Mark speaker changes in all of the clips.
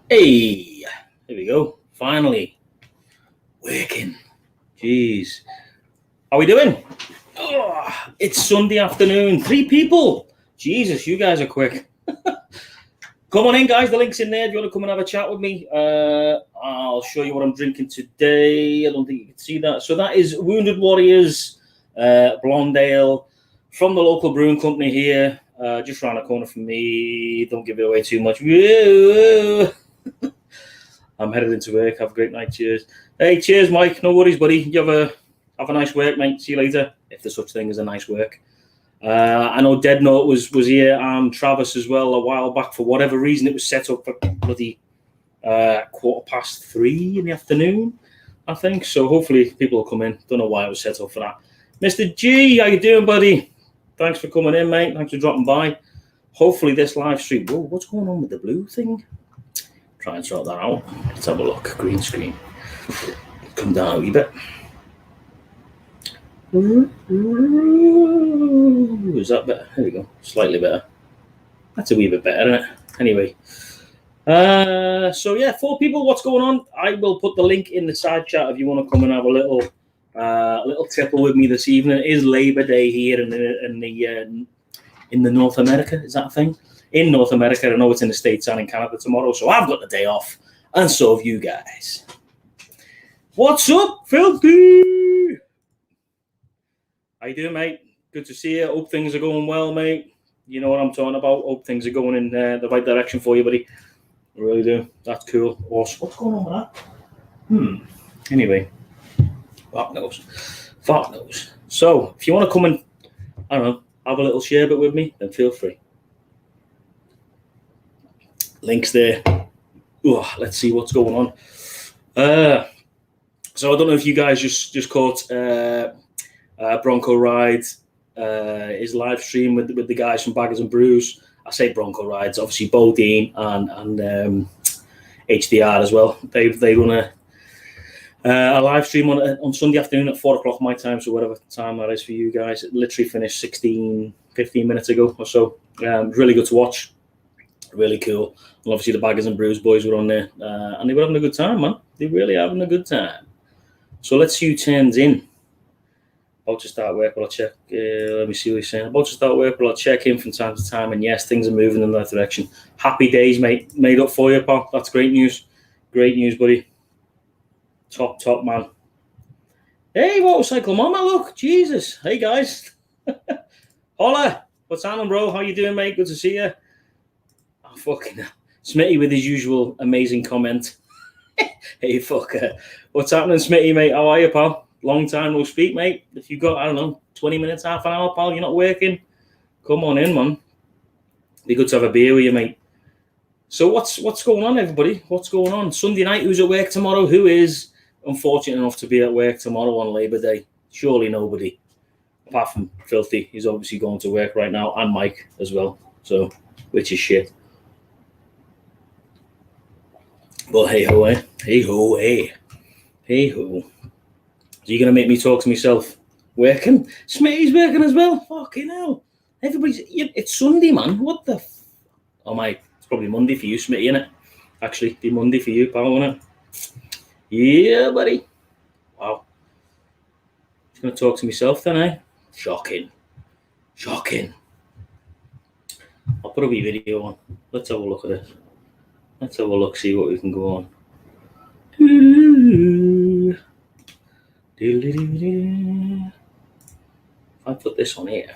Speaker 1: Hey, here we go. Finally, working. Jeez. How we doing? Oh, it's Sunday afternoon. 3 people. Jesus, you guys are quick. Come on in, guys. The link's in there. If you want to come and have a chat with me, I'll show you what I'm drinking today. I don't think you can see that. So that is Wounded Warriors Blonde Ale from the local brewing company here. Just around the corner from me. Don't give it away too much. I'm headed into work. Have a great night. Cheers. Hey, cheers, Mike. No worries, buddy. You have a nice work, mate. See you later. If there's such thing as a nice work. I know Dead Note was here and Travis as well a while back. For whatever reason, it was set up for bloody 3:15 in the afternoon, I think. So hopefully people will come in. Don't know why it was set up for that. Mr. G, how you doing, buddy? Thanks for coming in, mate. Thanks for dropping by. Hopefully this live stream. Whoa, what's going on with the blue thing? Try and sort that out. Let's have a look. Green screen. Come down a wee bit. Is that better? There we go. Slightly better. That's a wee bit better, isn't it? Anyway. So yeah, 4 people. What's going on? I will put the link in the side chat if you want to come and have a little tipple with me this evening. It is Labor Day here in the North America. Is that a thing? In North America. I know it's in the States and in Canada tomorrow, so I've got the day off, and so have you guys. What's up, Filthy? How you doing, mate? Good to see you. Hope things are going well, mate. You know what I'm talking about. Hope things are going in the right direction for you, buddy. I really do. That's cool. Awesome. What's going on with that? Anyway. Fuck knows. So, if you want to come and, I don't know, have a little share bit with me, then feel free. Links there. Let's see what's going on. So I don't know if you guys just caught Bronco Ride, his live stream with the guys from Baggers and Brews. I say Bronco Rides, obviously Bo Dean and HDR as well. They run a live stream on Sunday afternoon at 4:00 my time, so whatever time that is for you guys. It literally finished 15 minutes ago or so. Really good to watch. Really cool. And obviously the Baggers and Brews boys were on there, and they were having a good time, man. They really having a good time. So let's see who turns in. About to start work, but I'll check. Let me see what he's saying. About to start work, but I'll check in from time to time. And yes, things are moving in that direction. Happy days, mate. Made up for you, pal. That's great news. Great news, buddy. Top man. Hey, motorcycle mama, look. Jesus. Hey, guys. Holla. What's happening, bro? How you doing, mate? Good to see you. Oh, fucking hell. Smitty with his usual amazing comment. Hey, fucker. What's happening, Smitty, mate? How are you, pal? Long time no speak, mate. If you've got, I don't know, 20 minutes, half an hour, pal, you're not working, come on in, man. Be good to have a beer with you, mate. So what's going on, everybody? What's going on? Sunday night, who's at work tomorrow? Who is unfortunate enough to be at work tomorrow on Labor Day? Surely nobody. Apart from Filthy. He's obviously going to work right now, and Mike as well. So, which is shit. But hey-ho, eh? Hey-ho, eh? Hey-ho. So you're going to make me talk to myself? Working? Smitty's working as well? Fucking hell. It's Sunday, man. What the Oh, my. It's probably Monday for you, Smitty, innit? Actually, be Monday for you, pal, innit? Yeah, buddy. Wow. Just going to talk to myself then, eh? Shocking. I'll put a wee video on. Let's have a look at it. Let's have a look, see what we can go on. If I put this on here,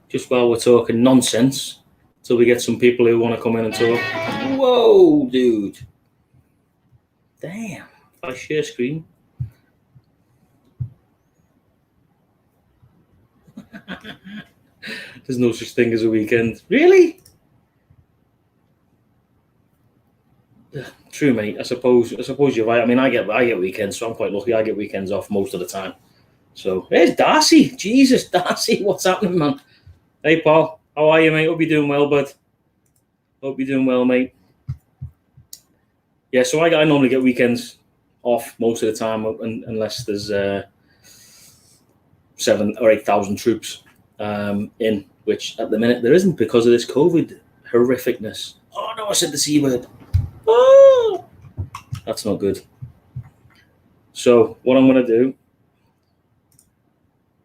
Speaker 1: just while we're talking nonsense, till we get some people who want to come in and talk. Whoa, dude. Damn. If I share screen. There's no such thing as a weekend. Really? True, mate. I suppose you're right. I mean, I get weekends, so I'm quite lucky. I get weekends off most of the time. So there's Darcy. Jesus, Darcy, what's happening, man? Hey, Paul. How are you, mate? Hope you're doing well, bud. Hope you're doing well, mate. Yeah, so I normally get weekends off most of the time, unless there's 7,000 or 8,000 troops in, which at the minute there isn't because of this COVID horrificness. Oh no, I said the C word. Oh, that's not good. So what I'm going to do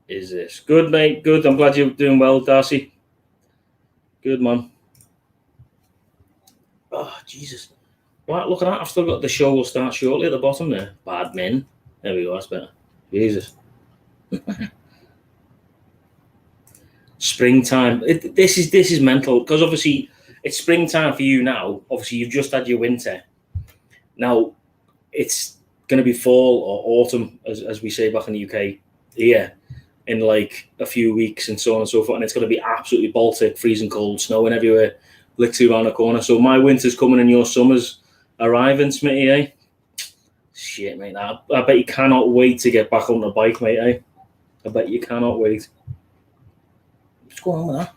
Speaker 1: is this. Good, mate. Good. I'm glad you're doing well, Darcy. Good, man. Oh, Jesus. Right, look at that. I've still got the show will start shortly at the bottom there. Bad men. There we go. That's better. Jesus. Springtime. This is mental because obviously it's springtime for you now. Obviously, you've just had your winter. Now it's going to be fall or autumn, as we say back in the UK, here in like a few weeks and so on and so forth. And it's going to be absolutely Baltic, freezing cold, snowing everywhere, literally around the corner. So my winter's coming and your summer's arriving, Smitty, eh? Shit, mate. I bet you cannot wait to get back on the bike, mate, eh? I bet you cannot wait. What's going on with that?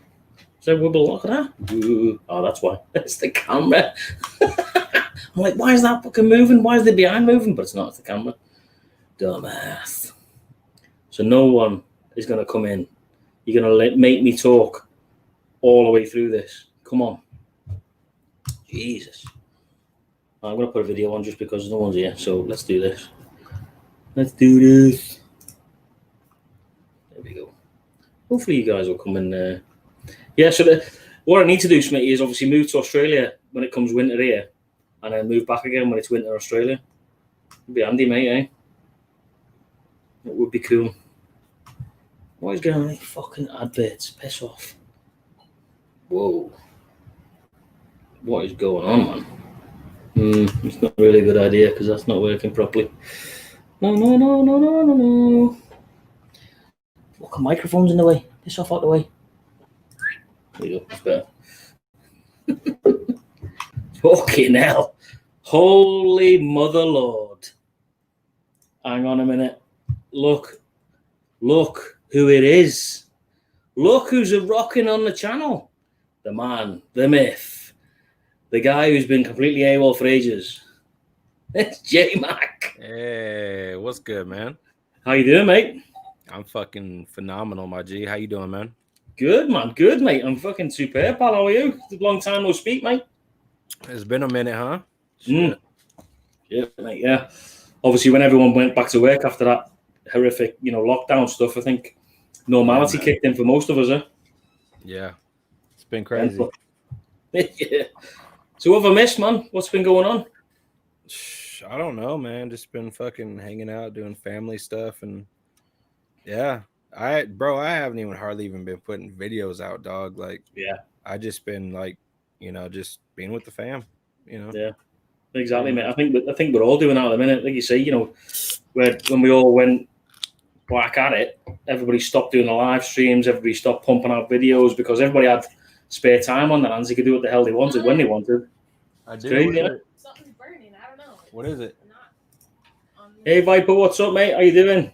Speaker 1: Is there a wibble? Look at that. Ooh. Oh, that's why. It's the camera. I'm like, why is that fucking moving? Why is the behind moving? But it's not, it's the camera. Dumbass. So no one is going to come in. You're going to make me talk all the way through this. Come on. Jesus. I'm going to put a video on just because no one's here. So let's do this. Let's do this. There we go. Hopefully you guys will come in. Yeah, so what I need to do, Smitty, is obviously move to Australia when it comes winter here. And then move back again when it's winter in Australia. It'd be handy, mate, eh? It would be cool. What is going on with fucking adverts? Piss off. Whoa. What is going on, man? It's not really a good idea because that's not working properly. No. Fucking microphone's in the way. Piss off out the way. There you go. That's better. Fucking hell. Holy mother Lord. Hang on a minute. Look who it is. Look who's rocking on the channel. The man, the myth, the guy who's been completely AWOL for ages. It's J-Mac.
Speaker 2: Hey, what's good, man?
Speaker 1: How you doing, mate?
Speaker 2: I'm fucking phenomenal, my G. How you doing, man?
Speaker 1: Good, man. Good, mate. I'm fucking superb, pal. How are you? It's a long time no speak, mate.
Speaker 2: It's been a minute, huh?
Speaker 1: Shit. Yeah, mate, yeah. Obviously, when everyone went back to work after that horrific, lockdown stuff, I think normality kicked in for most of us, eh?
Speaker 2: Yeah. It's been crazy.
Speaker 1: Yeah. So what have I missed, man? What's been going on?
Speaker 2: I don't know, man. Just been fucking hanging out, doing family stuff, and yeah. I haven't even hardly been putting videos out, dog. Like,
Speaker 1: yeah.
Speaker 2: I just been like, just being with the fam,
Speaker 1: Yeah. Exactly, mate. I think we're all doing that at the minute. Like you say, when we all went back at it, everybody stopped doing the live streams, everybody stopped pumping out videos because everybody had spare time on their hands. They could do what the hell they wanted when they wanted.
Speaker 2: I do.
Speaker 1: Crazy,
Speaker 3: yeah? Something's burning. I don't know.
Speaker 2: What is it?
Speaker 1: Hey, Viper, what's up, mate? How you doing?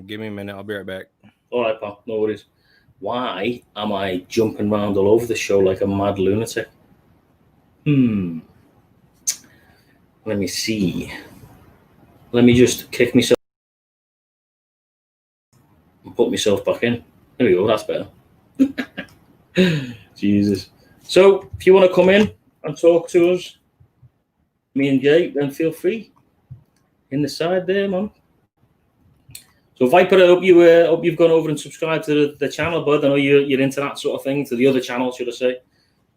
Speaker 2: Give me a minute. I'll be right back.
Speaker 1: All right, pal. No worries. Why am I jumping around all over the show like a mad lunatic? Let me see. Let me just kick myself and put myself back in. There we go. That's better. Jesus. So, if you want to come in and talk to us, me and Jay, then feel free. In the side there, man. So, Viper, I hope you've gone over and subscribed to the channel, bud. I know you're into that sort of thing, to the other channel, should I say.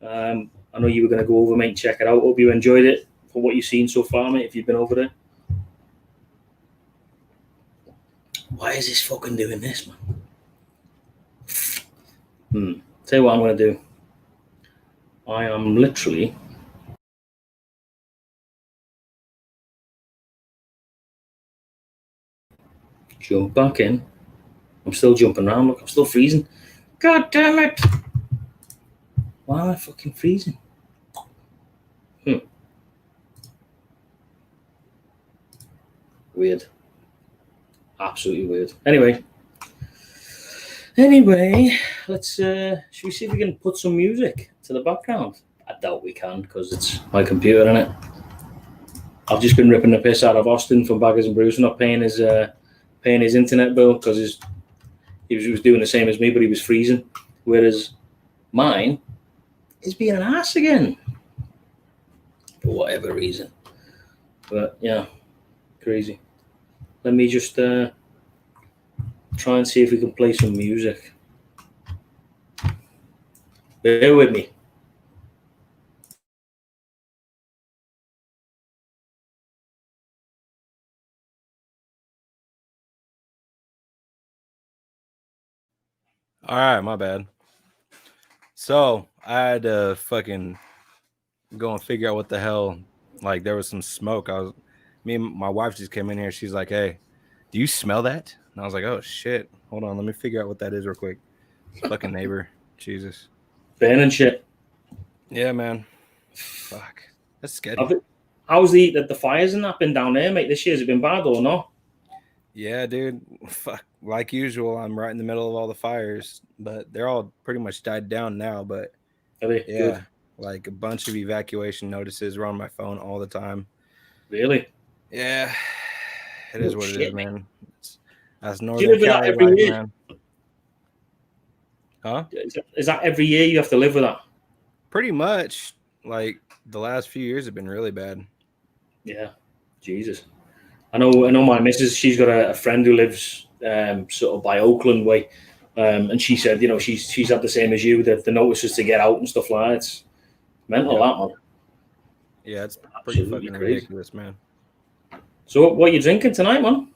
Speaker 1: I know you were going to go over, mate, and check it out. Hope you enjoyed it for what you've seen so far, mate, if you've been over there. Why is this fucking doing this, man? Tell you what I'm going to do. I am literally... jump back in. I'm still jumping around. Look, I'm still freezing. God damn it. Why am I fucking freezing? Weird. Absolutely weird. Anyway, let's should we see if we can put some music to the background? I doubt we can because it's my computer, isn't it? I've just been ripping the piss out of Austin from Baggers and Brews for not paying his internet bill because he was doing the same as me, but he was freezing. Whereas mine is being an ass again. for whatever reason. But yeah, crazy. Let me just try and see if we can play some music. Bear with me.
Speaker 2: All right, my bad. So I had to fucking go and figure out what the hell. Like there was some smoke. Me and my wife just came in here. She's like, "Hey, do you smell that?" And I was like, "Oh shit, hold on, let me figure out what that is real quick." Fucking neighbor, Jesus.
Speaker 1: Burning shit.
Speaker 2: Yeah, man. Fuck, that's scary.
Speaker 1: How's the fires and that been down there, mate? This year, has it been bad or not?
Speaker 2: Yeah, dude. Fuck. Like usual, I'm right in the middle of all the fires, but they're all pretty much died down now. But
Speaker 1: Are they
Speaker 2: yeah,
Speaker 1: good?
Speaker 2: like a bunch of evacuation notices are on my phone all the time.
Speaker 1: Really?
Speaker 2: Yeah, it is what it is,
Speaker 1: Mate.
Speaker 2: man. That's
Speaker 1: Do you
Speaker 2: Northern
Speaker 1: live with that
Speaker 2: Cali
Speaker 1: every
Speaker 2: life,
Speaker 1: year?
Speaker 2: man. Huh?
Speaker 1: Is that every year you have to live with that?
Speaker 2: Pretty much. Like the last few years have been really bad.
Speaker 1: Yeah. Jesus. I know my missus, she's got a friend who lives sort of by Oakland way. And she said, you know, she's had the same as you, the notices to get out and stuff like that. It's mental, that, man.
Speaker 2: Yeah, it's pretty
Speaker 1: Absolutely
Speaker 2: fucking
Speaker 1: crazy.
Speaker 2: ridiculous, man.
Speaker 1: So what are you drinking tonight, man?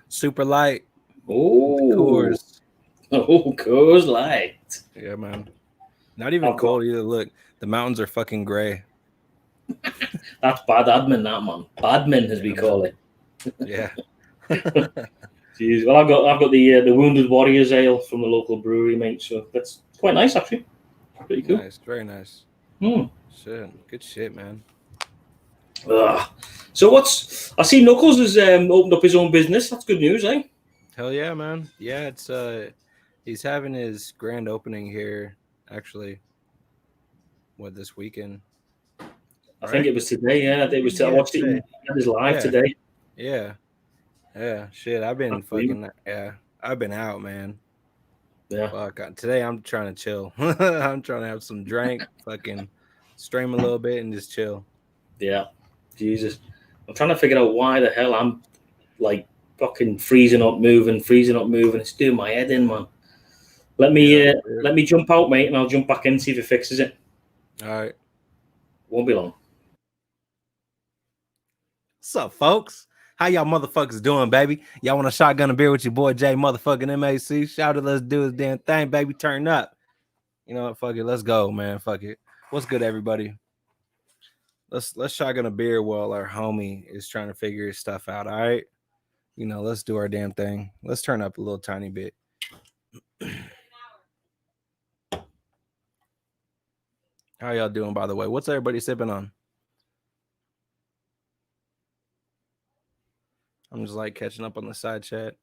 Speaker 2: Super light.
Speaker 1: Oh,
Speaker 2: Coors.
Speaker 1: Oh, Coors Light.
Speaker 2: Yeah, man. Not even cold either. Look, the mountains are fucking gray.
Speaker 1: That's bad admin, that, man. Badmin, as we call it.
Speaker 2: Yeah.
Speaker 1: Jeez. Well, I've got the Wounded Warriors Ale from the local brewery, mate. So that's quite nice, actually. Pretty cool.
Speaker 2: Nice, very nice. Shit, good shit, man.
Speaker 1: So I see Knuckles has opened up his own business. That's good news, eh?
Speaker 2: Hell yeah, man. Yeah, it's he's having his grand opening here actually this weekend.
Speaker 1: I think it was today, yeah. It was I watched it in his live today.
Speaker 2: Yeah. Shit, I've been I've been out, man.
Speaker 1: Yeah.
Speaker 2: Fuck, today I'm trying to chill. I'm trying to have some drink, fucking stream a little bit and just chill.
Speaker 1: Yeah. Jesus. I'm trying to figure out why the hell I'm like fucking freezing up moving. It's doing my head in, man. Let me jump out, mate, and I'll jump back in and see if it fixes it.
Speaker 2: All right.
Speaker 1: Won't be long.
Speaker 2: What's up, folks? How y'all motherfuckers doing, baby? Y'all want a shotgun a beer with your boy Jay motherfucking MAC? Shout out, let's do this damn thing, baby. Turn up. You know what? Fuck it. Let's go, man. Fuck it. What's good, everybody? Let's shotgun a beer while our homie is trying to figure his stuff out. All right. You know, let's do our damn thing. Let's turn up a little tiny bit. How y'all doing, by the way? What's everybody sipping on? I'm just like catching up on the side chat.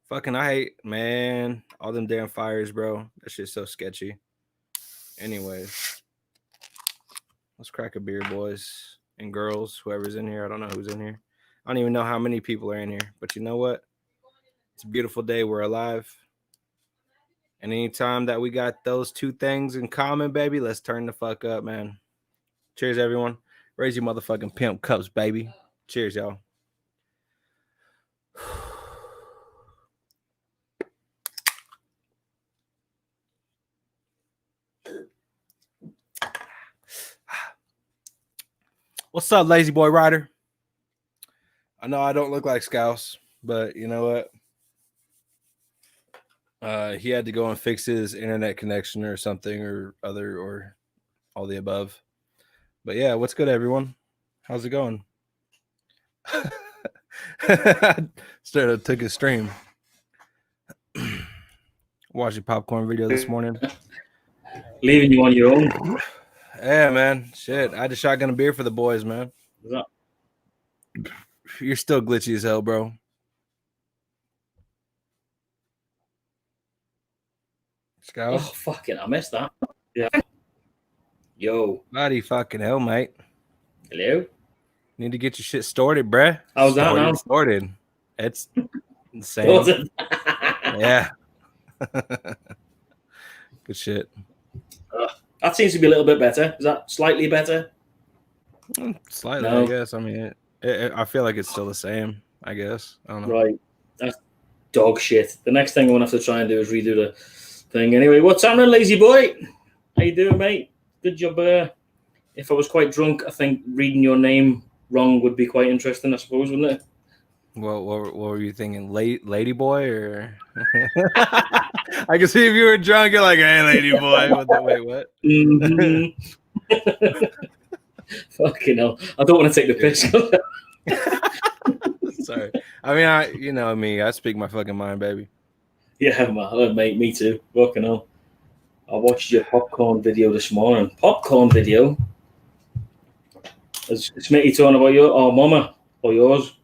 Speaker 2: Fucking, I hate, man, all them damn fires, bro. That shit's so sketchy. Anyways, let's crack a beer, boys and girls, whoever's in here. I don't know who's in here. I don't even know how many people are in here, but you know what? It's a beautiful day. We're alive. And anytime that we got those two things in common, baby, let's turn the fuck up, man. Cheers, everyone. Raise your motherfucking pimp cups, baby. Cheers, y'all. What's up, lazy boy rider? I know I don't look like Scouse, but you know what? He had to go and fix his internet connection or something or other or all the above. But yeah, what's good, everyone? How's it going? Straight up took a stream. Watching popcorn video this morning.
Speaker 1: Leaving you on your own.
Speaker 2: Yeah, man. Shit. I had to shotgun a beer for the boys, man. You're still glitchy as hell, bro. Scout?
Speaker 1: Oh, fucking, I missed that. Yeah. Yo.
Speaker 2: Bloody fucking hell, mate.
Speaker 1: Hello?
Speaker 2: Need to get your shit started, bruh.
Speaker 1: How's that now?
Speaker 2: Started. It's insane. Yeah. Good shit.
Speaker 1: That seems to be a little bit better. Is that slightly better?
Speaker 2: Slightly,
Speaker 1: No.
Speaker 2: I guess. I mean, I feel like it's still the same. I guess. I don't know.
Speaker 1: Right. That's dog shit. The next thing I'm gonna have to try and do is redo the thing. Anyway, what's happening, lazy boy? How you doing, mate? Good job. If I was quite drunk, I think reading your name wrong would be quite interesting, I suppose, wouldn't it?
Speaker 2: What were you thinking, lady boy, or? I can see if you were drunk, you're like, hey, lady boy. Wait, what?
Speaker 1: Mm-hmm. Fucking hell! I don't want to take the piss.
Speaker 2: Sorry. I mean, you know me. I speak my fucking mind, baby.
Speaker 1: Yeah, mate. Me too. Fucking hell. I watched your popcorn video this morning. Popcorn video. Is Smitty talking about your mama or yours?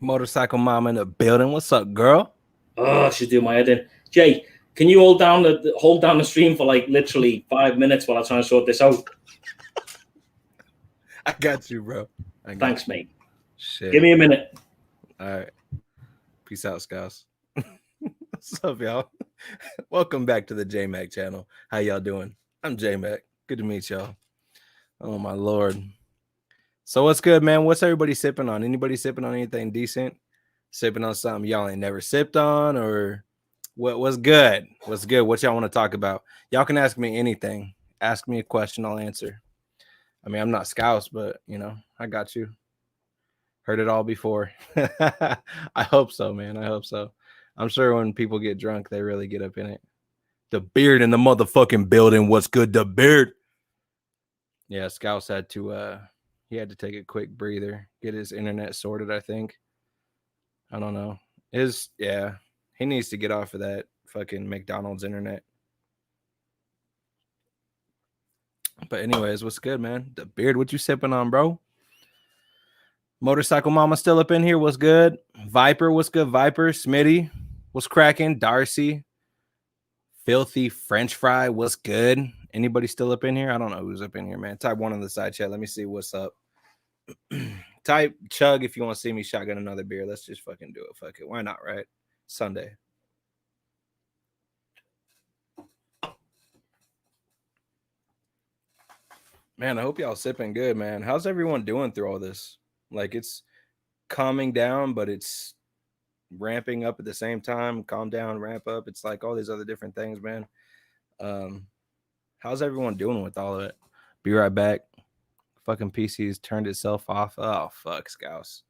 Speaker 2: Motorcycle mama in the building. What's up, girl?
Speaker 1: Oh, she's doing my head in. Jay, can you hold down the stream for like literally 5 minutes while I try and sort this out?
Speaker 2: I got you, bro.
Speaker 1: Thanks, mate.
Speaker 2: Shit.
Speaker 1: Give me a minute.
Speaker 2: All right. Peace out, Scouts. What's up, y'all? Welcome back to the J-Mac channel. How y'all doing? I'm J-Mac. Good to meet y'all. Oh, my Lord. So what's good, man? What's everybody sipping on? Anybody sipping on anything decent? Sipping on something y'all ain't never sipped on? Or what's good? What's good? What y'all want to talk about? Y'all can ask me anything. Ask me a question, I'll answer. I mean, I'm not Scouts, but, you know, I got you. Heard it all before. I hope so, man. I hope so. I'm sure when people get drunk, they really get up in it. The beard in the motherfucking building. What's good? The beard. Yeah, Scouts had to he had to take a quick breather, get his internet sorted, I think. I don't know. He needs to get off of that fucking McDonald's internet. But anyways, what's good, man? The beard, what you sipping on, bro? Motorcycle mama still up in here. What's good? Viper, what's good? Viper, Smitty, what's cracking? Darcy, Filthy French Fry, what's good? Anybody still up in here? I don't know who's up in here, man. Type 1 in the side chat. Let me see what's up. Type chug if you want to see me shotgun another beer. Let's just fucking do it. Fuck it. Why not, right? Sunday. Man, I hope y'all sipping good, man. How's everyone doing through all this? Like, it's calming down, but it's ramping up at the same time. Calm down, ramp up. It's like all these other different things, man. How's everyone doing with all of it? Be right back. Fucking PC's turned itself off. Oh, fuck, Scouts.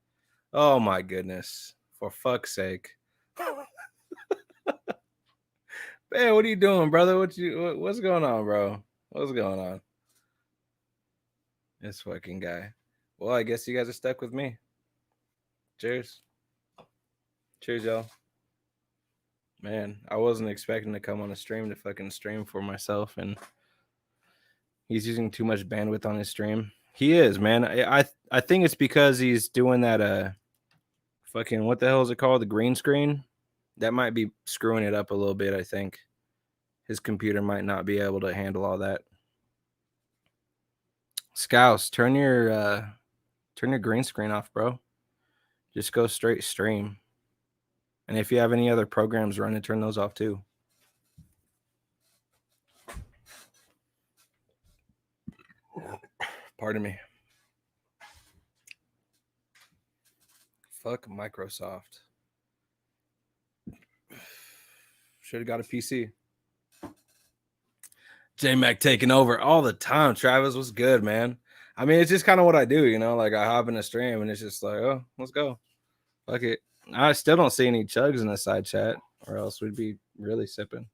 Speaker 2: Oh, my goodness. For fuck's sake. Man, what are you doing, brother? What's going on, bro? What's going on? This fucking guy. Well, I guess you guys are stuck with me. Cheers. Cheers, y'all. Man, I wasn't expecting to come on a stream to fucking stream for myself, and he's using too much bandwidth on his stream. He is, man. I think it's because he's doing that fucking, what the hell is it called? The green screen? That might be screwing it up a little bit, I think. His computer might not be able to handle all that. Scouts, turn your green screen off, bro. Just go straight stream. And if you have any other programs running, turn those off too. Pardon me. Fuck Microsoft. Should have got a PC. J-Mac taking over all the time. Travis, what's good, man? I mean, it's just kind of what I do, you know? Like, I hop in a stream and it's just like, oh, let's go. Fuck it. I still don't see any chugs in the side chat, or else we'd be really sipping.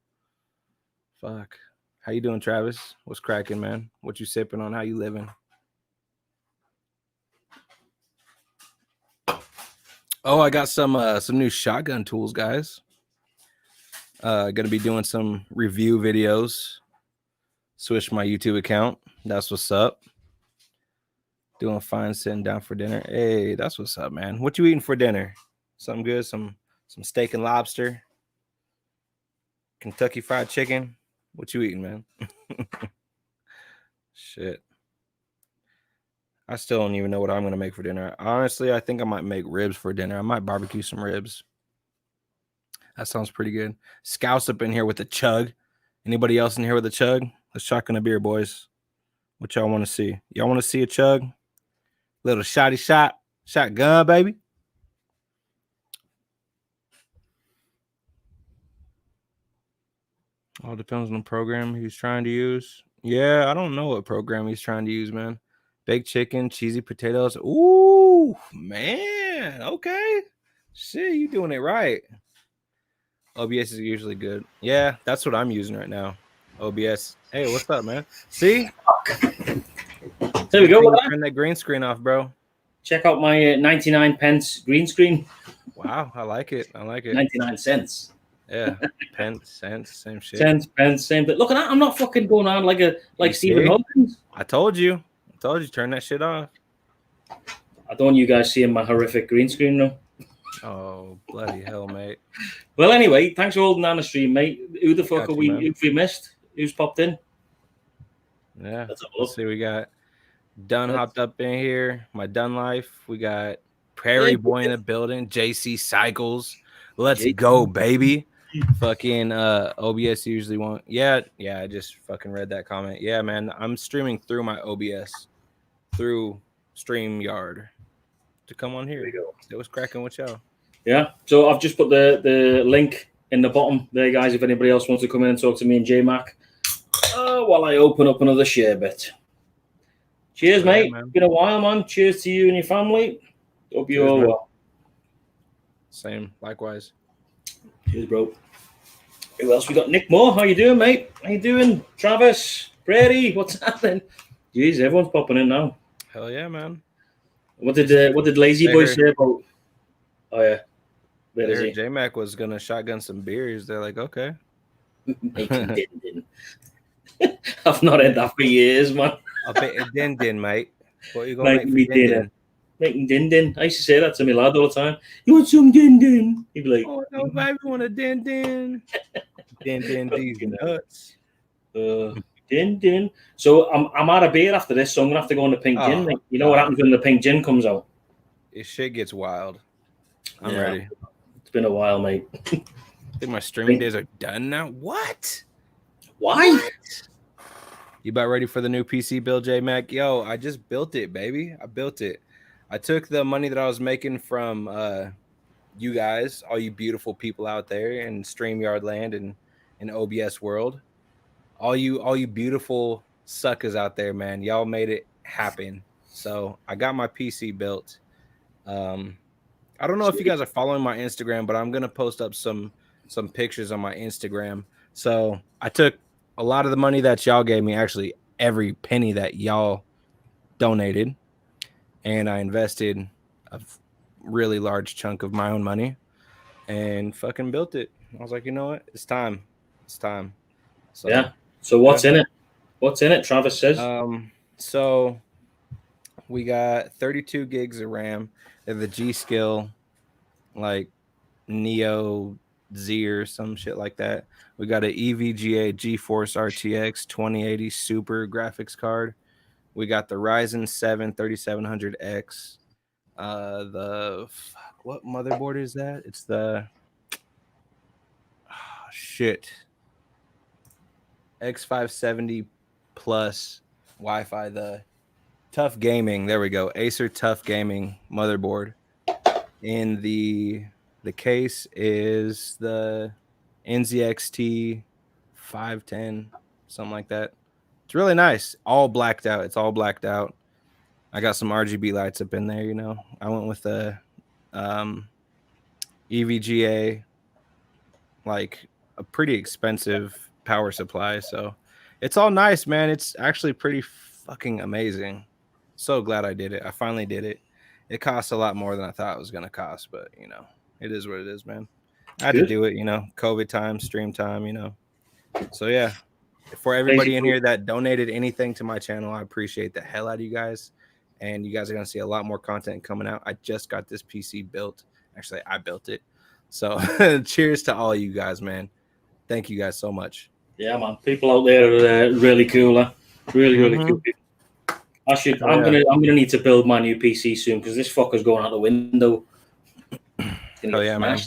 Speaker 2: Fuck. How you doing, Travis? What's cracking, man? What you sipping on? How you living? Oh, I got some new shotgun tools, guys. Gonna be doing some review videos. Switch my YouTube account. That's what's up. Doing fine, sitting down for dinner. Hey, that's what's up, man. What you eating for dinner? Something good? Some steak and lobster? Kentucky Fried Chicken? What you eating, man? Shit. I still don't even know what I'm going to make for dinner. Honestly, I think I might make ribs for dinner. I might barbecue some ribs. That sounds pretty good. Scouts up in here with a chug. Anybody else in here with a chug? Let's shotgun a beer, boys. What y'all want to see? Y'all want to see a chug? Little shotgun, baby. All depends on the program he's trying to use. Yeah, I don't know what program he's trying to use, man. Baked chicken, cheesy potatoes. Ooh, man. Okay. Shit, you doing it right. OBS is usually good. Yeah, that's what I'm using right now. OBS. Hey, what's up, man? See?
Speaker 1: There we go. Look at that.
Speaker 2: Turn that green screen off, bro.
Speaker 1: Check out my 99 pence green screen.
Speaker 2: Wow, I like it.
Speaker 1: 99 cents.
Speaker 2: Yeah, pence, cents, same shit.
Speaker 1: Pence, same thing. Look at that. I'm not fucking going on like Stephen
Speaker 2: see?
Speaker 1: Hawkins.
Speaker 2: I told you, turn that shit off.
Speaker 1: I don't want you guys seeing my horrific green screen though.
Speaker 2: Oh, bloody hell, mate.
Speaker 1: Well, anyway, thanks for holding down the stream, mate. Who the fuck
Speaker 2: Got
Speaker 1: are
Speaker 2: you,
Speaker 1: we?
Speaker 2: man.
Speaker 1: Who we missed? Who's popped in?
Speaker 2: Yeah,
Speaker 1: Let's have a
Speaker 2: let's
Speaker 1: look.
Speaker 2: see. We got Dunn hopped up in here. My Dunn life. We got Prairie Boy in the building. JC Cycles. Let's go, baby. Fucking OBS usually won't. Yeah, I just fucking read that comment. Yeah, man, I'm streaming through my OBS through StreamYard to come on here.
Speaker 1: There we go.
Speaker 2: It was cracking with y'all.
Speaker 1: Yeah. So I've just put the link in the bottom there, guys. If anybody else wants to come in and talk to me and J-Mac, while I open up another share bit. Cheers,
Speaker 2: Yeah,
Speaker 1: mate.
Speaker 2: man.
Speaker 1: Been a while, man. Cheers to you and your family. Hope you're
Speaker 2: Cheers,
Speaker 1: all
Speaker 2: man.
Speaker 1: well.
Speaker 2: Same, likewise.
Speaker 1: Cheers, bro. Who else we got? Nick Moore. How you doing, mate? How you doing? Travis, Brady. What's happening? Jeez, everyone's popping in now.
Speaker 2: Hell yeah, man.
Speaker 1: What did Lazy
Speaker 2: They
Speaker 1: Boy
Speaker 2: heard-
Speaker 1: say about? Oh yeah, where is he?
Speaker 2: J-Mac was gonna shotgun some beers. They're like, okay.
Speaker 1: Making din-din. I've not had that for years, man.
Speaker 2: I'll bet it din, mate. What you gonna
Speaker 1: Making
Speaker 2: make
Speaker 1: me
Speaker 2: for din?
Speaker 1: dinner. Making din-din. I used to say that to my lad all the time. You want some din-din? He'd be like,
Speaker 2: Oh no, baby, want a din. Din these nuts.
Speaker 1: din-din. So I'm out of beer after this, so I'm gonna have to go on the pink gin. Mate. You know what happens when the pink gin comes out?
Speaker 2: This shit gets wild. I'm
Speaker 1: Yeah.
Speaker 2: ready.
Speaker 1: It's been a while, mate.
Speaker 2: I think my streaming days are done now. What?
Speaker 1: Why?
Speaker 2: You about ready for the new PC build, J-Mac? Yo, I just built it, baby. I built it. I took the money that I was making from you guys, all you beautiful people out there in StreamYard land and in OBS world. All you beautiful suckers out there, man. Y'all made it happen. So I got my PC built. I don't know if you guys are following my Instagram, but I'm gonna post up some pictures on my Instagram. So I took a lot of the money that y'all gave me, actually every penny that y'all donated, and I invested a really large chunk of my own money and fucking built it. I was like, you know what? It's time. So
Speaker 1: Yeah. So what's in it? What's in it? Travis says.
Speaker 2: So we got 32 gigs of RAM. They're the G-Skill, like Neo Z or some shit like that. We got an EVGA GeForce RTX 2080 Super graphics card. We got the Ryzen 7 3700X. What motherboard is that? It's the X570 plus Wi-Fi. The Tough Gaming. There we go. Acer Tough Gaming motherboard. In the case is the NZXT 510, something like that. It's really nice. All blacked out. It's all blacked out. I got some RGB lights up in there, you know. I went with the EVGA, like a pretty expensive power supply. So it's all nice, man. It's actually pretty fucking amazing. So glad I did it. I finally did it. It costs a lot more than I thought it was going to cost, but, you know, it is what it is, man. I had to do it, you know, COVID time, stream time, you know. So, yeah, for everybody in here that donated anything to my channel, I appreciate the hell out of you guys. And you guys are going to see a lot more content coming out. I just got this PC built. Actually, I built it. So, cheers to all you guys, man. Thank you guys so much.
Speaker 1: Yeah, man. People out there are really cool, huh? Really cool people. I'm gonna need to build my new PC soon because this fucker's going out the window.
Speaker 2: Oh yeah, man.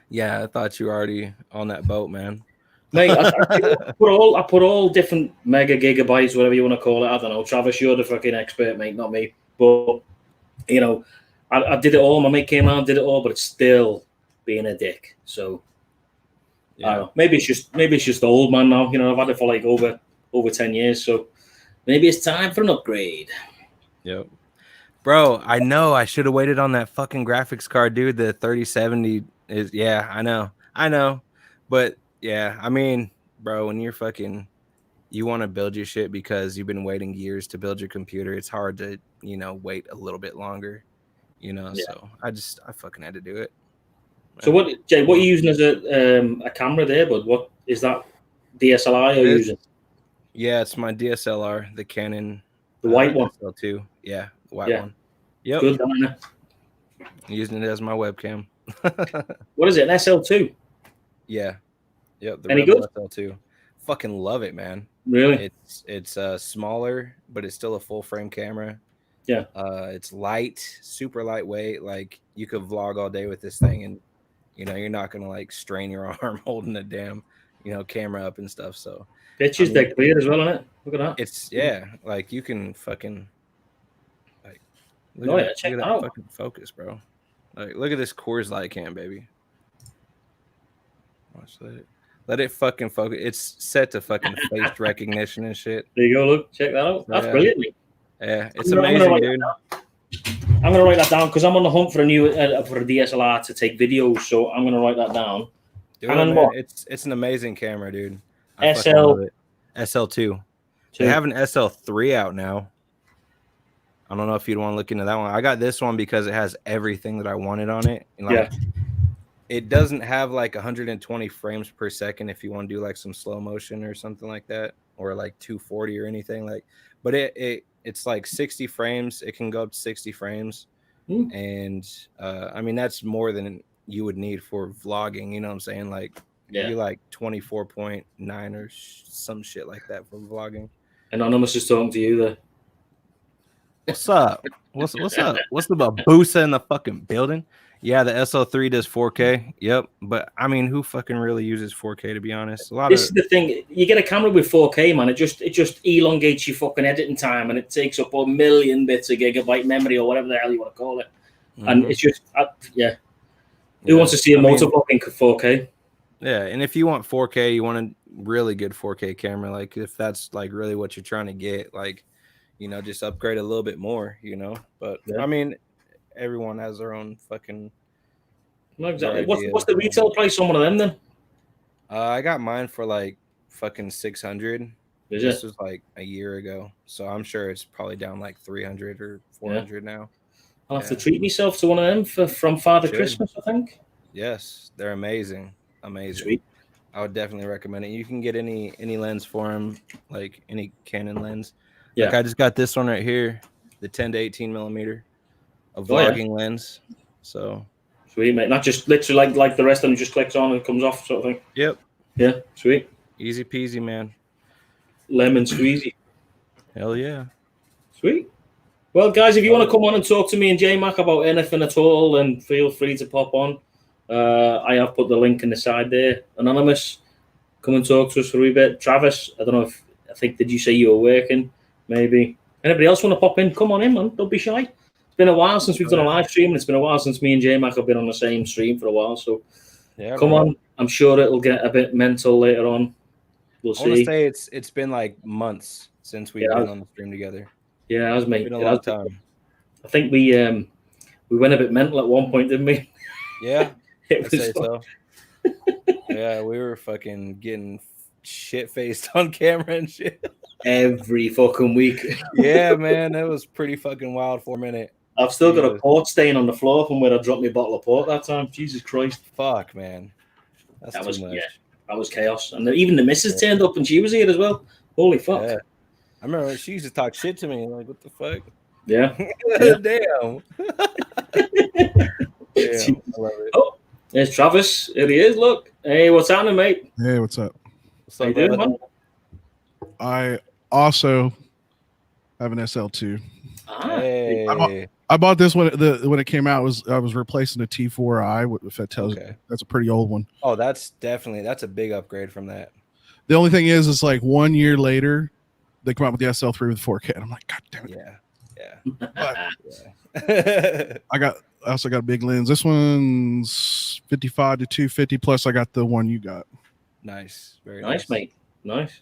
Speaker 2: Yeah, I thought you were already on that boat, man.
Speaker 1: Mate, I put all different mega gigabytes, whatever you want to call it. I don't know. Travis, you're the fucking expert, mate, not me. But you know, I did it all. My mate came around, did it all, but it's still being a dick. So I don't know. Maybe it's just old man now. You know, I've had it for like over 10 years, so maybe it's time for an upgrade.
Speaker 2: Yep. Bro, I know I should have waited on that fucking graphics card, dude. The 3070 is, yeah, I know. But yeah, I mean, bro, when you want to build your shit because you've been waiting years to build your computer, it's hard to, wait a little bit longer, so I fucking had to do it.
Speaker 1: So what are you using as a camera there, bud? What is that DSLR you're using?
Speaker 2: Yeah, it's my DSLR, the Canon.
Speaker 1: The white one?
Speaker 2: SL2. Yeah, the white one. Yep.
Speaker 1: Good, I'm
Speaker 2: using it as my webcam.
Speaker 1: What is it, an SL2?
Speaker 2: Yeah. Yep.
Speaker 1: Any good?
Speaker 2: SL2. Fucking love it, man.
Speaker 1: Really?
Speaker 2: It's smaller, but it's still a full frame camera.
Speaker 1: Yeah.
Speaker 2: It's light, super lightweight. Like you could vlog all day with this thing, and you're not gonna like strain your arm holding a damn camera up and stuff. So
Speaker 1: pictures they're clear as well, isn't it? Look at that.
Speaker 2: It's like you can fucking like
Speaker 1: check
Speaker 2: that
Speaker 1: out.
Speaker 2: fucking focus, bro. Like look at this Coors Light cam, baby. Watch that. Let it fucking focus. It's set to fucking face recognition and shit.
Speaker 1: There you go. Look, check that out. That's brilliant.
Speaker 2: Yeah, it's amazing, dude.
Speaker 1: I'm gonna write that down because I'm on the hunt for a new for a DSLR to take videos. So I'm gonna write that down.
Speaker 2: It's an amazing camera, dude. SL2. They have an SL3 out now. I don't know if you'd want to look into that one. I got this one because it has everything that I wanted on it. And it doesn't have like 120 frames per second if you want to do like some slow motion or something like that, or like 240 or anything like. But it's like 60 frames. It can go up to 60 frames, and I mean that's more than you would need for vlogging. You know what I'm saying? Like maybe like 24.9 or some shit like that for vlogging.
Speaker 1: Anonymous is talking to you there.
Speaker 2: What's up? What's up? What's the Babusa in the fucking building? Yeah, the SL3 does 4K. Yep, but I mean, who fucking really uses 4K to be honest?
Speaker 1: This is the thing. You get a camera with 4K, man. It just elongates your fucking editing time, and it takes up a million bits of gigabyte memory or whatever the hell you want to call it. And it's just Who wants to see a motor fucking 4K?
Speaker 2: Yeah, and if you want 4K, you want a really good 4K camera. Like if that's like really what you're trying to get, like just upgrade a little bit more. But I mean. Everyone has their own fucking.
Speaker 1: No, exactly. What's the retail price on one of them then?
Speaker 2: I got mine for like fucking 600. This was like a year ago, so I'm sure it's probably down like 300 or 400 now.
Speaker 1: I'll have to treat myself to one of them from Father Christmas, I think.
Speaker 2: Yes, they're amazing.
Speaker 1: Sweet.
Speaker 2: I would definitely recommend it. You can get any lens for them, like any Canon lens.
Speaker 1: Yeah.
Speaker 2: Like I just got this one right here, the 10 to 18 millimeter. A vlogging lens, so
Speaker 1: sweet, mate. Not just literally like the rest of them just clicks on and comes off, sort of thing.
Speaker 2: Yep.
Speaker 1: Yeah, sweet.
Speaker 2: Easy peasy, man.
Speaker 1: Lemon squeezy.
Speaker 2: Hell yeah.
Speaker 1: Sweet. Well, guys, if you want to come on and talk to me and J-Mac about anything at all, then feel free to pop on. I have put the link in the side there. Anonymous, come and talk to us for a wee bit. Travis, I don't know did you say you were working? Maybe. Anybody else want to pop in? Come on in, man. Don't be shy. Been a while since we've done a live stream, and it's been a while since me and J-Mac have been on the same stream for a while. So come on, I'm sure it'll get a bit mental later on. We'll see. I want
Speaker 2: to say it's been like months since we've been on the stream together.
Speaker 1: Yeah, it has, mate.
Speaker 2: It's been a long time.
Speaker 1: I think we went a bit mental at one point, didn't we?
Speaker 2: Yeah,
Speaker 1: it was
Speaker 2: so. Yeah, we were fucking getting shit faced on camera and shit
Speaker 1: every fucking week.
Speaker 2: Yeah, man, that was pretty fucking wild for a minute.
Speaker 1: I've still got a port stain on the floor from where I dropped my bottle of port that time. Jesus Christ.
Speaker 2: Fuck, man. That
Speaker 1: was too much. Yeah, that was chaos. And even the missus turned up and she was here as well. Holy fuck. Yeah.
Speaker 2: I remember she used to talk shit to me. Like, what the fuck?
Speaker 1: Yeah.
Speaker 2: Damn. Damn. I love it.
Speaker 1: Oh, there's Travis. Here he is. Look. Hey, what's happening, mate?
Speaker 4: Hey, what's up?
Speaker 2: What's up,
Speaker 1: you doing, man?
Speaker 4: I also have an SL2.
Speaker 2: Hey.
Speaker 4: I bought this when it came out. I was replacing a T4i. If that tells you, that's a pretty old one.
Speaker 2: Oh, that's a big upgrade from that.
Speaker 4: The only thing is like 1 year later, they come out with the SL3 with 4K, and I'm like, God damn it!
Speaker 2: Yeah.
Speaker 4: But I also got a big lens. This one's 55 to 250 plus. I got the one you got.
Speaker 2: Nice. Very
Speaker 1: Nice, mate. Nice.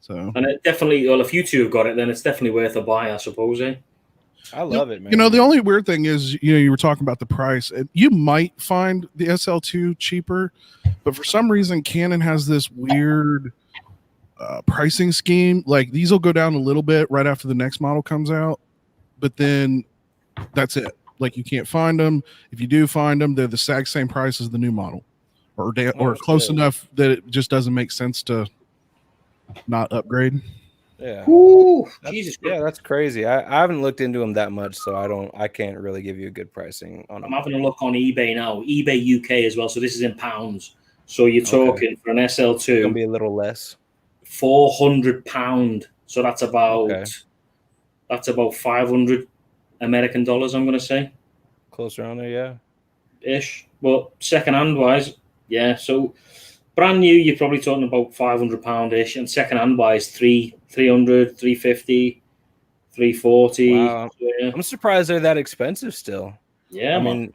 Speaker 4: So,
Speaker 1: And it definitely, well, if you two have got it, then it's definitely worth a buy, I suppose. Eh?
Speaker 2: I love it, man.
Speaker 4: you know, the only weird thing is, you were talking about the price. You might find the SL2 cheaper, but for some reason, Canon has this weird pricing scheme. Like these will go down a little bit right after the next model comes out, but then that's it. Like you can't find them. If you do find them, they're the exact same price as the new model, or close enough that it just doesn't make sense to not upgrade.
Speaker 2: Yeah.
Speaker 1: Ooh, Jesus.
Speaker 2: Yeah, that's crazy. I haven't looked into them that much, so I can't really give you a good pricing on them.
Speaker 1: I'm having a look on eBay now. eBay UK as well. So this is in pounds. So you're talking for an SL2,
Speaker 2: It's gonna be a little less.
Speaker 1: £400. So that's about 500 American dollars. I'm going to say
Speaker 2: Close around there, yeah.
Speaker 1: ish. But second hand wise, yeah. So brand new, you're probably talking about £500 ish, and second hand wise, 300, 350, 340.
Speaker 2: Wow.
Speaker 1: So, yeah.
Speaker 2: I'm surprised they're that expensive still.
Speaker 1: Yeah,
Speaker 2: I
Speaker 1: man.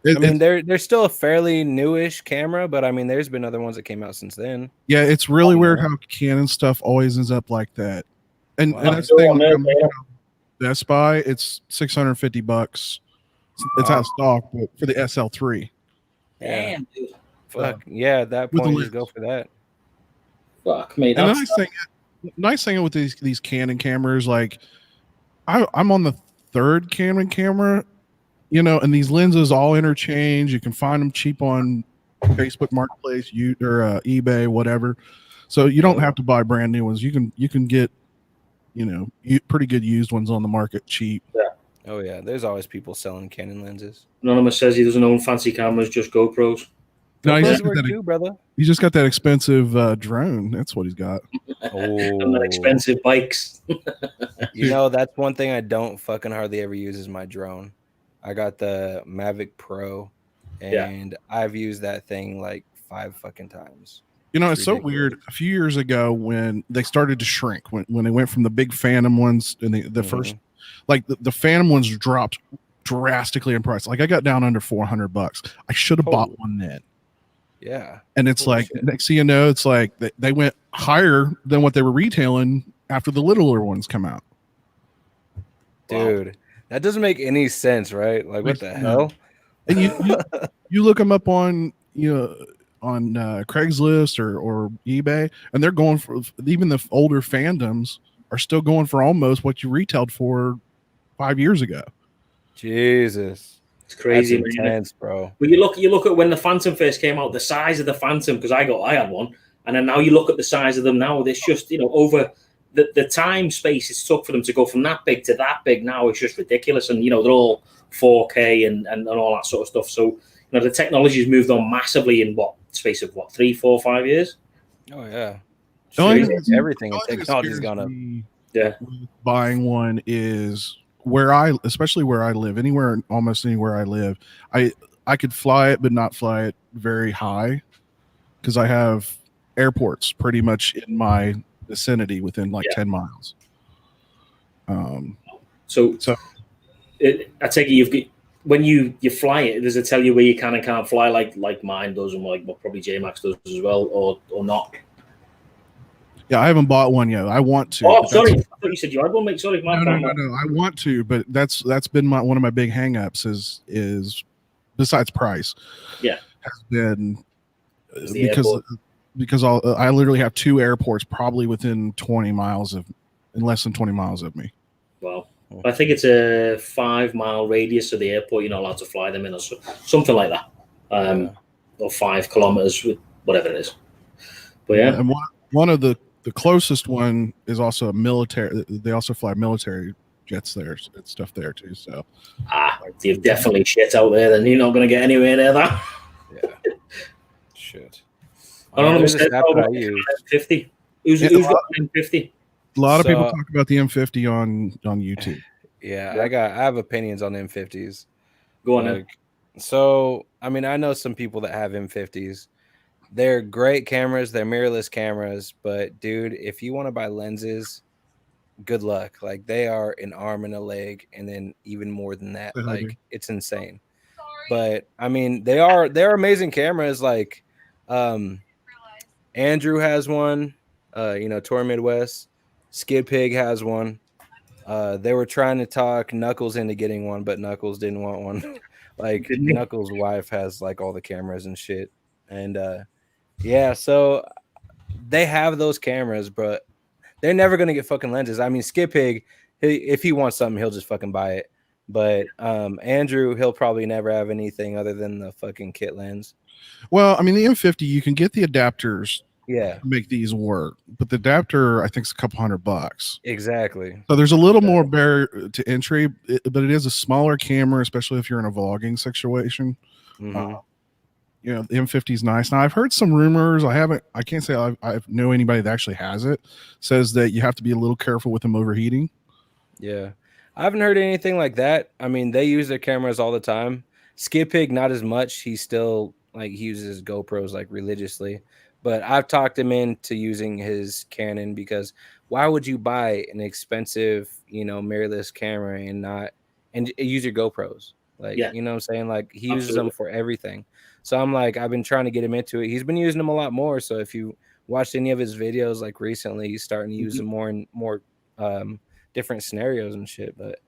Speaker 2: mean, they're still a fairly newish camera, but I mean, there's been other ones that came out since then.
Speaker 4: Yeah, it's really weird how Canon stuff always ends up like that. And
Speaker 2: Wow.
Speaker 4: that's the thing. Like, I'm looking at Best Buy, it's $650. It's out of stock, but for the SL3.
Speaker 1: Damn, dude.
Speaker 2: Fuck yeah, at that
Speaker 4: With the
Speaker 2: point, just
Speaker 4: lens.
Speaker 2: go for that.
Speaker 1: Fuck me.
Speaker 4: And the
Speaker 1: That's
Speaker 4: nice thing with these Canon cameras, like I'm on the third Canon camera, and these lenses all interchange. You can find them cheap on Facebook Marketplace, or eBay, whatever. So you don't have to buy brand new ones. You can get pretty good used ones on the market cheap.
Speaker 2: Oh yeah, there's always people selling Canon lenses.
Speaker 1: Anonymous says he doesn't own fancy cameras, just GoPros.
Speaker 4: No, he's
Speaker 2: GoPros
Speaker 4: just, got
Speaker 2: work
Speaker 4: that,
Speaker 2: too, brother.
Speaker 4: he's just got that expensive drone. That's what he's got.
Speaker 1: And that expensive bikes.
Speaker 2: That's one thing I don't fucking hardly ever use is my drone. I got the Mavic Pro, and I've used that thing like 5 fucking times.
Speaker 4: It's so weird. A few years ago, when they started to shrink, when they went from the big Phantom ones and the first, like the Phantom ones dropped drastically in price. Like I got down under $400. I should have bought one then.
Speaker 2: Yeah.
Speaker 4: And it's
Speaker 2: Holy
Speaker 4: like
Speaker 2: shit.
Speaker 4: next thing you know, it's like they went higher than what they were retailing after the littler ones come out.
Speaker 2: Dude, that doesn't make any sense, right? Like what the hell?
Speaker 4: And you look them up on Craigslist or eBay, and they're going for, even the older Phantoms are still going for almost what you retailed for 5 years ago.
Speaker 2: Jesus.
Speaker 1: It's crazy,
Speaker 2: That's intense, bro.
Speaker 1: Well, you look at when the Phantom first came out, the size of the Phantom, because I had one, and then now you look at the size of them now. It's just over the time space it's took for them to go from that big to that big. Now it's just ridiculous, and they're all 4K and all that sort of stuff. So the technology's moved on massively in space of 3, 4, 5 years.
Speaker 2: Oh yeah.
Speaker 4: Everything
Speaker 2: in technology's gone up.
Speaker 4: Yeah, buying one is especially where I live, almost anywhere I live, I could fly it, but not fly it very high, because I have airports pretty much in my vicinity within 10 miles.
Speaker 1: So I take it when you fly it, does it tell you where you can and can't fly like mine does, and like what probably JMax does as well, or not?
Speaker 4: Yeah, I haven't bought one yet. I want to.
Speaker 1: Oh, sorry. I thought you said you had one, mate. Sorry,
Speaker 4: no. I want to, but that's been one of my big hangups is besides price.
Speaker 1: Yeah,
Speaker 4: has been because I literally have 2 airports probably within less than 20 miles of me.
Speaker 1: Well, I think it's a 5-mile radius of the airport. You're not allowed to fly them in, or something like that, or 5 kilometers, whatever it is. But yeah,
Speaker 4: and one of the closest one is also a military. They also fly military jets there and stuff there too. So
Speaker 1: you've definitely shit out there. Then you're not going to get anywhere near that.
Speaker 2: Yeah. Shit.
Speaker 1: I don't know. M50. Who's got an M50?
Speaker 4: A lot of people talk about the M50 on YouTube.
Speaker 2: Yeah, I have opinions on M50s.
Speaker 1: Go on.
Speaker 2: So, I mean, I know some people that have M50s, They're great cameras. They're mirrorless cameras. But dude, if you want to buy lenses, good luck. Like they are an arm and a leg, and then even more than that.
Speaker 4: Yeah,
Speaker 2: Like
Speaker 4: dude.
Speaker 2: it's insane. But I mean, they're amazing cameras. Like Andrew has one. Tour Midwest. Skid Pig has one. They were trying to talk Knuckles into getting one, but Knuckles didn't want one. Like
Speaker 1: Didn't he?
Speaker 2: Knuckles' wife has like all the cameras and shit. And yeah, so they have those cameras, but they're never gonna get fucking lenses. I mean, Skid Pig, if he wants something, he'll just fucking buy it. But Andrew, he'll probably never have anything other than the fucking kit lens.
Speaker 4: Well, I mean, the M50, you can get the adapters
Speaker 2: Yeah,
Speaker 4: to make these work, but the adapter I think is a couple $100.
Speaker 2: exactly.
Speaker 4: So there's a little more barrier to entry, but it is a smaller camera, especially if you're in a vlogging situation.
Speaker 2: Mhm.
Speaker 4: The M50 is nice. Now I've heard some rumors. I can't say I know anybody that actually has it. Says that you have to be a little careful with them overheating.
Speaker 2: Yeah. I haven't heard anything like that. I mean, they use their cameras all the time. Skid Pig, not as much. He still he uses GoPros like religiously. But I've talked him into using his Canon because why would you buy an expensive, mirrorless camera and use your GoPros? Like,
Speaker 1: Yeah.
Speaker 2: you know what I'm saying? Like he uses
Speaker 1: Absolutely.
Speaker 2: them for everything. So I'm like, I've been trying to get him into it. He's been using them a lot more. So if you watched any of his videos like recently, he's starting to use them more and more different scenarios and shit. But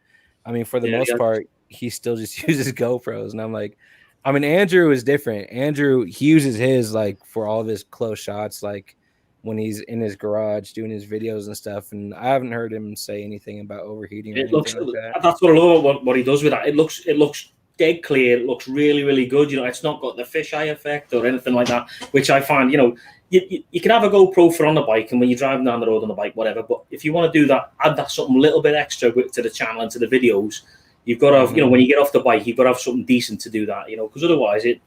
Speaker 2: I mean, for the
Speaker 1: Yeah,
Speaker 2: most
Speaker 1: yeah.
Speaker 2: part, he still just uses GoPros. And I'm like, I mean, Andrew is different. Andrew, he uses his like for all of his close shots, like when he's in his garage doing his videos and stuff. And I haven't heard him say anything about overheating or
Speaker 1: It looks.
Speaker 2: anything like that.
Speaker 1: That's what I love about what he does with that. It looks dead clear. It looks really, really good. It's not got the fisheye effect or anything like that, which I find. You can have a GoPro for on the bike, and when you're driving down the road on the bike, whatever. But if you want to do that, add that something a little bit extra to the channel and to the videos. You've got to have, when you get off the bike, you've got to have something decent to do that, because otherwise it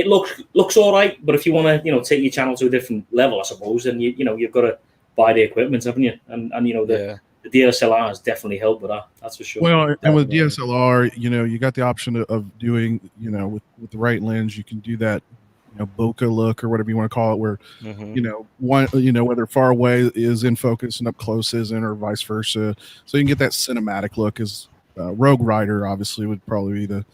Speaker 1: looks all right. But if you want to, take your channel to a different level, I suppose, then you've got to buy the equipment, haven't you? And the DSLR has definitely helped with that. That's for sure.
Speaker 4: Well, and with
Speaker 2: Definitely.
Speaker 4: DSLR, you got the option of doing, with the right lens, you can do that, bokeh look or whatever you want to call it, where whether far away is in focus and up close isn't, or vice versa. So you can get that cinematic look. As Rogue Rider obviously would probably be the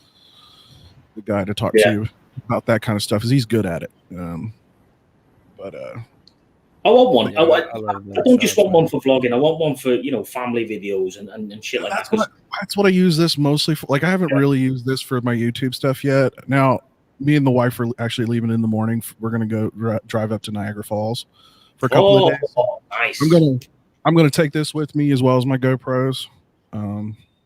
Speaker 4: guy to talk to about that kind of stuff, because he's good at it. But
Speaker 1: I want one.
Speaker 2: Yeah,
Speaker 1: I don't just want one for vlogging. I want one for family videos and shit like that.
Speaker 4: That's what I use this mostly for. Like, I haven't really used this for my YouTube stuff yet. Now, me and the wife are actually leaving in the morning. We're gonna go drive up to Niagara Falls for a couple of days.
Speaker 1: Oh, nice.
Speaker 4: I'm gonna take this with me as well as my GoPros.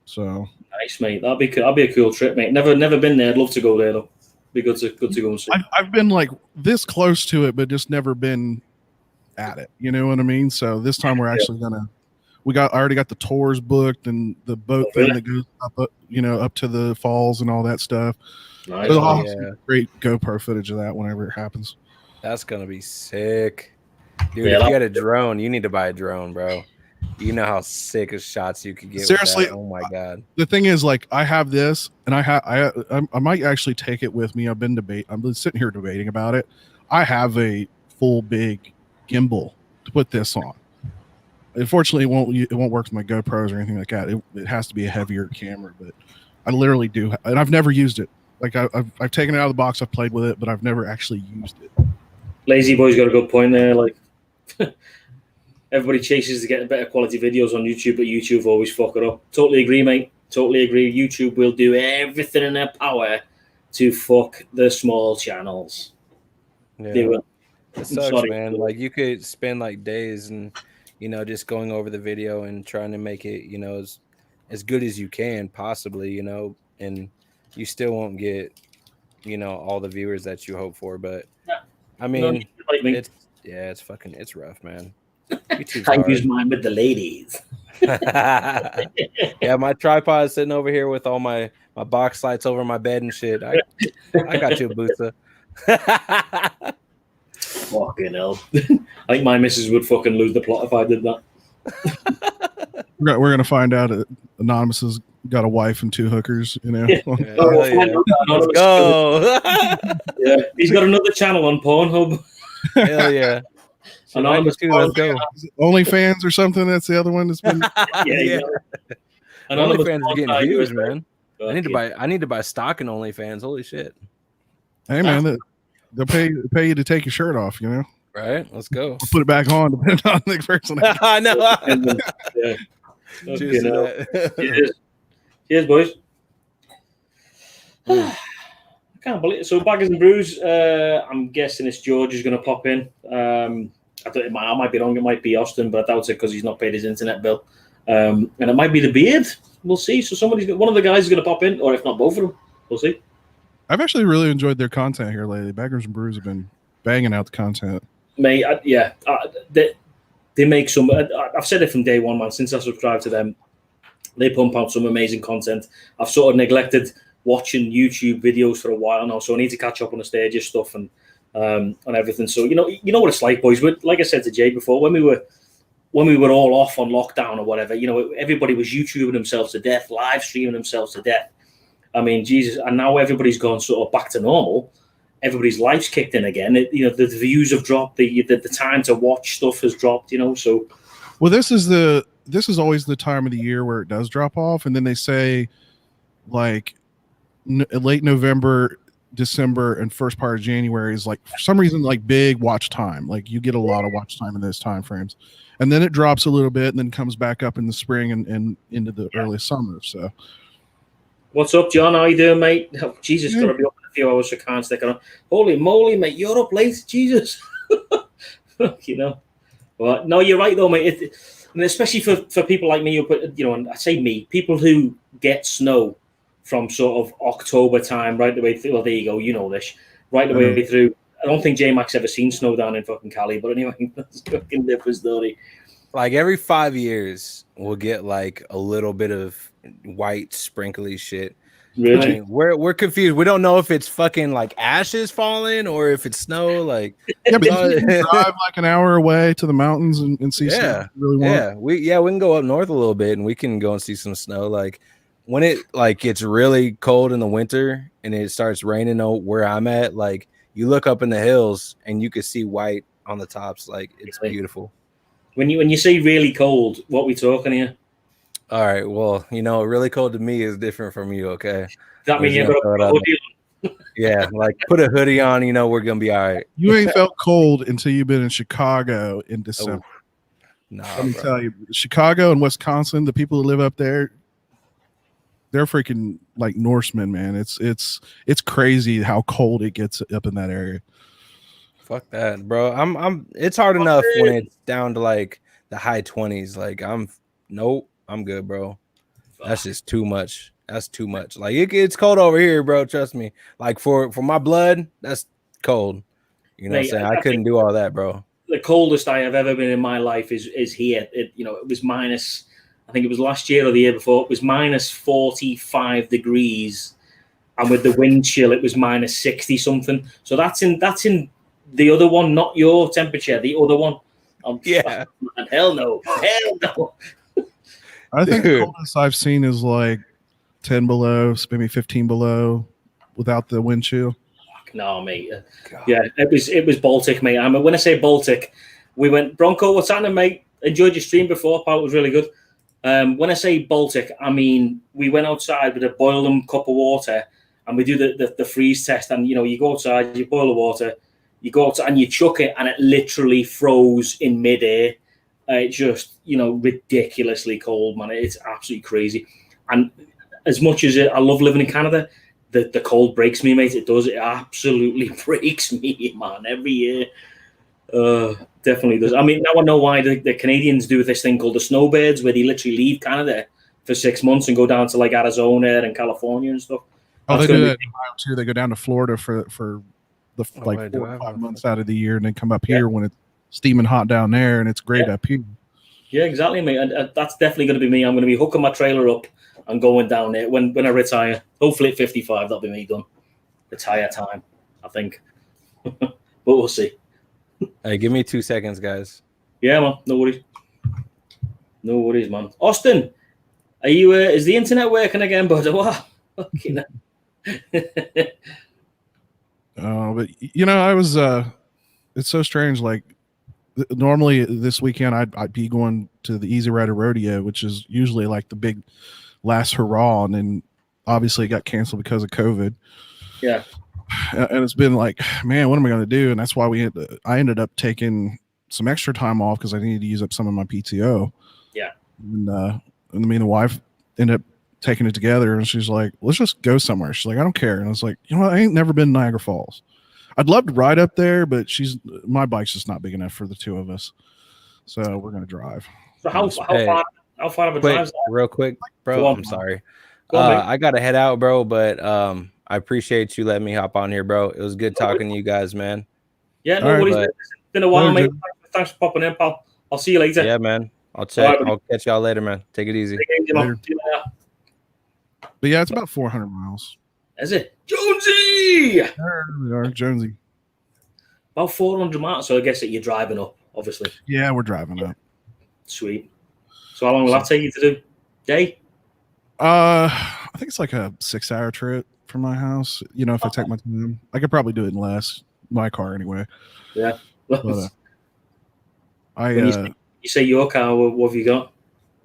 Speaker 4: So
Speaker 1: nice, mate. That'd be a cool trip, mate. Never been there. I'd love to go there though. Be good to go and see.
Speaker 4: I've been like this close to it, but just never been at it. You know what I mean? So this time we're actually I already got the tours booked and the boat thing that goes up to the falls and all that stuff.
Speaker 1: Nice.
Speaker 4: So I'll have some great GoPro footage of that whenever it happens.
Speaker 2: That's gonna be sick, dude.
Speaker 1: Yeah,
Speaker 2: if you had a drone, you need to buy a drone, bro. You know how sick of shots you could get.
Speaker 4: Seriously,
Speaker 2: with that. Oh my god.
Speaker 4: The thing is, like, I have this, and I might actually take it with me. I've been sitting here debating about it. I have a full big gimbal to put this on. Unfortunately, it won't work with my GoPros or anything like that. It has to be a heavier camera, but I literally do, and I've never used it. Like, I've taken it out of the box, I've played with it, but I've never actually used it.
Speaker 1: Lazy Boy's got a good point there. Like, everybody chases to get better quality videos on YouTube, but YouTube always fuck it up. Totally agree, mate. Totally agree. YouTube will do everything in their power to fuck the small channels.
Speaker 2: Yeah.
Speaker 1: They will.
Speaker 2: It sucks, man. Like, you could spend like days and just going over the video and trying to make it as good as you can possibly, and you still won't get all the viewers that you hope for. But I mean, it's rough, man.
Speaker 1: I use mine with the ladies.
Speaker 2: Yeah, my tripod is sitting over here with all my box lights over my bed and shit. I got you, Busa.
Speaker 1: Fucking hell. I think my missus would fucking lose the plot if I did that.
Speaker 4: We're gonna find out Anonymous's got a wife and 2 hookers, you know.
Speaker 1: Yeah.
Speaker 2: Yeah,
Speaker 1: Oh,
Speaker 2: hell yeah.
Speaker 1: anonymous-
Speaker 2: Let's go.
Speaker 1: Yeah, he's got another channel on Pornhub.
Speaker 2: Hell yeah. Shit, I do
Speaker 1: Anonymous
Speaker 2: too. Let's go.
Speaker 4: OnlyFans or something. That's the other one that's been.
Speaker 2: Yeah.
Speaker 1: Anonymous
Speaker 2: OnlyFans is
Speaker 1: porn
Speaker 2: getting
Speaker 1: site,
Speaker 2: huge,
Speaker 1: USA.
Speaker 2: man. I need to buy stock in OnlyFans. Holy shit.
Speaker 4: Hey man, they'll pay you to take your shirt off, you know,
Speaker 2: Right? Let's go.
Speaker 4: or put it back on, depending on the person.
Speaker 2: I know.
Speaker 1: Yeah.
Speaker 2: Cheers to
Speaker 1: Okay,
Speaker 2: that.
Speaker 1: Cheers. Cheers, boys. I can't believe it. So Baggers and Brews, I'm guessing it's George who's going to pop in. I thought I might be wrong. It might be Austin, but I doubt it because he's not paid his internet bill. And it might be the Beard. We'll see. So one of the guys is going to pop in, or if not both of them, we'll see.
Speaker 4: I've actually really enjoyed their content here lately. Baggers and Brews have been banging out the content.
Speaker 1: Mate, they make some. I've said it from day one, man. Since I subscribed to them, they pump out some amazing content. I've sort of neglected watching YouTube videos for a while now, so I need to catch up on the stages stuff and everything. So you know what it's like, boys. Like I said to Jay before, when we were all off on lockdown or whatever, everybody was YouTubing themselves to death, live streaming themselves to death. I mean, Jesus, and now everybody's gone sort of back to normal. Everybody's life's kicked in again. The views have dropped. The time to watch stuff has dropped. So.
Speaker 4: Well, this is always the time of the year where it does drop off, and then they say, like, late November, December, and first part of January is like for some reason like big watch time. Like you get a lot of watch time in those time frames, and then it drops a little bit, and then comes back up in the spring and into the early summer. So.
Speaker 1: What's up, John? How you doing, mate? Oh, Jesus, gotta be up in a few hours, so I can't stick on. Holy moly, mate, you're up late. Jesus. Well, no, you're right, though, mate. And especially for people like me, and I say me, people who get snow from sort of October time right the way through. Well, there you go, you know this. Right the way through. I don't think J-Mac's ever seen snow down in fucking Cali, but anyway, that's a fucking different story.
Speaker 2: Like every 5 years, we'll get like a little bit of white sprinkly shit.
Speaker 1: Really?
Speaker 2: I mean, we're confused. We don't know if it's fucking like ashes falling or if it's snow. Like,
Speaker 4: yeah, but you can drive like an hour away to the mountains and see something you really want.
Speaker 2: We can go up north a little bit and we can go and see some snow. Like when it like gets really cold in the winter and it starts raining where I'm at, like you look up in the hills and you can see white on the tops. Like it's beautiful.
Speaker 1: When you say really cold, what are we talking here?
Speaker 2: All right. Well, really cold to me is different from you. Okay.
Speaker 1: That means you've got a hoodie on.
Speaker 2: Yeah, like put a hoodie on. We're gonna be all right.
Speaker 4: You ain't felt cold until you've been in Chicago in December.
Speaker 2: Nah,
Speaker 4: let me tell you, Chicago and Wisconsin, the people who live up there, they're freaking like Norsemen, man. It's crazy how cold it gets up in that area.
Speaker 2: Fuck that, bro. It's hard enough when it's down to like the high 20s. Like I'm good, bro. That's just too much. That's too much. Like it's cold over here, bro. Trust me. Like for my blood, that's cold. You know what I'm saying? I couldn't do all that, bro.
Speaker 1: The coldest I have ever been in my life is here. It was minus, I think it was last year or the year before, it was minus 45 degrees. And with the wind chill, it was minus 60 something. So that's in the other one, not your temperature, the other one.
Speaker 2: Yeah.
Speaker 1: Man, hell no. Hell no.
Speaker 4: I think the coldest I've seen is like 10 below, maybe 15 below without the wind chill.
Speaker 1: No, mate. Yeah, it was Baltic, mate. I mean, when I say Baltic, we went, Bronco, what's happening, mate? Enjoyed your stream before, pal. It was really good. When I say Baltic, I mean, we went outside with a boiling cup of water and we do the freeze test. And, you go outside, you boil the water, you go outside and you chuck it and it literally froze in midair. It's just, ridiculously cold, man. It's absolutely crazy. And as much as I love living in Canada, the cold breaks me, mate. It does. It absolutely breaks me, man, every year. Definitely does. I mean, now I know why the Canadians do this thing called the snowbirds, where they literally leave Canada for 6 months and go down to like Arizona and California and stuff.
Speaker 4: Oh, they do that too. They go down to Florida for the 4 or 5 months out of the year and then come up here when it's steaming hot down there and it's great up here. Yeah,
Speaker 1: exactly, mate. And that's definitely going to be me. I'm going to be hooking my trailer up and going down there when I retire. Hopefully at 55, that'll be me done. Retire time, I think. But we'll see.
Speaker 2: Hey, give me 2 seconds, guys.
Speaker 1: Yeah, man. No worries. No worries, man. Austin, Are you? Is the internet working again, bud? What? Fucking
Speaker 4: But I was. It's so strange. Like normally this weekend, I'd be going to the Easy Rider Rodeo, which is usually like the big last hurrah, and then obviously it got canceled because of COVID.
Speaker 1: Yeah.
Speaker 4: And it's been like, man, what am I going to do? And that's why I ended up taking some extra time off because I needed to use up some of my PTO.
Speaker 1: Yeah.
Speaker 4: And me and the wife ended up taking it together, and she's like, let's just go somewhere. She's like, I don't care. And I was like, I ain't never been to Niagara Falls. I'd love to ride up there, but my bike's just not big enough for the two of us. So we're going to drive.
Speaker 1: So how far of a drive is that?
Speaker 2: Real quick, bro. I'm sorry.
Speaker 1: Go on,
Speaker 2: I got to head out, bro, but I appreciate you letting me hop on here, bro. It was good talking to you guys, man.
Speaker 1: Yeah, no worries. It's been a while, mate.
Speaker 4: Good.
Speaker 1: Thanks for popping in, pal. I'll see you later.
Speaker 2: Yeah, man. I'll catch y'all later, man. Take it easy.
Speaker 1: See you later.
Speaker 4: But yeah, it's about 400 miles.
Speaker 1: Is it? Jonesy!
Speaker 4: There we are, Jonesy.
Speaker 1: About 400 miles. So I guess that you're driving up, obviously.
Speaker 4: Yeah, we're driving up.
Speaker 1: Sweet. So how long will that take you to do? Day?
Speaker 4: I think it's like a 6-hour trip from my house. If I take my time, I could probably do it in less. My car, anyway.
Speaker 1: Yeah.
Speaker 4: But,
Speaker 1: you say your car, what have you got?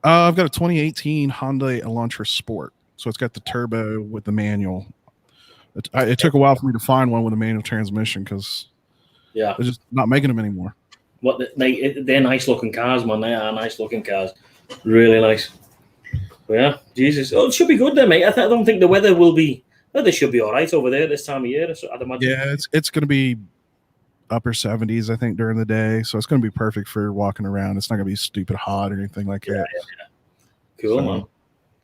Speaker 4: I've got a 2018 Hyundai Elantra Sport. So it's got the turbo with the manual. It took a while for me to find one with a manual transmission because they're just not making them anymore.
Speaker 1: They're nice looking cars, man. They are nice looking cars. Really nice. But yeah, Jesus. Oh, it should be good then, mate. I don't think the weather will be. Weather should be all right over there this time of year. So I'd imagine.
Speaker 4: Yeah, it's going to be upper 70s, I think, during the day. So it's going to be perfect for walking around. It's not going to be stupid hot or anything like that.
Speaker 1: Yeah. Cool, man.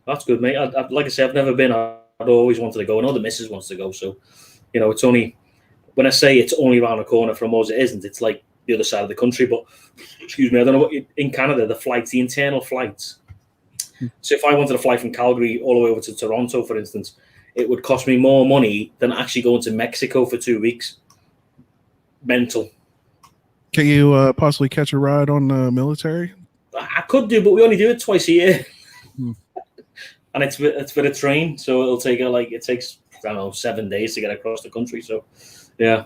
Speaker 1: That's good, mate. Like I said, I've never been. I'd always wanted to go. I know the missus wants to go. So, it's only, when I say it's only around the corner from us, it isn't. It's like the other side of the country. But, excuse me, I don't know what in Canada, the internal flights. So if I wanted to fly from Calgary all the way over to Toronto, for instance, it would cost me more money than actually going to Mexico for 2 weeks. Mental.
Speaker 4: Can you possibly catch a ride on the military?
Speaker 1: I could do, but we only do it twice a year. And it's for the train, so it'll take it takes, I don't know, 7 days to get across the country. So, yeah.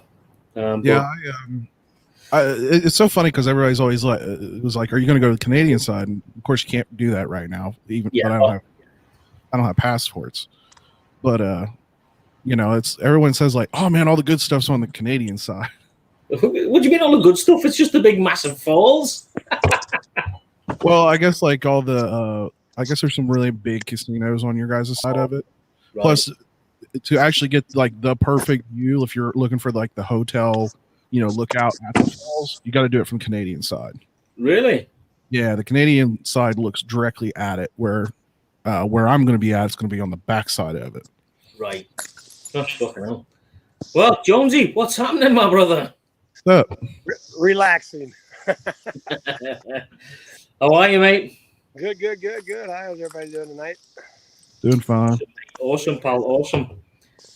Speaker 4: It's so funny because everybody's always like, it was like, are you going to go to the Canadian side? And of course, you can't do that right now. But I don't have passports. But it's everyone says like, oh man, all the good stuff's on the Canadian side.
Speaker 1: What do you mean all the good stuff? It's just the big massive falls.
Speaker 4: Well, I guess like all the I guess there's some really big casinos on your guys' side of it. Right. Plus, to actually get like the perfect view, if you're looking for like the hotel, look out at the falls, you got to do it from Canadian side. Really? Yeah, the Canadian side looks directly at it. Where I'm going to be at, it's going to be on the back side of it.
Speaker 1: Right. Gosh, fucking hell. Well, Jonesy, what's happening, my brother?
Speaker 4: What's up?
Speaker 5: Relaxing.
Speaker 1: How are you, mate?
Speaker 5: Good. How's everybody doing tonight?
Speaker 4: Doing fine.
Speaker 1: Awesome, pal. Awesome.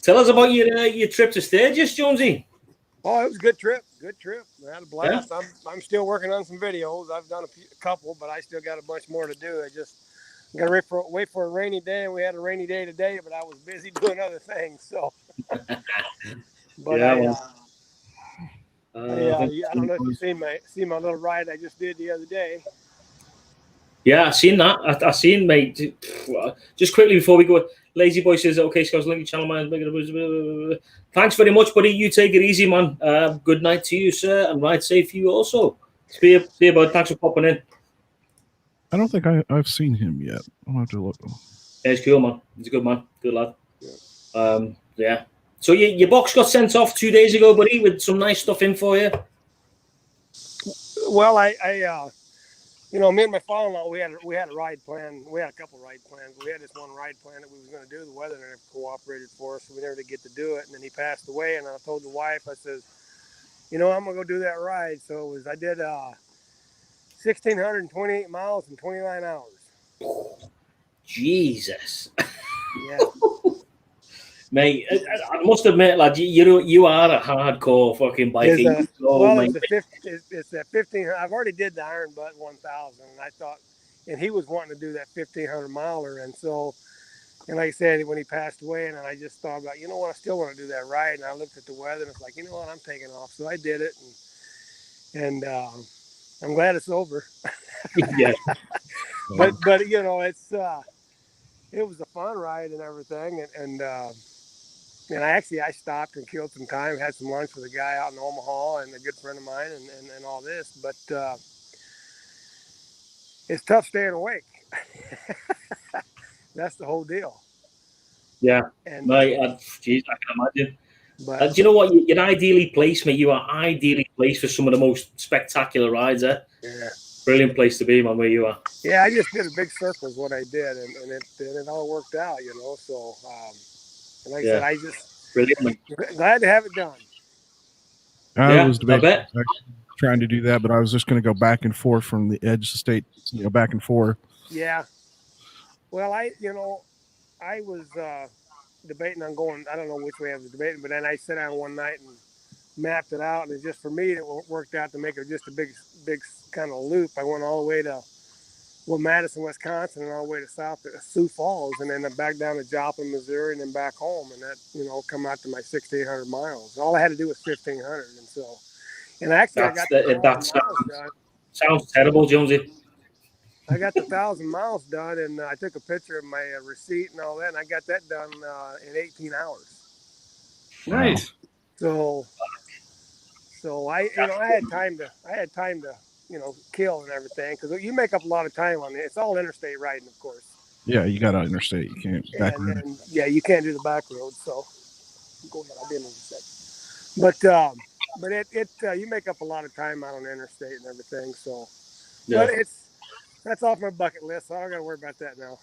Speaker 1: Tell us about your trip to Sturgis, Jonesy.
Speaker 5: Oh, it was a good trip. I had a blast. Yeah. I'm still working on some videos. I've done a couple, but I still got a bunch more to do. I just got to wait for a rainy day, and we had a rainy day today, but I was busy doing other things. So, but I don't know if you seen my little ride I just did the other day.
Speaker 1: Yeah, I've seen that. I've seen, mate. Just quickly before we go, Lazy Boy says, okay, Scott, link your channel, man. Thanks very much, buddy. You take it easy, man. Good night to you, sir, and ride safe for you also. See you, bud. Thanks for popping in.
Speaker 4: I don't think I've seen him yet. I'll have to look.
Speaker 1: Yeah, he's cool, man. He's a good man. Good lad. Yeah. So your box got sent off 2 days ago, buddy, with some nice stuff in for you.
Speaker 5: Well, me and my father-in-law, we had a ride plan. We had a couple ride plans. We had this one ride plan that we was going to do. The weather never cooperated for us, so we never did get to do it. And then he passed away, and I told the wife, I says, I'm going to go do that ride. So I did 1,628 miles in 29 hours.
Speaker 1: Jesus.
Speaker 5: Yeah.
Speaker 1: Mate, I must admit, lad, you are a hardcore fucking biker.
Speaker 5: It's a 15. I've already did the Iron Butt 1,000, and I thought, and he was wanting to do that 1,500 miler. And so, and like I said, when he passed away, and I just thought about, you know what, I still want to do that ride. And I looked at the weather, and it's like, you know what, I'm taking off. So I did it, and I'm glad it's over.
Speaker 1: Yeah.
Speaker 5: But you know, it's it was a fun ride and everything, and I stopped and killed some time, had some lunch with a guy out in Omaha and a good friend of mine, and all this. But it's tough staying awake. That's the whole deal.
Speaker 1: Yeah.
Speaker 5: And
Speaker 1: Geez, I can imagine.
Speaker 5: but
Speaker 1: Do you know what? You're ideally placed, mate. You are ideally placed for some of the most spectacular rides.
Speaker 5: yeah.
Speaker 1: Brilliant place to be, man, where you are.
Speaker 5: Yeah, I just did a big circle is what I did, and it all worked out, you know. So, and like I said, I just
Speaker 1: Brilliant, man.
Speaker 5: glad to have it done.
Speaker 4: I was
Speaker 1: I
Speaker 4: debating
Speaker 1: bet.
Speaker 4: trying to do that, but I was just going to go back and forth from the edge of the state, back and forth.
Speaker 5: Yeah. Well, I was debating on going. I don't know which way I was debating, but then I sat down one night and mapped it out, and it just for me it worked out to make it just a big kind of loop. I went all the way to Madison, Wisconsin, and all the way to Sioux Falls, and then back down to Joplin, Missouri, and then back home, and that come out to my 1,600 miles. All I had to do was 1,500, and so, and actually I got the 1,000 miles done.
Speaker 1: Sounds terrible, Jonesy.
Speaker 5: I got the 1,000 miles done, and I took a picture of my receipt and all that, and I got that done in 18 hours.
Speaker 6: Nice.
Speaker 5: So I had time to kill and everything, because you make up a lot of time on it. It's all interstate riding, of course.
Speaker 4: Yeah, you got to interstate. You can't back road.
Speaker 5: And yeah, you can't do the back road. So go ahead, I'll be in a second. But it you make up a lot of time out on the interstate and everything. So,
Speaker 1: Yeah.
Speaker 5: but that's off my bucket list. So I don't got to worry about that now.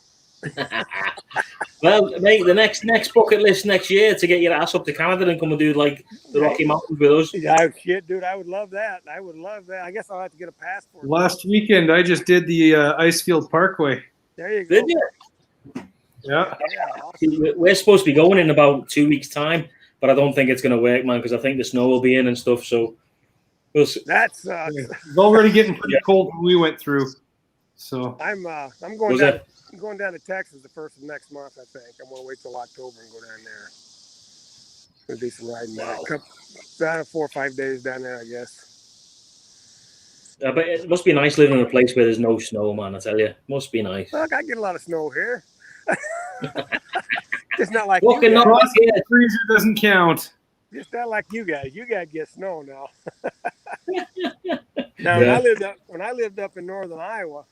Speaker 1: Well, mate, the next bucket list next year to get your ass up to Canada and come and do like the Rocky Mountains with us.
Speaker 5: Yeah, shit, dude, I would love that. I guess I'll have to get a passport.
Speaker 6: Last weekend, I just did the Icefield Parkway.
Speaker 5: There you go.
Speaker 1: Did you?
Speaker 6: Yeah.
Speaker 5: Yeah, awesome.
Speaker 1: We're supposed to be going in about 2 weeks' time, but I don't think it's going to work, man, because I think the snow will be in and stuff. So we'll see.
Speaker 5: That's
Speaker 6: It's already getting pretty cold when we went through. So
Speaker 5: I'm going down. I'm going down to Texas the first of next month. I think I'm going to wait till October and go down there. Gonna do some riding there. About 4 or 5 days down there, I guess.
Speaker 1: But it must be nice living in a place where there's no snow, man. I tell you, must be nice.
Speaker 5: Look, I get a lot of snow here. It's not like
Speaker 1: Walking
Speaker 5: you
Speaker 1: up
Speaker 5: guys.
Speaker 1: here,
Speaker 6: freezer doesn't count.
Speaker 5: Just not like you guys. You guys get snow now. Now,
Speaker 1: Yeah.
Speaker 5: when I lived up in northern Iowa,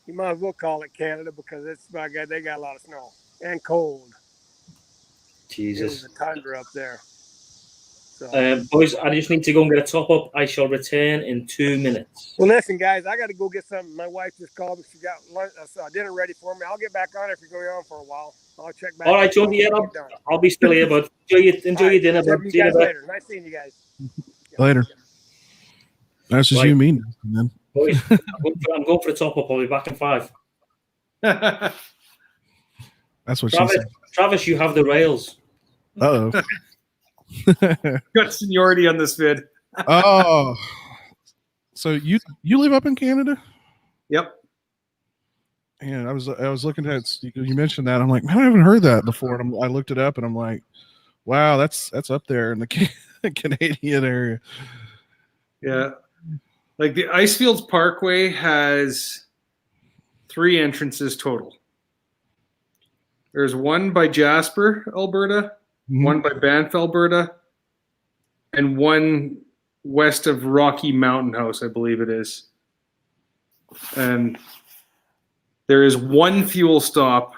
Speaker 5: you might as well call it Canada, because they got a lot of snow and cold. It
Speaker 1: Jesus.
Speaker 5: was a tundra up there. So,
Speaker 1: Boys, I just need to go and get a top up. I shall return in 2 minutes.
Speaker 5: well, listen, guys, I got to go get something. My wife just called me. She got dinner ready for me. I'll get back on if you're going on for a while. I'll check back.
Speaker 1: All right, Johnny, yeah, I'll be still here, but enjoy your dinner.
Speaker 5: Talk
Speaker 1: Bud.
Speaker 5: to
Speaker 1: See
Speaker 5: you
Speaker 1: you
Speaker 5: guys
Speaker 1: in a bit.
Speaker 5: later. Nice seeing you guys.
Speaker 4: Later. That's just
Speaker 1: Right.
Speaker 4: you, me, man.
Speaker 1: Boys, I'm going for a top up. I'll be back in 5.
Speaker 4: That's what she said.
Speaker 1: Travis, you have the rails.
Speaker 4: Uh-oh.
Speaker 6: Got seniority on this vid.
Speaker 4: Oh. So you live up in Canada?
Speaker 6: Yep.
Speaker 4: And I was looking at, you mentioned that. I'm like, man, I haven't heard that before. And I looked it up, and I'm like, wow, that's up there in the Canadian area.
Speaker 6: Yeah. Like the Icefields Parkway has 3 entrances total. There's one by Jasper, Alberta, one by Banff, Alberta, and one west of Rocky Mountain House, I believe it is. And there is one fuel stop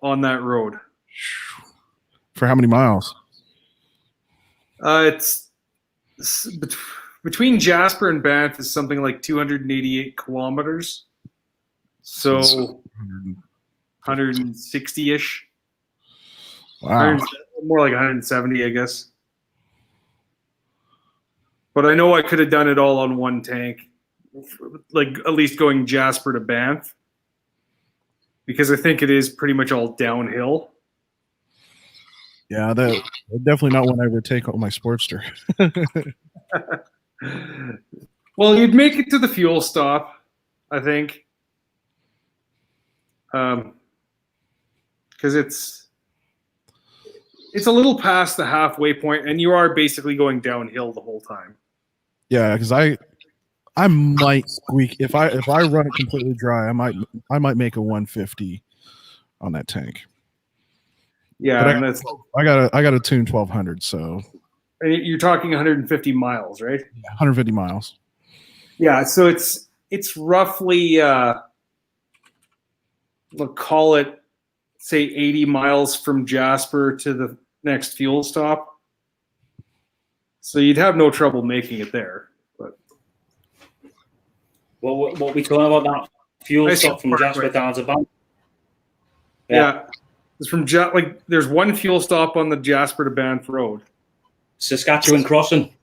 Speaker 6: on that road.
Speaker 4: For how many miles?
Speaker 6: It's between Jasper and Banff is something like 288 kilometers. So 160-ish.
Speaker 4: Wow.
Speaker 6: More like 170, I guess. But I know I could have done it all on one tank, like at least going Jasper to Banff, because I think it is pretty much all downhill.
Speaker 4: Yeah, that definitely not one I would take on my Sportster.
Speaker 6: Well, you'd make it to the fuel stop, I think. because it's a little past the halfway point, and you are basically going downhill the whole time.
Speaker 4: Yeah, because I might squeak if I run it completely dry. I might make a 150 on that tank.
Speaker 6: Yeah,
Speaker 4: But
Speaker 6: and that's
Speaker 4: I got a tune 1200, so
Speaker 6: you're talking 150 miles, right?
Speaker 4: 150 miles.
Speaker 6: Yeah, so it's roughly we'll call it, say, 80 miles from Jasper to the next fuel stop. So you'd have no trouble making it there. But
Speaker 1: What we talking about that fuel
Speaker 6: I
Speaker 1: stop
Speaker 6: see.
Speaker 1: from Jasper down to Banff?
Speaker 6: yeah, it's from there's one fuel stop on the Jasper to Banff Road.
Speaker 1: Saskatchewan crossing.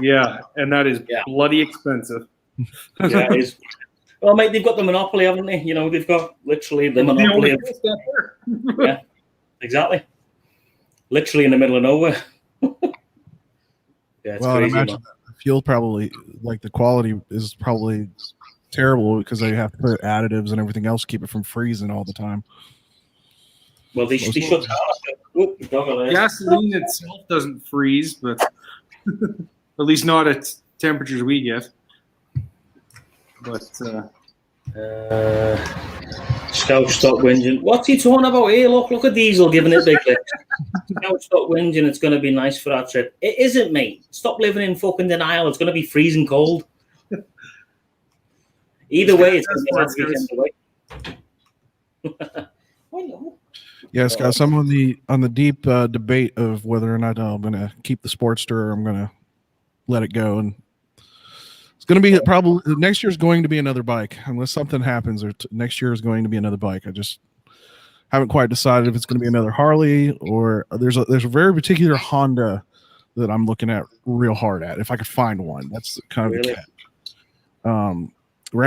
Speaker 6: Yeah, and that is bloody expensive.
Speaker 1: Yeah, it is. Well, mate, they've got the monopoly, haven't they? You know, they've got literally the monopoly. Yeah, exactly. Literally in the middle of nowhere. Yeah, it's
Speaker 4: Well, I
Speaker 1: crazy.
Speaker 4: imagine the fuel probably, like, the quality is probably terrible because they have to put additives and everything else to keep it from freezing all the time.
Speaker 1: Well, they shut down.
Speaker 6: Gasoline itself doesn't freeze, but at least not at temperatures we get. But
Speaker 1: Scout stop whinging. What's he talking about here? Look at Diesel giving it big lips. Scout stop whinging. It's going to be nice for our trip. It isn't, mate. Stop living in fucking denial. It's going to be freezing cold. Either way, it's going to be nice weekend away.
Speaker 4: Yeah, Scott, I'm on the deep debate of whether or not I'm going to keep the Sportster or I'm going to let it go. And it's going to be probably next year is going to be another bike unless something happens. Or next year is going to be another bike. I just haven't quite decided if it's going to be another Harley or there's a very particular Honda that I'm looking at real hard at. If I could find one, that's kind of the catch.
Speaker 1: Is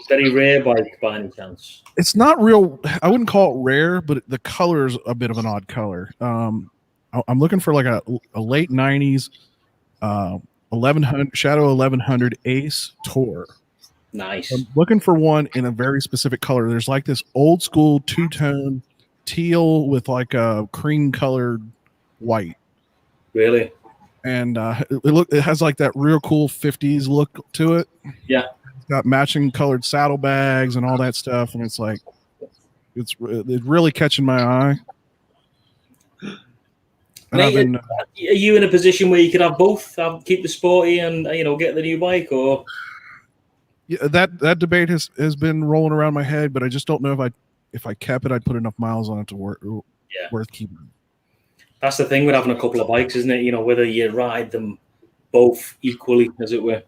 Speaker 1: it a very rare bike by any chance?
Speaker 4: It's not real. I wouldn't call it rare, but the color is a bit of an odd color. I'm looking for like a late 90s 1100 Shadow 1100 Ace Tour.
Speaker 1: Nice.
Speaker 4: I'm looking for one in a very specific color. There's like this old school two-tone teal with like a cream colored white.
Speaker 1: Really?
Speaker 4: And it has like that real cool 50s look to it.
Speaker 1: Yeah.
Speaker 4: It's got matching colored saddlebags and all that stuff, and it's like it's really catching my eye. And
Speaker 1: Mate, are you in a position where you could have both? Keep the sporty and get the new bike, or
Speaker 4: yeah, that debate has been rolling around my head, but I just don't know if I kept it, I'd put enough miles on it to worth keeping.
Speaker 1: That's the thing with having a couple of bikes, isn't it? Whether you ride them both equally, as it were.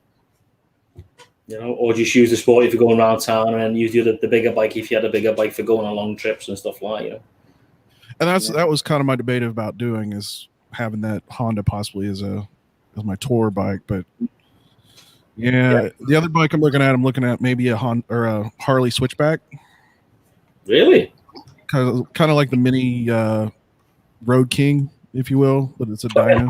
Speaker 1: Or just use the sport if you're going around town, and use the bigger bike if you had a bigger bike for going on long trips and stuff like that.
Speaker 4: And that was kind of my debate about doing is having that Honda possibly as my tour bike, but the other bike I'm looking at maybe a Honda or a Harley Switchback.
Speaker 1: Really?
Speaker 4: Kind of like the mini Road King, if you will, but it's a dyno.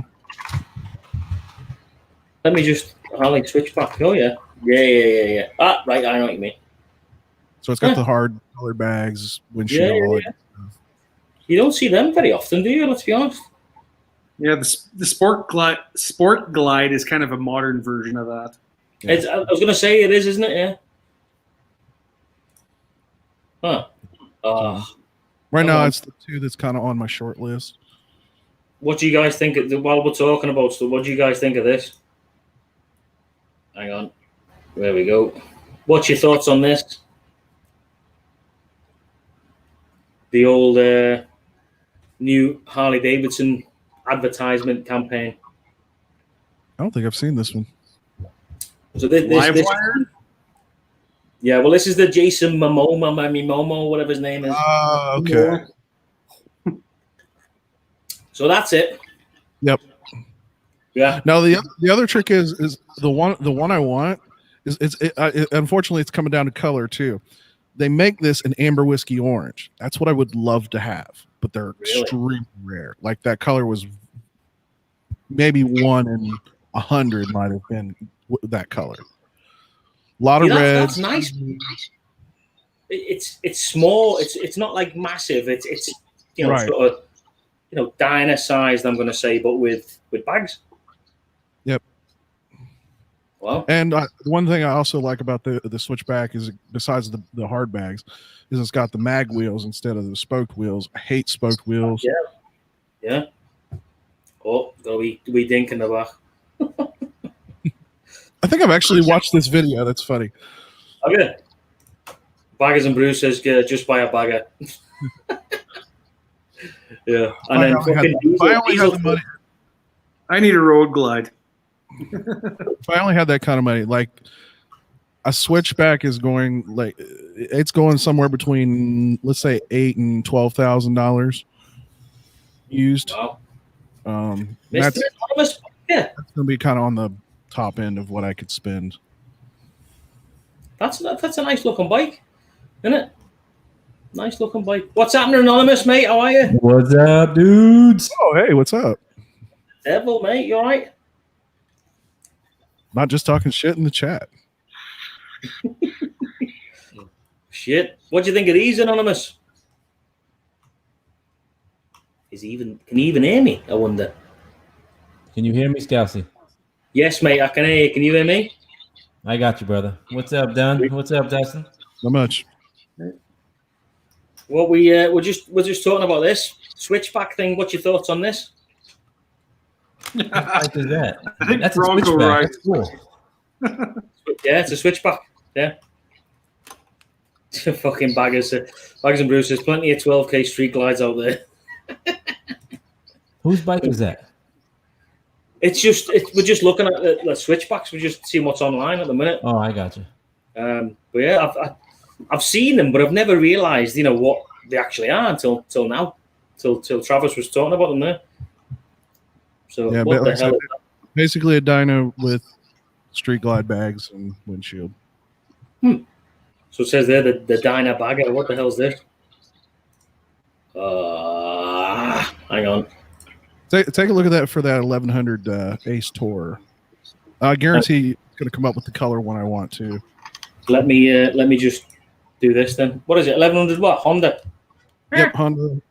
Speaker 1: Let me just Harley Switchback. Oh yeah. Yeah. Ah, right. I know what you mean.
Speaker 4: So it's got the hard colored bags, windshield.
Speaker 1: Yeah. You don't see them very often, do you? Let's be honest.
Speaker 6: Yeah, the Sport Glide is kind of a modern version of that.
Speaker 1: Yeah. I was going to say it is, isn't it? Yeah. Huh.
Speaker 4: Right now, it's the two that's kind of on my short list.
Speaker 1: What do you guys think? While we're talking about stuff, what do you guys think of this? Hang on. There we go. What's your thoughts on this? The old new Harley Davidson advertisement campaign.
Speaker 4: I don't think I've seen this one.
Speaker 1: So this yeah, well, this is the Jason Momoa, whatever his name is.
Speaker 4: Okay.
Speaker 1: So that's it.
Speaker 4: Yep.
Speaker 1: Yeah.
Speaker 4: Now the other trick is the one I want is unfortunately it's coming down to color too. They make this an amber whiskey orange. That's what I would love to have, but they're extremely rare. Like that color was maybe 1 in 100 might have been that color. A lot of red.
Speaker 1: That's nice. it's small. It's not like massive. It's you know
Speaker 4: Right.
Speaker 1: sort of diner sized. I'm going to say, but with bags.
Speaker 4: Yep.
Speaker 1: Well,
Speaker 4: And one thing I also like about the Switchback is, besides the hard bags, is it's got the mag wheels instead of the spoked wheels. I hate spoked wheels.
Speaker 1: yeah. Oh, we dinking the back.
Speaker 4: I think I've actually watched this video. That's funny.
Speaker 1: Okay. Baggers and Bruce says just buy a bagger. Yeah, and then fucking
Speaker 4: If I only had the money,
Speaker 6: I need a road glide.
Speaker 4: if I only had that kind of money, like a Switchback is going it's going somewhere between, let's say, $8,000 and $12,000 used.
Speaker 1: Wow.
Speaker 4: That's
Speaker 1: Mr. Thomas, yeah,
Speaker 4: gonna be kind of on the top end of what I could spend.
Speaker 1: that's a nice looking bike, isn't it? Nice looking bike. What's happening, Anonymous, mate? How are you?
Speaker 7: What's up, dudes?
Speaker 4: Oh, hey, what's up?
Speaker 1: Devil, mate, you all right?
Speaker 4: Not just talking shit in the chat.
Speaker 1: Shit. What do you think of these, Anonymous? Can he even hear me? I wonder.
Speaker 7: Can you hear me, Scousey?
Speaker 1: Yes, mate, I can hear you. Can you hear me?
Speaker 7: I got you, brother. What's up, Dunn? What's up, Dustin?
Speaker 4: Not much.
Speaker 1: Well, we're just talking about this Switchback thing. What's your thoughts on this?
Speaker 7: What the is that?
Speaker 6: I think
Speaker 7: That's a
Speaker 6: Bronco
Speaker 7: Switchback.
Speaker 6: ride.
Speaker 7: That's cool.
Speaker 1: Yeah, it's a Switchback. Yeah. Fucking baggers and Bruce. There's plenty of 12K street glides out there.
Speaker 7: Whose bike is that?
Speaker 1: We're just looking at the Switchbacks. We're just seeing what's online at the minute.
Speaker 7: Oh, I got you.
Speaker 1: But yeah, I've seen them, but I've never realised, what they actually are until now, till Travis was talking about them there. So
Speaker 4: Yeah,
Speaker 1: what
Speaker 4: but
Speaker 1: the
Speaker 4: like I
Speaker 1: hell?
Speaker 4: said, basically a dyno with street glide bags and windshield.
Speaker 1: So it says there the Dyna Bagger. What the hell's this? Hang on.
Speaker 4: Take a look at that for that 1100 Ace Tour. I guarantee it's going to come up with the color one I want to.
Speaker 1: Let me just do this then. What is it? 1100 what? Honda.
Speaker 4: Yep, Honda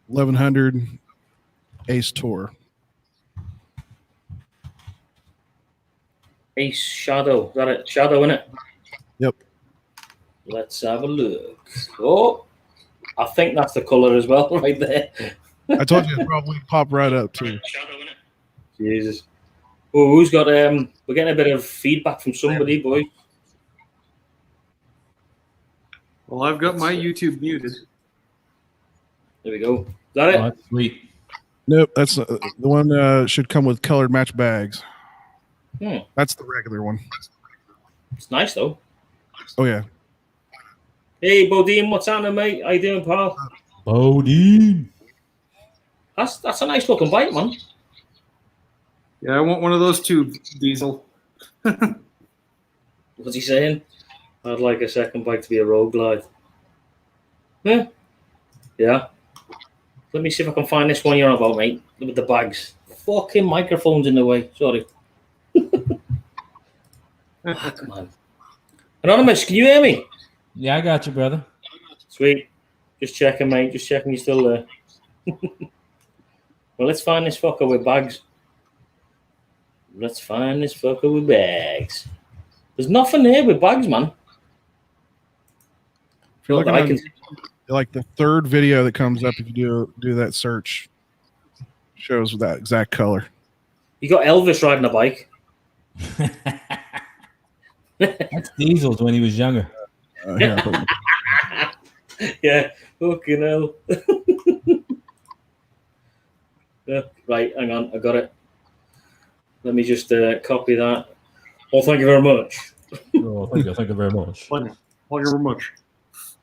Speaker 4: 1100 Ace Tour.
Speaker 1: Ace Shadow. Is that it? Shadow, innit?
Speaker 4: Yep.
Speaker 1: Let's have a look. Oh, I think that's the color as well, right there.
Speaker 4: I told you it'd probably pop right up too.
Speaker 1: Shadow, innit? Jesus. Oh, who's got? We're getting a bit of feedback from somebody, boy.
Speaker 6: Well, I've got my YouTube muted.
Speaker 1: There we go. Is that it?
Speaker 7: Oh, that's sweet.
Speaker 4: Nope, that's the one. Should come with colored match bags. That's the regular one.
Speaker 1: It's nice though.
Speaker 4: Oh yeah.
Speaker 1: Hey, Bodine, what's happening, mate? How you doing, pal?
Speaker 7: Bodine.
Speaker 1: That's a nice looking bike, man.
Speaker 6: Yeah, I want one of those too, Diesel.
Speaker 1: What's he saying? I'd like a second bike to be a road glide. Yeah. Yeah. Let me see if I can find this one you're on about, mate. With the bags. Fucking microphone's in the way. Sorry. Come on. Anonymous, can you hear me?
Speaker 7: Yeah, I got you, brother.
Speaker 1: Sweet. Just checking, mate. Just checking you're still there. Well, let's find this fucker with bags. Let's find this fucker with bags. There's nothing there with bags, man.
Speaker 4: If you're
Speaker 1: Not that
Speaker 4: looking
Speaker 1: I
Speaker 4: at
Speaker 1: can-
Speaker 4: like the third video that comes up, if you do that search, shows that exact color.
Speaker 1: You got Elvis riding a bike.
Speaker 7: That's Diesel's when he was younger.
Speaker 4: Yeah,
Speaker 1: Yeah, fucking hell. Yeah, right, hang on, I got it. Let me just copy that. Well, thank you very much.
Speaker 7: Oh, thank you very much.
Speaker 6: Thank you very much.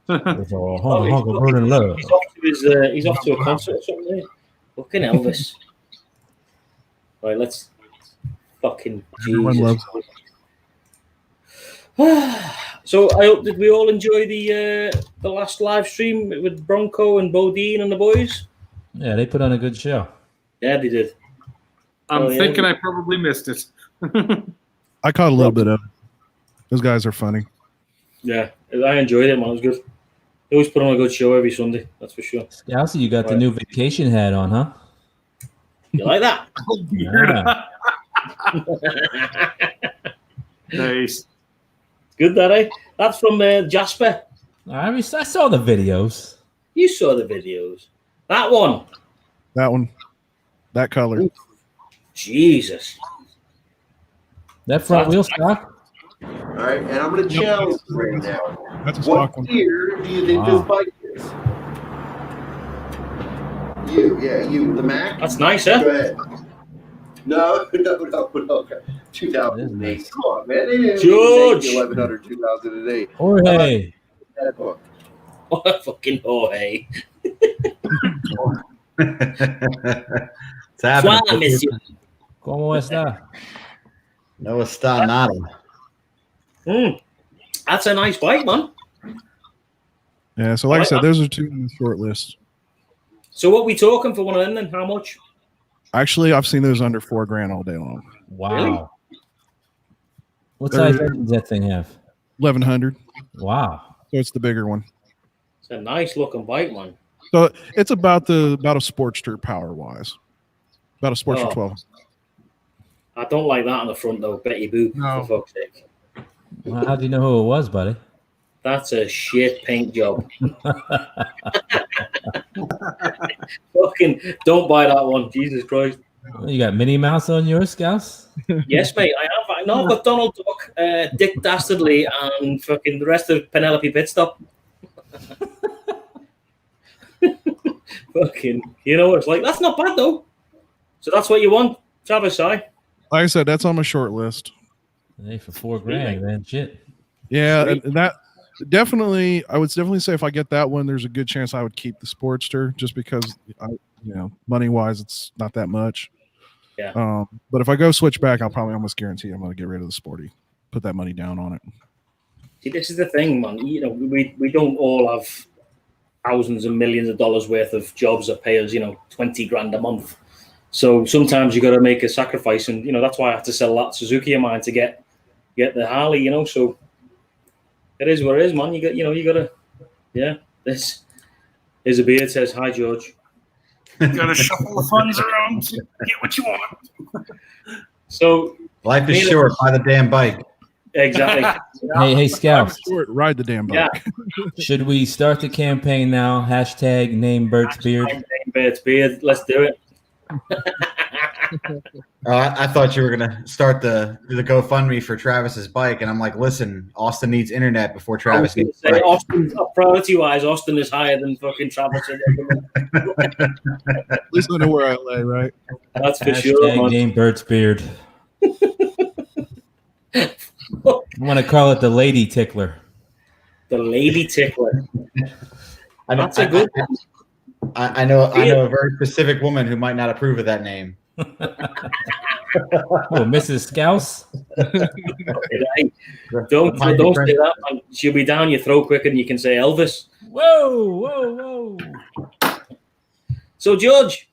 Speaker 7: It's all hunk of burning love.
Speaker 1: He's off to a concert or something there. Fucking Elvis. Right, let's fucking
Speaker 4: Everyone
Speaker 1: Jesus.
Speaker 4: loves
Speaker 1: So I hope did we all enjoy the last live stream with Bronco and Bodine and the boys?
Speaker 7: Yeah, they put on a good show.
Speaker 1: Yeah, they did.
Speaker 6: I'm
Speaker 1: Oh, yeah.
Speaker 6: thinking I probably missed it.
Speaker 4: I caught a little bit of it. Those guys are funny.
Speaker 1: Yeah, I enjoyed it, man. It was good. They always put on a good show every Sunday. That's for sure.
Speaker 7: Scousey, you got the new vacation hat on, huh?
Speaker 1: You like that?
Speaker 7: Yeah.
Speaker 6: Nice.
Speaker 1: Good, that, eh? That's from Jasper.
Speaker 7: I saw the videos.
Speaker 1: You saw the videos. That one.
Speaker 4: That one, that color.
Speaker 1: Jesus.
Speaker 7: That front wheel stock?
Speaker 8: All right, and I'm going to challenge you right now.
Speaker 4: That's a stock
Speaker 8: What
Speaker 4: one.
Speaker 8: year do you think this bike is? You, the Mac.
Speaker 1: That's nice,
Speaker 8: Go
Speaker 1: eh?
Speaker 8: ahead. No. 2008. Come on, man. They didn't
Speaker 1: George.
Speaker 8: make 1100, 2008.
Speaker 7: Jorge.
Speaker 8: That book.
Speaker 1: Fucking hey.
Speaker 9: It's happening.
Speaker 1: Suave, monsieur.
Speaker 7: ¿Cómo está?
Speaker 9: No está nada.
Speaker 1: That's a nice bike, man.
Speaker 4: Yeah, so like I said, those are two in the short list.
Speaker 1: So what we talking for one of them then? How much?
Speaker 4: Actually, I've seen those under $4,000 all day long.
Speaker 7: Wow.
Speaker 1: Really?
Speaker 7: What
Speaker 4: They're-
Speaker 7: size engine does that thing have?
Speaker 4: 1100.
Speaker 7: Wow.
Speaker 4: So it's the bigger one.
Speaker 1: It's a nice looking bike, man.
Speaker 4: So it's about a Sportster power wise. About a Sportster
Speaker 1: Oh.
Speaker 4: 12.
Speaker 1: I don't like that on the front though. Betty Boop,
Speaker 4: No.
Speaker 1: for fuck's sake.
Speaker 7: Well, how do you know who it was, buddy?
Speaker 1: That's a shit paint job. Fucking don't buy that one. Jesus Christ.
Speaker 7: You got Minnie Mouse on yours, Scouts?
Speaker 1: Yes, mate, I have. I know I've got Donald Duck, Dick Dastardly, and fucking the rest of Penelope Pitstop. Fucking, you know what it's like. That's not bad though. So that's what you want, Travis,
Speaker 4: Like I said, that's on my short list.
Speaker 7: Hey, for $4,000, man. Shit.
Speaker 4: Yeah,
Speaker 1: Sweet.
Speaker 4: and that definitely, I would definitely say if I get that one, there's a good chance I would keep the Sportster just because, money wise, it's not that much.
Speaker 1: Yeah.
Speaker 4: But if I go switch back, I'll probably almost guarantee I'm going to get rid of the Sporty, put that money down on it.
Speaker 1: See, this is the thing, man. You know, we don't all have thousands and millions of dollars worth of jobs that pay us, 20 grand a month. So sometimes you got to make a sacrifice, and that's why I had to sell that Suzuki of mine to get the Harley. So it is what it is, man. You got to. Yeah, this is a beard says hi, George.
Speaker 6: You gotta shuffle the funds around to get what you want.
Speaker 1: So
Speaker 9: Life is short. Buy the damn bike.
Speaker 1: exactly.
Speaker 7: Hey, Scouts.
Speaker 4: Short, ride the damn bike.
Speaker 1: Yeah.
Speaker 7: Should we start the campaign now? Hashtag name Bert's beard.
Speaker 1: Bert's beard. Let's do it.
Speaker 9: I thought you were gonna start the GoFundMe for Travis's bike, and I'm like, listen, Austin needs internet before Travis
Speaker 1: I was
Speaker 9: needs.
Speaker 1: gonna say,
Speaker 9: bike.
Speaker 1: Austin, priority-wise, Austin is higher than fucking Travis.
Speaker 4: At least I know where I lay, right?
Speaker 1: That's for
Speaker 7: Hashtag
Speaker 1: sure, man.
Speaker 7: name Bert's beard. I want to call it the lady tickler.
Speaker 1: The lady tickler.
Speaker 9: I know,
Speaker 1: That's a good one.
Speaker 9: I know a very specific woman who might not approve of that name.
Speaker 7: Oh, Mrs. Scouse?
Speaker 1: Hey, don't say that, man. She'll be down your throat quicker than you can say Elvis.
Speaker 7: Whoa.
Speaker 1: So, George,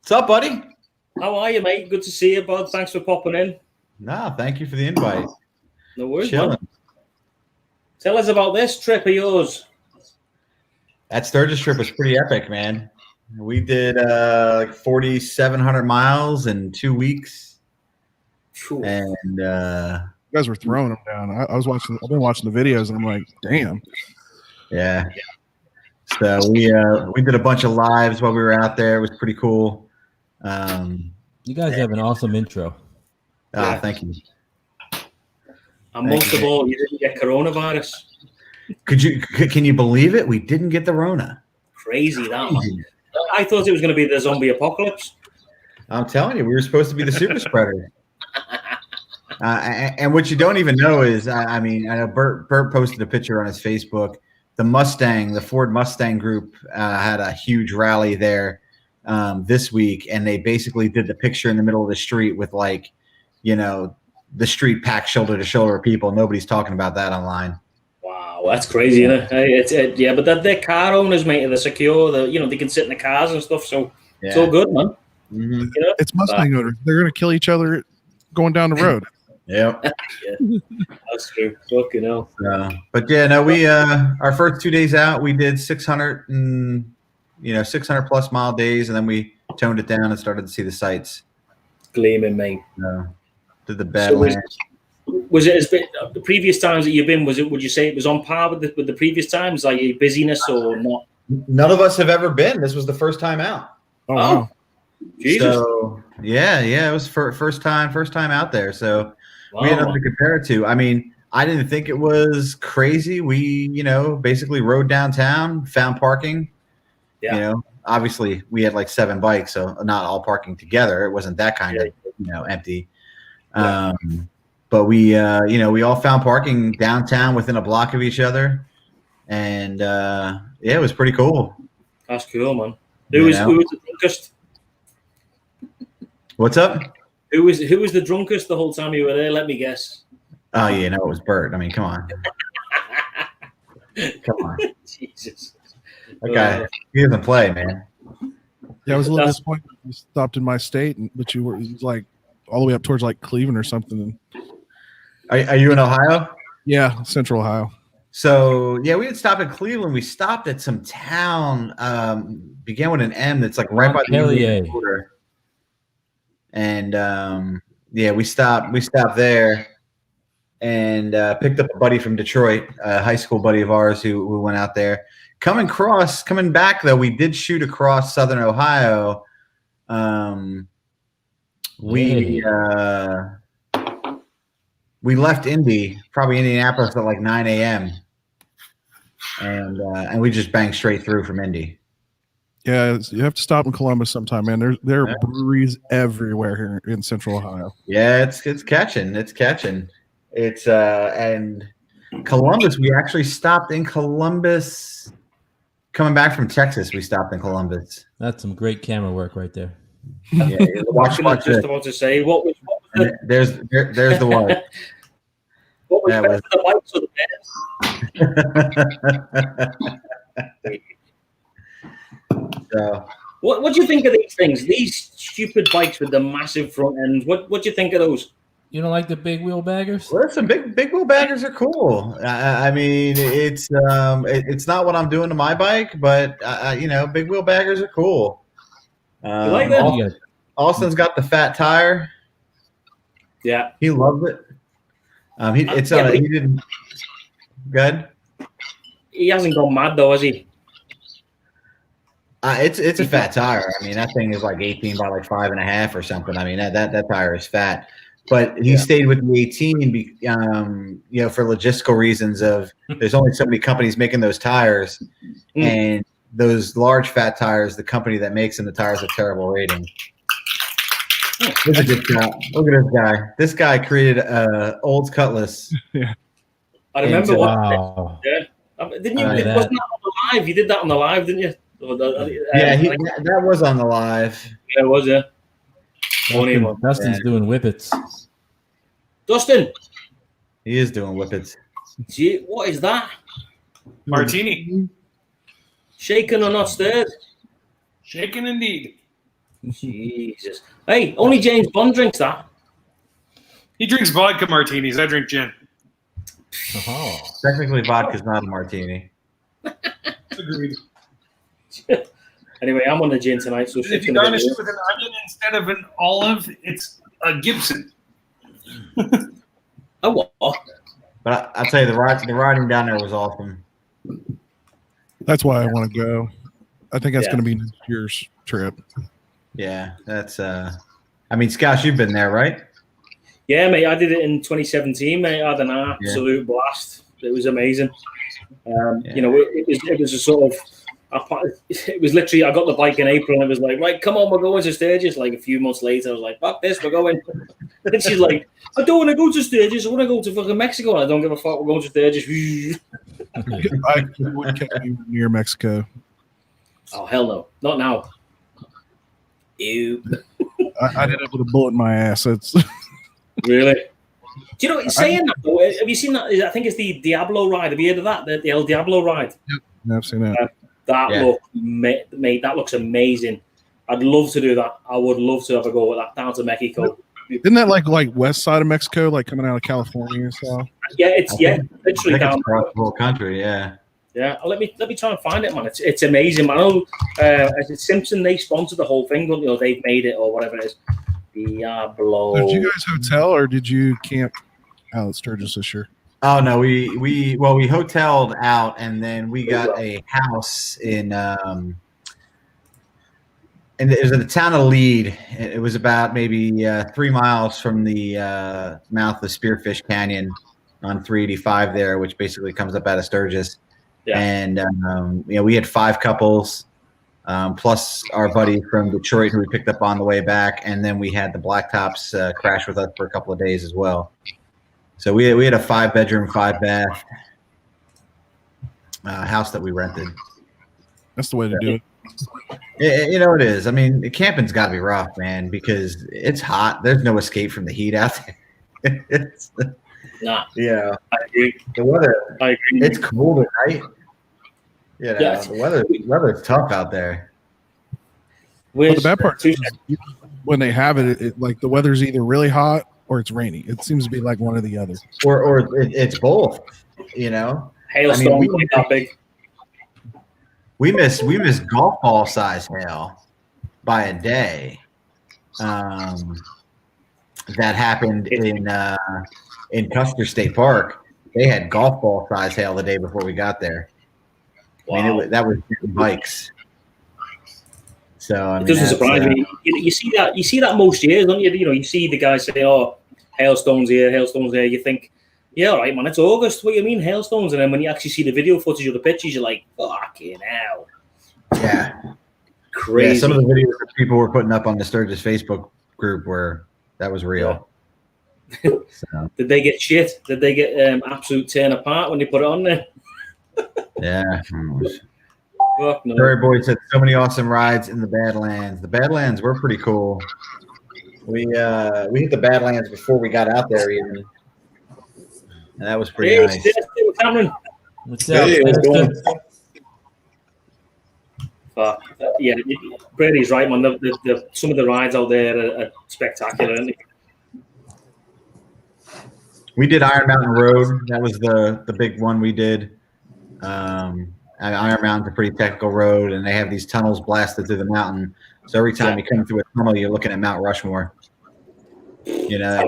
Speaker 9: What's up, buddy?
Speaker 1: how are you, mate? Good to see you, bud. Thanks for popping in.
Speaker 9: No, thank you for the invite.
Speaker 1: No worries,
Speaker 9: Chilling.
Speaker 1: man. Tell us about this trip of yours.
Speaker 9: That Sturgis trip was pretty epic, man. We did like 4,700 miles in 2 weeks,
Speaker 1: Phew.
Speaker 9: and
Speaker 4: You guys were throwing them down. I've been watching the videos, and I'm like, damn.
Speaker 9: yeah. So we did a bunch of lives while we were out there. It was pretty cool.
Speaker 7: You guys have an awesome intro.
Speaker 1: Yeah.
Speaker 9: Thank you.
Speaker 1: And most of all, you didn't get coronavirus.
Speaker 9: Can you believe it? We didn't get the Rona.
Speaker 1: Crazy, that, man. I thought it was going to be the zombie apocalypse.
Speaker 9: I'm telling you, we were supposed to be the super spreader. And what you don't even know is, I know Bert posted a picture on his Facebook. The Ford Mustang group had a huge rally there this week, and they basically did the picture in the middle of the street with the street packed shoulder to shoulder of people. Nobody's talking about that online.
Speaker 1: Wow, that's crazy, isn't it? Yeah, but they're car owners, mate. They're secure. They can sit in the cars and stuff. So it's all good, man.
Speaker 9: Mm-hmm.
Speaker 4: It's Mustang owners. They're going to kill each other going down the road.
Speaker 9: Yep.
Speaker 1: Yeah, that's true. Fucking hell.
Speaker 9: But yeah, no, we our first 2 days out, we did 600 plus mile days, and then we toned it down and started to see the sights.
Speaker 1: Gleaming, mate.
Speaker 9: Did the
Speaker 1: So
Speaker 9: Badlands.
Speaker 1: was it as bit the previous times that you've been? Was it? Would you say it was on par with the previous times, like your busyness or not?
Speaker 9: None of us have ever been. This was the first time out.
Speaker 4: Oh, wow.
Speaker 1: Jesus.
Speaker 9: So yeah, it was first time out there. So
Speaker 1: Wow.
Speaker 9: we had nothing to compare it to. I mean, I didn't think it was crazy. We, basically rode downtown, found parking.
Speaker 1: Yeah.
Speaker 9: Obviously we had like 7 bikes, so not all parking together. It wasn't that kind of, empty.
Speaker 1: Yeah.
Speaker 9: But we, we all found parking downtown within a block of each other. And it was pretty cool.
Speaker 1: That's cool, man. Who was the drunkest?
Speaker 9: What's up?
Speaker 1: Who was the drunkest the whole time you were there? Let me guess.
Speaker 9: Oh, yeah, no, it was Bert. I mean, come on. Come on.
Speaker 1: Jesus.
Speaker 9: That guy, he doesn't play, man.
Speaker 4: Yeah, I was a little disappointed. You stopped in my state, but you were it was like all the way up towards like Cleveland or something.
Speaker 9: Are you in Ohio?
Speaker 4: Yeah, Central Ohio.
Speaker 9: So yeah, we didn't stop in Cleveland. We stopped at some town, began with an M. That's like right by the
Speaker 7: Montpellier.
Speaker 9: border. And we stopped there, and picked up a buddy from Detroit, a high school buddy of ours who went out there. Coming back though, we did shoot across Southern Ohio. We left probably Indianapolis at like 9 a.m. and we just banged straight through from Indy.
Speaker 4: Yeah, you have to stop in Columbus sometime, man. There are breweries everywhere here in Central Ohio.
Speaker 9: Yeah, it's catching. It's and Columbus. We actually stopped in Columbus. Coming back from Texas, we stopped in Columbus.
Speaker 7: That's some great camera work right there.
Speaker 9: Yeah, watch
Speaker 1: just
Speaker 9: this.
Speaker 1: about to say what was the,
Speaker 9: There's the one.
Speaker 1: what was
Speaker 9: That
Speaker 1: better, the bikes or the bears?
Speaker 9: So,
Speaker 1: What do you think of these things? These stupid bikes with the massive front ends. What do you think of those?
Speaker 7: You don't like the big wheel baggers?
Speaker 9: listen, big wheel baggers are cool. I mean, it's not what I'm doing to my bike, but big wheel baggers are cool.
Speaker 1: You like them?
Speaker 7: You got-
Speaker 9: Austin's got the fat tire.
Speaker 1: Yeah.
Speaker 9: He loves it. He didn't. Good.
Speaker 1: He hasn't gone mad though, has he?
Speaker 9: It's a fat tire. I mean, that thing is like 18 by like 5.5 or something. I mean, that tire is fat. But he stayed with the 18, for logistical reasons of there's only so many companies making those tires, and those large fat tires, the company that makes them, the tires have terrible rating. Look at this guy. Look at this guy. This guy created Olds Cutlass.
Speaker 4: Yeah.
Speaker 1: I remember
Speaker 7: Wow.
Speaker 1: didn't you? Wasn't that on the live? You did that on the live, didn't you?
Speaker 9: Yeah, that was on the live.
Speaker 1: Yeah, it was, yeah. Funny one.
Speaker 7: Dustin's doing whippets.
Speaker 1: Dustin,
Speaker 9: He is doing whippets.
Speaker 1: gee, what is that?
Speaker 6: Martini.
Speaker 1: Shaken or not stirred?
Speaker 6: Shaken indeed.
Speaker 1: Jesus. Hey, only James Bond drinks that.
Speaker 6: He drinks vodka martinis. I drink gin.
Speaker 7: Oh.
Speaker 9: Technically, vodka's not a martini.
Speaker 6: Agreed.
Speaker 1: Anyway, I'm on the gin tonight, so
Speaker 6: If you garnish it with an onion instead of an olive, it's a Gibson.
Speaker 1: Oh, what?
Speaker 9: But I'll tell you, the riding down there was awesome.
Speaker 4: That's why I want to go. I think that's
Speaker 1: Yeah.
Speaker 4: going to be next year's trip.
Speaker 9: Yeah, that's. I mean, Scott, you've been there, right?
Speaker 1: Yeah, mate, I did it in 2017, mate. I had an absolute blast. It was amazing. It was a sort of. It was literally, I got the bike in April and it was like, right, come on, we're going to Sturgis. Like a few months later, I was like, fuck this, we're going. And she's like, I don't want to go to Sturgis. I want to go to fucking Mexico. And I don't give a fuck. We're going to Sturgis.
Speaker 4: I wouldn't catch you near Mexico.
Speaker 1: Oh, hell no. Not now. Ew.
Speaker 4: I ended up with a bullet in my ass. It's
Speaker 1: Really? Do you know, saying that though, have you seen that? I think it's the Diablo ride. Have you heard of that? The El Diablo ride?
Speaker 4: I've seen that.
Speaker 1: That looks amazing. I'd love to do that. I would love to have a go with that down to Mexico.
Speaker 4: Isn't that like west side of Mexico, like coming out of California or so?
Speaker 1: Yeah, it's
Speaker 9: I think
Speaker 1: literally
Speaker 9: it's
Speaker 1: down.
Speaker 9: across the whole country. Yeah.
Speaker 1: Yeah, let me try and find it, man. It's amazing, man. I know, is it Simpson? They sponsored the whole thing, don't you? Or they've made it, or whatever it is. Diablo.
Speaker 4: So did you guys hotel or did you camp out at Sturgis this year?
Speaker 9: Oh no, we hoteled out, and then we got a house in and it was in the town of Lead. It was about maybe 3 miles from the mouth of Spearfish Canyon on 385 there, which basically comes up out of Sturgis.
Speaker 1: Yeah.
Speaker 9: And we had 5 couples, plus our buddy from Detroit who we picked up on the way back, and then we had the Blacktops crash with us for a couple of days as well. So we had a 5-bedroom, 5-bath house that we rented.
Speaker 4: That's the way to do it.
Speaker 9: It is. I mean, camping's got to be rough, man, because it's hot. There's no escape from the heat out there.
Speaker 1: Nah.
Speaker 9: Yeah.
Speaker 1: I agree.
Speaker 9: The weather.
Speaker 1: I agree.
Speaker 9: It's cold at night.
Speaker 1: Yeah.
Speaker 9: The weather's tough out there.
Speaker 4: Well, the bad part is when they have it, like the weather's either really hot or it's rainy. It seems to be like one or the other.
Speaker 9: Or it's both.
Speaker 1: Hailstorm that big.
Speaker 9: We missed golf ball size hail by a day. That happened in Custer State Park. They had golf ball size hail the day before we got there.
Speaker 1: Wow.
Speaker 9: I mean, that was bikes. So
Speaker 1: It doesn't surprise me. You see that most years, don't you? You see the guys say, "Oh, hailstones here, hailstones there." You think, "Yeah, all right, man, it's August. What do you mean hailstones?" And then when you actually see the video footage of the pictures, you're like, "Fucking hell!"
Speaker 9: Yeah,
Speaker 1: crazy.
Speaker 9: Yeah, some of the videos that people were putting up on the Sturgis Facebook group that was real. So.
Speaker 1: Did they get shit? Did they get absolute torn apart when they put it on there?
Speaker 9: Yeah.
Speaker 1: Fuck no.
Speaker 9: Prairie Boy said so many awesome rides in the Badlands. The Badlands were pretty cool. We hit the Badlands before we got out there even. And that was pretty nice.
Speaker 1: Cameron.
Speaker 7: What's up?
Speaker 1: Fuck. Yeah, Brady's right, man. Some of the rides out there are spectacular, aren't they?
Speaker 9: We did Iron Mountain Road. That was the big one we did. Iron Mountain's a pretty technical road, and they have these tunnels blasted through the mountain. So every time you come through a tunnel, you're looking at Mount Rushmore. That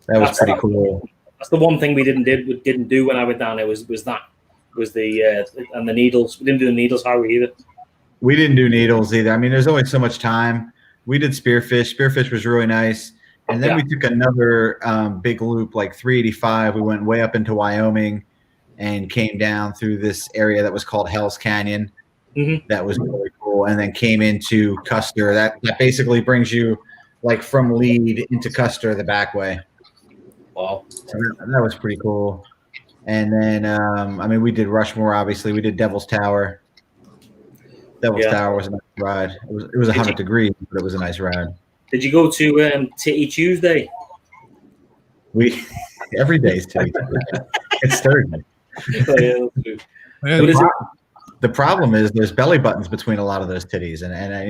Speaker 9: was pretty cool.
Speaker 1: That's the one thing we didn't do when I went down there was the and the Needles. We didn't do the Needles Highway either.
Speaker 9: We didn't do Needles either. I mean, there's only so much time. We did Spearfish. Spearfish was really nice. And then we took another big loop, like 385. We went way up into Wyoming and came down through this area that was called Hell's Canyon.
Speaker 1: Mm-hmm.
Speaker 9: That was really cool. And then came into Custer. That basically brings you like from Lead into Custer the back way.
Speaker 1: Wow.
Speaker 9: So that was pretty cool. And then, we did Rushmore, obviously. We did Devil's Tower. Devil's Tower was a nice ride. It was 100 degrees, but it was a nice ride.
Speaker 1: Did you go to Titty Tuesday?
Speaker 9: Every day is Titty Tuesday. It's Thursday. The problem is there's belly buttons between a lot of those titties, and
Speaker 1: That's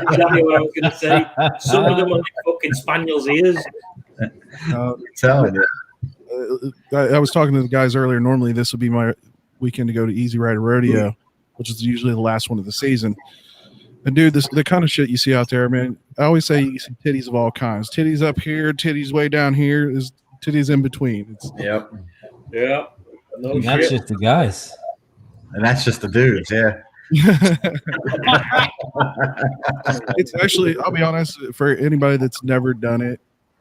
Speaker 1: exactly what I was going to say. Some of them are like fucking spaniel's ears.
Speaker 9: Telling you.
Speaker 4: I was talking to the guys earlier. Normally, this would be my weekend to go to Easy Rider Rodeo, which is usually the last one of the season. And dude, the kind of shit you see out there, man. I always say you see titties of all kinds. Titties up here, titties way down here. There's titties in between.
Speaker 9: Yep.
Speaker 1: Yeah. No
Speaker 7: and that's just the guys.
Speaker 9: And that's just the dudes, yeah.
Speaker 4: It's actually, I'll be honest, for anybody that's never done it,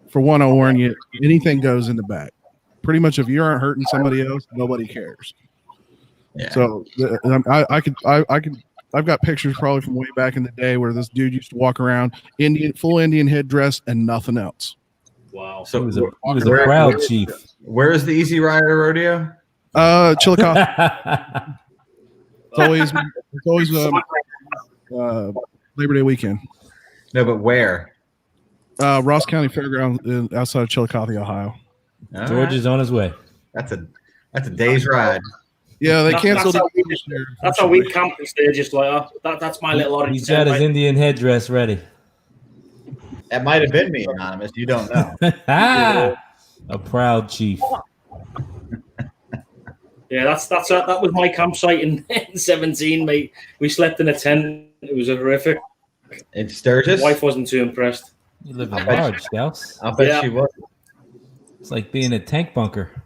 Speaker 4: for one, I'll warn you, anything goes in the back. Pretty much if you aren't hurting somebody else, nobody cares.
Speaker 9: Yeah.
Speaker 4: So I've got pictures probably from way back in the day where this dude used to walk around full Indian headdress and nothing else.
Speaker 1: Wow.
Speaker 7: So he was a proud chief.
Speaker 9: Where is the Easy Rider Rodeo?
Speaker 4: Chillicothe. It's always Labor Day weekend.
Speaker 9: No, but where?
Speaker 4: Ross County Fairground outside of Chillicothe, Ohio.
Speaker 7: George is on his way.
Speaker 9: That's a day's ride.
Speaker 4: Yeah, they canceled
Speaker 1: That's how we camped. They're just like, that's my little orange.
Speaker 7: He's got his Indian headdress ready.
Speaker 9: That might have been me, Anonymous. You don't know.
Speaker 7: A proud chief.
Speaker 1: Yeah, that was my campsite in 17, mate. We slept in a tent. It was horrific.
Speaker 9: In Sturgis?
Speaker 1: My wife wasn't too impressed.
Speaker 7: You live in large, Scouts.
Speaker 9: I'll bet she was.
Speaker 7: It's like being in a tank bunker.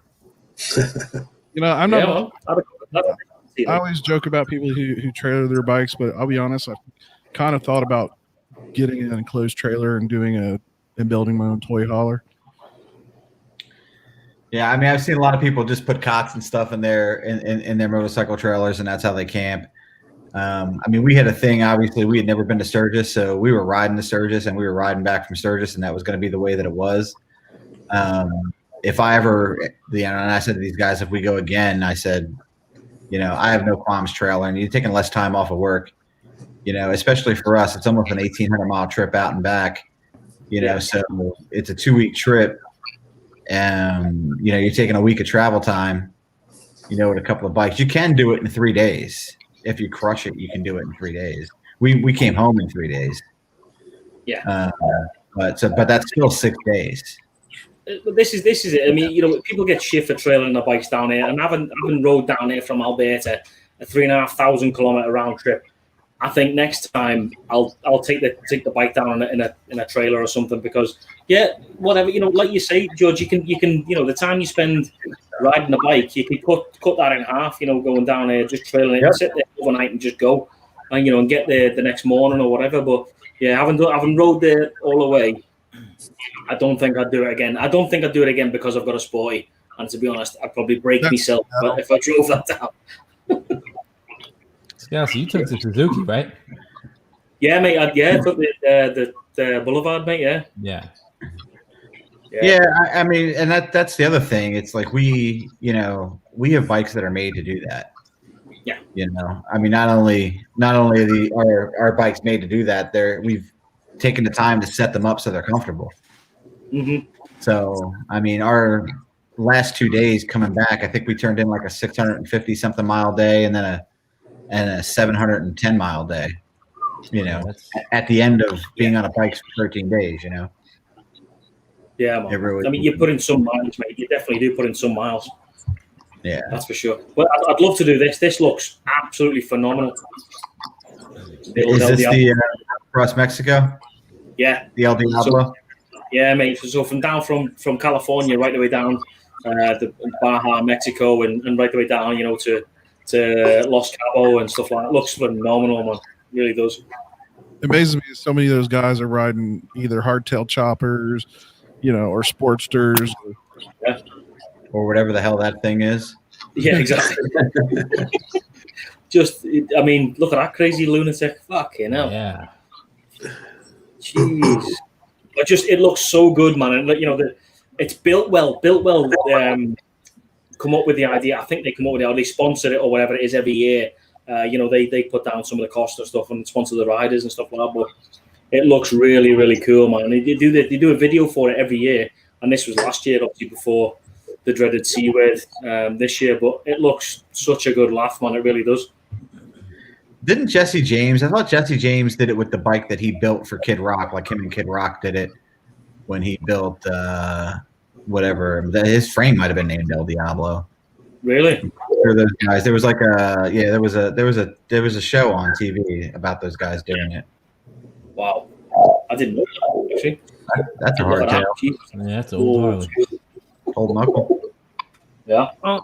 Speaker 4: I'm not.
Speaker 1: Yeah, well,
Speaker 4: I always joke about people who trailer their bikes, but I'll be honest, I've kind of thought about getting an enclosed trailer and building my own toy hauler.
Speaker 9: Yeah, I mean, I've seen a lot of people just put cots and stuff in their motorcycle trailers, and that's how they camp. I mean, we had a thing. Obviously, we had never been to Sturgis, so we were riding to Sturgis, and we were riding back from Sturgis, and that was going to be the way that it was. If I ever, and I said to these guys, if we go again, I said, I have no qualms trailing. You're taking less time off of work, especially for us. It's almost an 1,800-mile trip out and back, so it's a 2-week trip. You're taking a week of travel time, with a couple of bikes. You can do it in 3 days. If you crush it, you can do it in 3 days. We came home in 3 days.
Speaker 1: Yeah.
Speaker 9: But that's still 6 days.
Speaker 1: But this is it. I mean, people get shit for trailing their bikes down here, and having rode down here from Alberta, a 3,500 kilometer round trip. I think next time I'll take the bike down in a trailer or something, because whatever, like you say, George, you can the time you spend riding the bike, you can cut that in half, going down here, just trailing it, sit there overnight and just go, and get there the next morning or whatever. But yeah, having rode there all the way, I don't think I'd do it again. I don't think I'd do it again because I've got a Sporty, and to be honest, I'd probably break myself if I drove that down.
Speaker 7: Yeah, so you took the Suzuki, right?
Speaker 1: Yeah, mate. I took the Boulevard, mate. Yeah.
Speaker 9: Yeah, I mean, and that's the other thing. It's like we have bikes that are made to do that.
Speaker 1: Yeah.
Speaker 9: I mean, not only are our bikes made to do that, we've taken the time to set them up so they're comfortable.
Speaker 1: Mm-hmm.
Speaker 9: So, I mean, our last 2 days coming back, I think we turned in like a 650 something mile day, and then a 710 mile day. At the end of being on a bike for 13 days.
Speaker 1: Yeah, man. I mean, you put in some miles, mate. You definitely do put in some miles.
Speaker 9: Yeah,
Speaker 1: that's for sure. But I'd love to do this. This looks absolutely phenomenal.
Speaker 9: Is this the across Mexico?
Speaker 1: Yeah,
Speaker 9: the El Diablo.
Speaker 1: Yeah, mate. So from from California right the way down the Baja, Mexico, and right the way down, to Los Cabo and stuff like that. It looks phenomenal, man. It really does.
Speaker 4: It amazes me so many of those guys are riding either hardtail choppers, or Sportsters.
Speaker 9: Or whatever the hell that thing is.
Speaker 1: Yeah, exactly. I mean, look at that crazy lunatic. Fucking hell.
Speaker 7: Yeah.
Speaker 1: Jeez. But it looks so good, man. And, it's built well. Come up with the idea. I think they come up with it, or they sponsor it, or whatever it is every year. They put down some of the cost of stuff and sponsor the riders and stuff like that. But it looks really, really cool, man. They do a video for it every year, and this was last year, obviously before the dreaded C word this year. But it looks such a good laugh, man. It really does.
Speaker 9: Didn't Jesse James? I thought Jesse James did it with the bike that he built for Kid Rock, like him and Kid Rock did it when he built whatever. His frame might have been named El Diablo.
Speaker 1: Really?
Speaker 9: For those guys, there was like there was a show on TV about those guys doing it.
Speaker 1: Wow, I didn't know that, actually.
Speaker 9: That's a hard tail.
Speaker 7: Yeah, that's old Harley.
Speaker 9: Old knuckle.
Speaker 1: Yeah.
Speaker 6: Oh.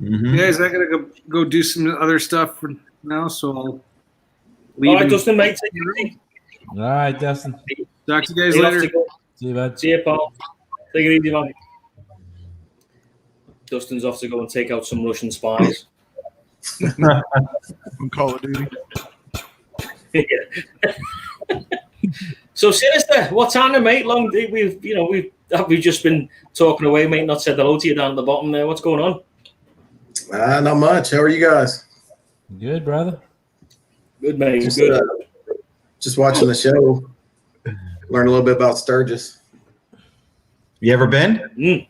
Speaker 9: Mm-hmm.
Speaker 6: Guys, I gotta go do some other stuff for now, so I'll leave.
Speaker 1: All right, Dustin, mate. Take it easy.
Speaker 7: All right, Dustin.
Speaker 6: Talk to you guys later.
Speaker 7: See you, bud.
Speaker 1: See you, Paul. Take it easy, man. Dustin's off to go and take out some Russian spies.
Speaker 4: From Call of Duty.
Speaker 10: So Sinister, what's happening, mate? We've just been talking away, mate. Not said hello to you down at the bottom there. What's going on?
Speaker 11: Not much. How are you guys?
Speaker 7: Good, brother.
Speaker 10: Good, mate.
Speaker 11: Just watching the show. Learn a little bit about Sturgis.
Speaker 9: You ever been?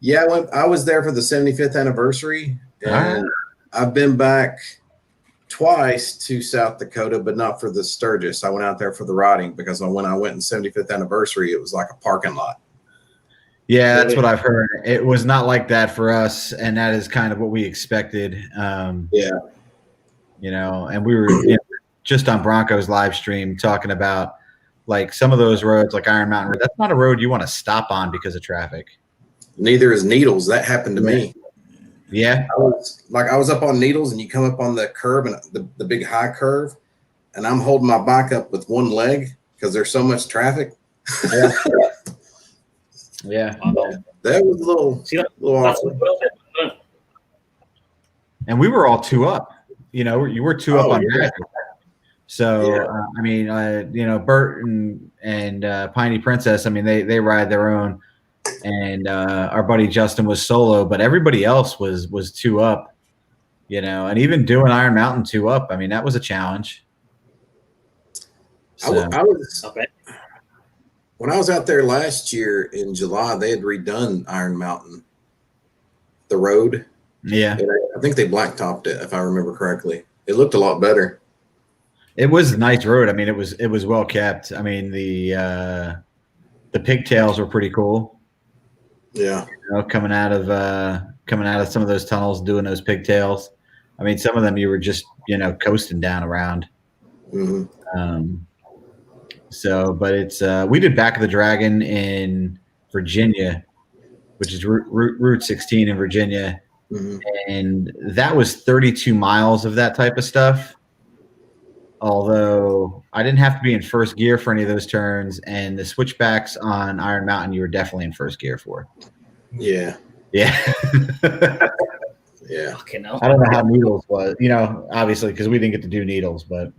Speaker 11: Yeah, I was there for the 75th anniversary, and I've been back twice to South Dakota, but not for the Sturgis. I went out there for the riding because when I went in 75th anniversary, it was like a parking lot.
Speaker 9: Yeah, that's what I've heard. It was not like that for us, and that is kind of what we expected.
Speaker 11: Yeah.
Speaker 9: You know, and we were just on Broncos live stream talking about like some of those roads, like Iron Mountain Road. That's not a road you want to stop on because of traffic.
Speaker 11: Neither is Needles. That happened to me.
Speaker 9: Yeah.
Speaker 11: I was up on Needles, and you come up on the curb and the big high curve, and I'm holding my bike up with one leg because there's so much traffic.
Speaker 9: Yeah. Yeah.
Speaker 11: That was a little awkward.
Speaker 9: And we were all two up. You know, you were two up on that. So, I mean, you know, Bert and Piney Princess, I mean, they ride their own. And our buddy Justin was solo, but everybody else was two up, you know, and even doing Iron Mountain two up, I mean, that was a challenge. So.
Speaker 11: When I was out there last year in July, they had redone Iron Mountain, the road.
Speaker 9: Yeah.
Speaker 11: And I think they blacktopped it, if I remember correctly. It looked a lot better.
Speaker 9: It was a nice road. I mean, it was well kept. I mean, the pigtails were pretty cool.
Speaker 11: Yeah.
Speaker 9: You know, coming out of some of those tunnels, doing those pigtails. I mean, some of them you were just, you know, coasting down around.
Speaker 11: Mm-hmm.
Speaker 9: So, but it's we did Back of the Dragon in Virginia, which is Route 16 in Virginia, and that was 32 miles of that type of stuff. Although I didn't have to be in first gear for any of those turns, and the switchbacks on Iron Mountain, you were definitely in first gear for.
Speaker 11: Yeah.
Speaker 9: Yeah.
Speaker 11: Yeah.
Speaker 1: Fucking hell.
Speaker 9: I don't know how Needles was, you know, obviously because we didn't get to do Needles, but.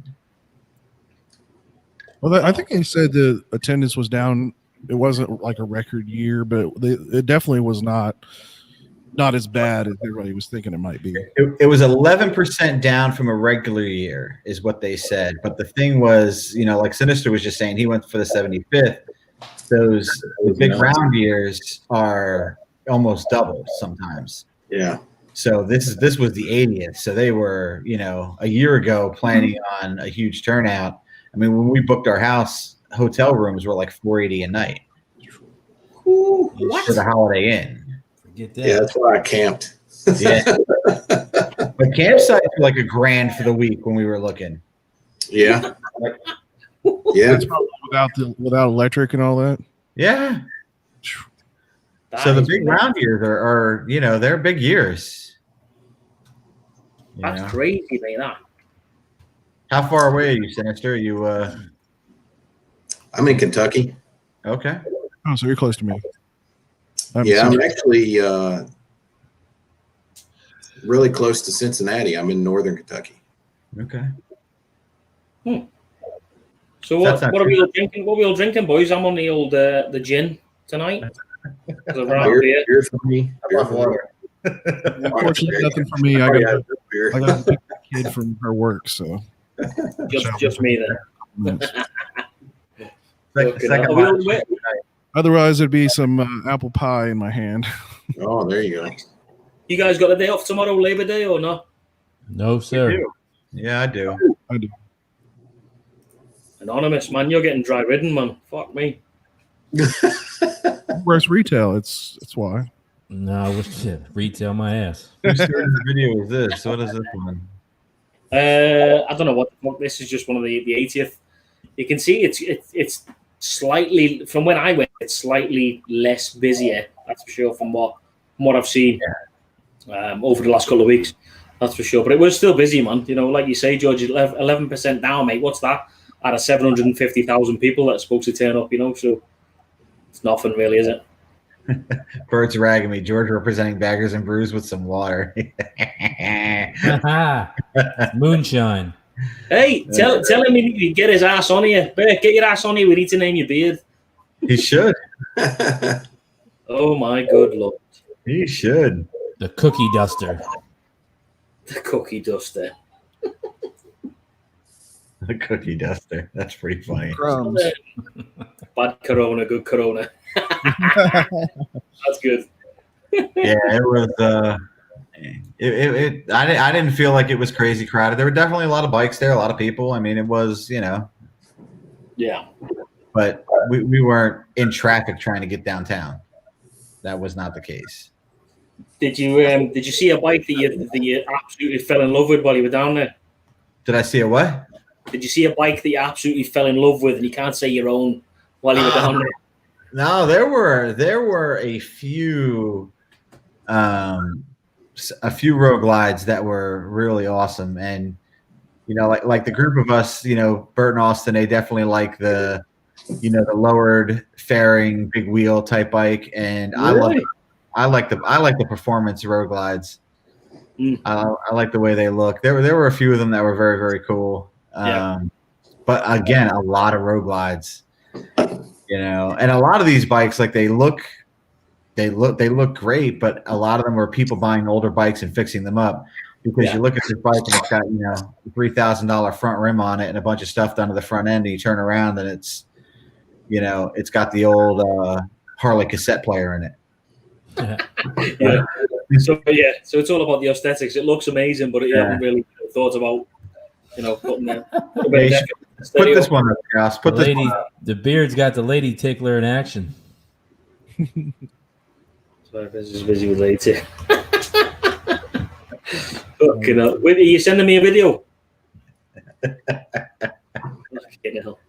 Speaker 4: Well, I think they said the attendance was down. It wasn't like a record year, but it definitely was not as bad as everybody was thinking it might be.
Speaker 9: It was 11% down from a regular year is what they said. But the thing was, you know, like Sinister was just saying, he went for the 75th. The big round years are almost double sometimes.
Speaker 11: Yeah.
Speaker 9: So this was the 80th. So they were, you know, a year ago planning on a huge turnout. I mean, when we booked our house, hotel rooms were like $480 a night.
Speaker 1: Ooh, what?
Speaker 9: For the Holiday Inn.
Speaker 7: Forget that.
Speaker 11: Yeah, that's why I camped.
Speaker 9: Yeah. But campsites were like $1,000 for the week when we were looking.
Speaker 11: Yeah. Yeah.
Speaker 4: That's probably without electric and all that.
Speaker 9: Yeah. So the big round years are, you know, they're big years.
Speaker 1: That's crazy, man.
Speaker 9: How far away are you, Sinister? You
Speaker 11: I'm in Kentucky.
Speaker 9: Okay.
Speaker 4: Oh, so you're close to me.
Speaker 11: Yeah, I'm actually really close to Cincinnati. I'm in northern Kentucky.
Speaker 9: Okay.
Speaker 1: So what are we all drinking? What are we all drinking, boys? I'm on the old the gin tonight.
Speaker 11: Beer for me.
Speaker 9: Beer for water.
Speaker 4: Unfortunately, nothing for me. I got a kid from her work, so
Speaker 1: just me then.
Speaker 4: Otherwise, it'd be some apple pie in my hand.
Speaker 11: Oh, there you go.
Speaker 1: You guys got a day off tomorrow, Labor Day, or not?
Speaker 7: No, sir.
Speaker 9: Yeah, I do.
Speaker 1: Anonymous, man, you're getting dry ridden, man. Fuck me.
Speaker 4: Where's retail? It's why.
Speaker 7: No, what's it? Retail my ass.
Speaker 9: Whose video is this? What is this one?
Speaker 1: I don't know what the fuck. This is just one of the 80th. You can see it's slightly, from when I went, it's slightly less busier. That's for sure. From what I've seen over the last couple of weeks, that's for sure. But it was still busy, man. You know, like you say, George, 11% down, mate. What's that? Out of 750,000 people that are supposed to turn up, you know, so it's nothing really, is it?
Speaker 9: Bert's ragging me. George representing Baggers and Brews with some water.
Speaker 7: Moonshine.
Speaker 1: Hey, tell him he need to get his ass on here. Bert, get your ass on here. We need to name your beard.
Speaker 9: He should.
Speaker 1: Oh my good lord.
Speaker 9: He should.
Speaker 7: The cookie duster.
Speaker 1: The cookie duster.
Speaker 9: The cookie duster. That's pretty funny.
Speaker 4: Crumbs.
Speaker 1: Bad Corona, good Corona. That's good.
Speaker 9: Yeah, it I didn't feel like it was crazy crowded. There were definitely a lot of bikes there, a lot of people. I mean, it was,
Speaker 1: Yeah.
Speaker 9: but we weren't in traffic trying to get downtown. That was not the case.
Speaker 1: Did you see a bike that you absolutely fell in love with while you were down there?
Speaker 9: Did I see a what?
Speaker 1: Did you see a bike that you absolutely fell in love with and you can't say your own while you were down there?
Speaker 9: No, there were a few road glides that were really awesome, and like the group of us, Bert and Austin, they definitely like the lowered fairing big wheel type bike, and
Speaker 1: Really?
Speaker 9: I like the performance road glides. I like the way they look. There were a few of them that were very, very cool. But again, a lot of road glides, and a lot of these bikes, like they look great, but a lot of them were people buying older bikes and fixing them up, because you look at this bike and it's got, $3,000 front rim on it and a bunch of stuff done to the front end, and you turn around and it's got the old Harley cassette player in it.
Speaker 1: Yeah. So it's all about the aesthetics. It looks amazing, but you haven't really thought about, putting that.
Speaker 9: Put this one up, Josh. Put this one up.
Speaker 7: The beard's got the lady tickler in action.
Speaker 1: Sorry, this is busy with lady. Fucking hell. Wait, are you sending me a video? Fucking hell.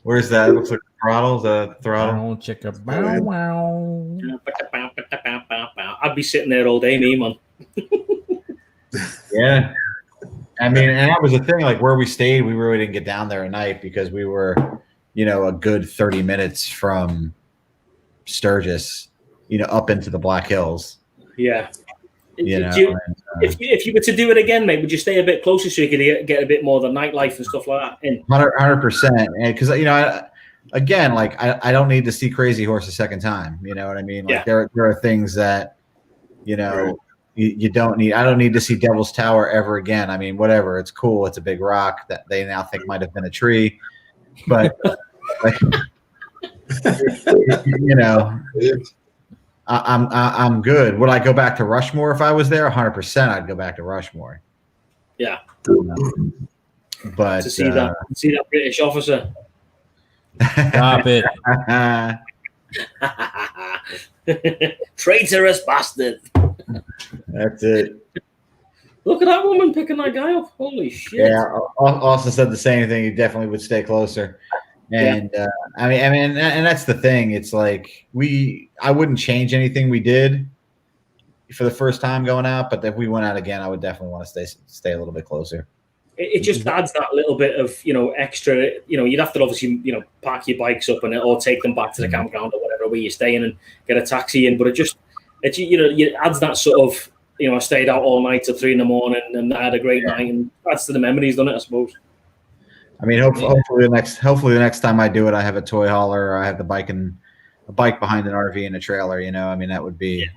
Speaker 9: Where's that? It looks like the throttle.
Speaker 7: Check a bow wow.
Speaker 1: I'd be sitting there all day, me, man.
Speaker 9: Yeah. I mean, and that was the thing, like where we stayed, we really didn't get down there at night because we were, a good 30 minutes from Sturgis, up into the Black Hills.
Speaker 1: Yeah. If you were to do it again, mate, would you stay a bit closer so you could get a bit more of the nightlife and stuff like that in?
Speaker 9: 100%. And because, again, like I don't need to see Crazy Horse a second time. You know what I mean? Like there are things that, you don't need. I don't need to see Devil's Tower ever again. I mean, whatever. It's cool. It's a big rock that they now think might have been a tree, but like, I'm good. Would I go back to Rushmore if I was there? 100%. I'd go back to Rushmore.
Speaker 1: Yeah.
Speaker 9: But
Speaker 1: to see that British officer.
Speaker 7: Stop it.
Speaker 1: Traitorous bastard.
Speaker 9: That's it.
Speaker 1: Look at that woman picking that guy up. Holy shit.
Speaker 9: Yeah, Austin said the same thing. He definitely would stay closer. And I mean, and that's the thing. It's like I wouldn't change anything we did for the first time going out, but if we went out again, I would definitely want to stay a little bit closer.
Speaker 1: It just adds that little bit of extra. You'd have to obviously park your bikes up or take them back to the campground or whatever where you're staying and get a taxi in. But it adds that sort of I stayed out all night till 3 a.m. and I had a great night, and adds to the memories, doesn't it? I suppose.
Speaker 9: I mean, hopefully the next time I do it, I have a toy hauler, or I have a bike behind an RV and a trailer. I mean, that would be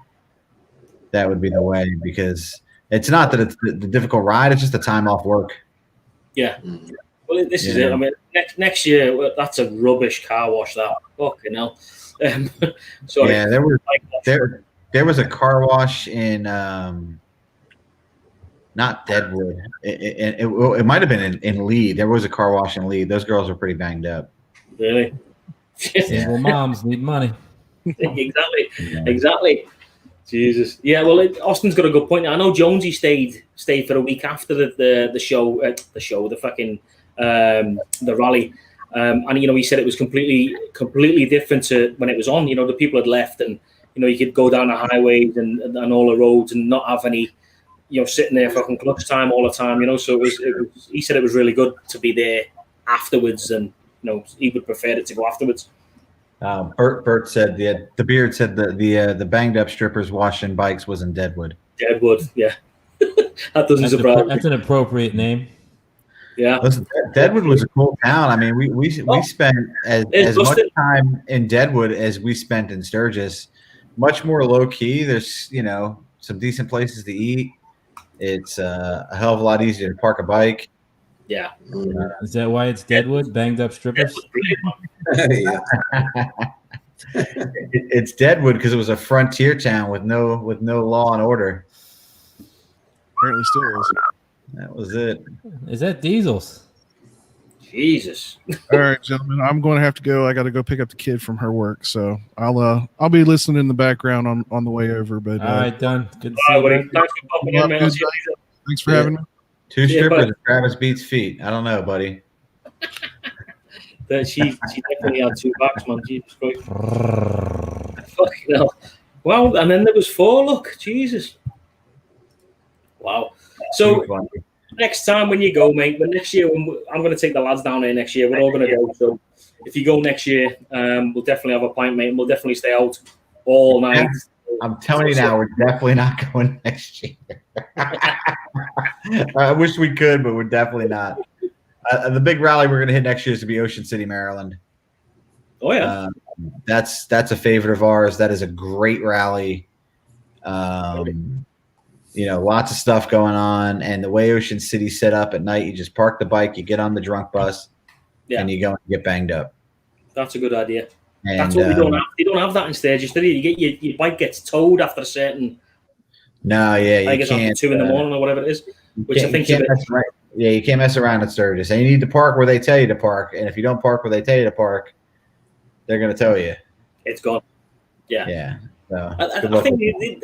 Speaker 9: the way, because it's not that it's the difficult ride; it's just the time off work. Yeah.
Speaker 1: Well, this is it. I mean, next year that's a rubbish car wash. That fucking hell. Sorry.
Speaker 9: Yeah, there was a car wash in not Deadwood. It might have been in Lee. There was a car wash in Lee. Those girls were pretty banged up.
Speaker 1: Really?
Speaker 7: Single moms need money.
Speaker 1: Exactly. Jesus. Yeah. Well, Austin's got a good point. I know Jonesy stayed for a week after the show, the rally, and he said it was completely different to when it was on. The people had left, and you could go down the highways and all the roads and not have any. Sitting there fucking clutch time all the time, so it was. He said it was really good to be there afterwards, and he would prefer it to go afterwards.
Speaker 9: Bert said the beard said the banged up strippers washing bikes was in Deadwood.
Speaker 1: Deadwood, yeah, that doesn't surprise me.
Speaker 7: That's an appropriate name.
Speaker 1: Yeah,
Speaker 9: listen, Deadwood was a cool town. I mean, we spent as much time in Deadwood as we spent in Sturgis. Much more low key. There's some decent places to eat. It's a hell of a lot easier to park a bike.
Speaker 1: Yeah.
Speaker 7: Is that why it's Deadwood? Banged up strippers?
Speaker 9: It's Deadwood because it was a frontier town with no law and order.
Speaker 4: Apparently still is.
Speaker 9: That was it.
Speaker 7: Is that Diesel's?
Speaker 1: Jesus.
Speaker 4: All right, gentlemen, I'm going to have to go. I got to go pick up the kid from her work, so I'll be listening in the background on the way over. But
Speaker 7: All right, done. Good to see
Speaker 1: All
Speaker 7: you.
Speaker 1: right, buddy.
Speaker 7: bud.
Speaker 1: Thanks for popping in, man. I'll see you later.
Speaker 4: thanks for having me.
Speaker 9: Two
Speaker 1: Yeah,
Speaker 9: strippers.
Speaker 1: but-
Speaker 9: and Travis beats feet. I don't know, buddy.
Speaker 1: That she definitely had 2 backs, man. Jesus Christ. Fucking hell. Wow, and then there was 4. Look, Jesus. Wow. So next time when you go, mate, but next year I'm going to take the lads down there next year. We're all going to go. So if you go next year, we'll definitely have a pint, mate, and we'll definitely stay out all night.
Speaker 9: I'm telling you now, we're definitely not going next year. I wish we could, but we're definitely not. The big rally we're going to hit next year is to be Ocean City, Maryland.
Speaker 1: Oh yeah,
Speaker 9: that's a favorite of ours. That is a great rally. Lots of stuff going on, and the way Ocean City's set up at night, you just park the bike, you get on the drunk bus, and you go and get banged up.
Speaker 1: That's a good idea.
Speaker 9: And,
Speaker 1: that's what we don't have. You don't have that in Sturgis, do you? You get your bike gets towed after a certain.
Speaker 9: No, yeah,
Speaker 1: I
Speaker 9: you
Speaker 1: guess
Speaker 9: can't.
Speaker 1: after 2 in the morning or whatever it is, which I think is a bit.
Speaker 9: Yeah, you can't mess around at Sturgis. And you need to park where they tell you to park. And if you don't park where they tell you to park, they're going to tell you.
Speaker 1: It's gone. Yeah.
Speaker 9: Yeah. So,
Speaker 1: I think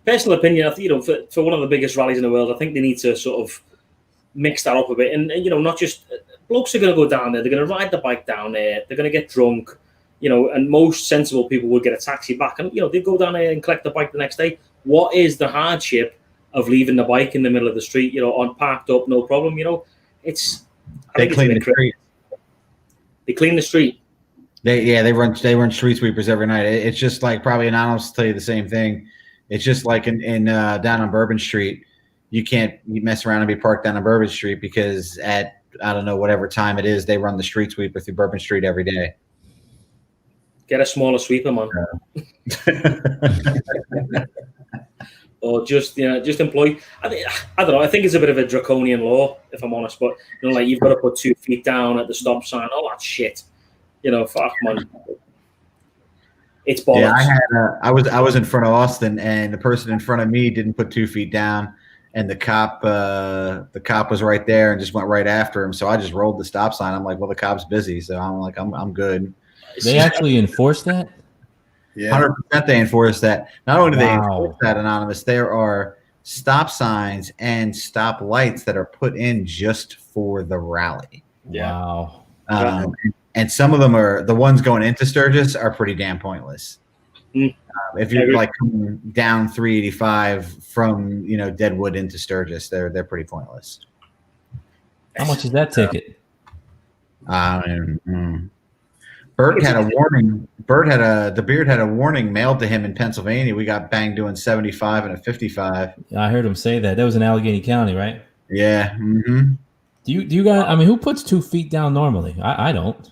Speaker 1: personal opinion, I think, for one of the biggest rallies in the world, I think they need to sort of mix that up a bit. And not just blokes are going to go down there. They're going to ride the bike down there. They're going to get drunk, and most sensible people would get a taxi back. And, they go down there and collect the bike the next day. What is the hardship of leaving the bike in the middle of the street, on parked up, no problem,
Speaker 9: they clean the street.
Speaker 1: They clean the street.
Speaker 9: They run street sweepers every night. It's just like, probably Anonymous will tell you the same thing. It's just like in down on Bourbon Street, you can't mess around and be parked down on Bourbon Street because at, I don't know, whatever time it is, they run the street sweeper through Bourbon Street every day.
Speaker 1: Get a smaller sweeper, man. Or just employ. I don't know. I think it's a bit of a draconian law, if I'm honest. But like you've got to put 2 feet down at the stop sign. All that shit. Fuck, man. It's bollocks.
Speaker 9: Yeah, I was in front of Austin, and the person in front of me didn't put 2 feet down, and the cop was right there and just went right after him. So I just rolled the stop sign. I'm like, well, the cop's busy, so I'm like, I'm good.
Speaker 7: They actually enforce that?
Speaker 9: Yeah, 100% they enforce that. Not only do they enforce that, Anonymous, there are stop signs and stop lights that are put in just for the rally.
Speaker 7: Wow.
Speaker 9: And some of them are, the ones going into Sturgis are pretty damn pointless. If you're like coming down 385 from Deadwood into Sturgis, they're pretty pointless.
Speaker 7: How much is that ticket?
Speaker 9: Bert had a warning. The Beard had a warning mailed to him in Pennsylvania. We got banged doing 75 and a 55.
Speaker 7: I heard him say that. That was in Allegheny County, right?
Speaker 9: Yeah. Mm-hmm.
Speaker 7: Do you guys? I mean, who puts 2 feet down normally? I don't.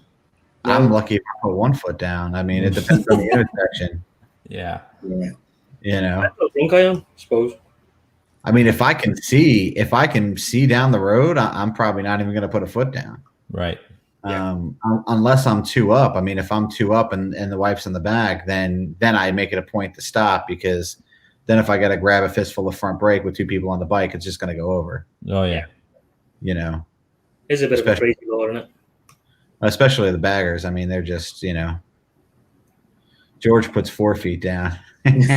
Speaker 9: I'm lucky if I put 1 foot down. I mean, it depends on the intersection.
Speaker 7: Yeah.
Speaker 1: I think I am. I suppose.
Speaker 9: I mean, if I can see down the road, I'm probably not even going to put a foot down.
Speaker 7: Right.
Speaker 9: Unless I'm 2 up. I mean, if I'm 2 up and the wife's in the back, then I make it a point to stop, because then if I got to grab a fistful of front brake with 2 people on the bike, it's just going to go over.
Speaker 7: Oh yeah.
Speaker 1: It's a bit of a crazy law, isn't it?
Speaker 9: Especially the baggers. I mean, they're just George puts 4 feet down. He's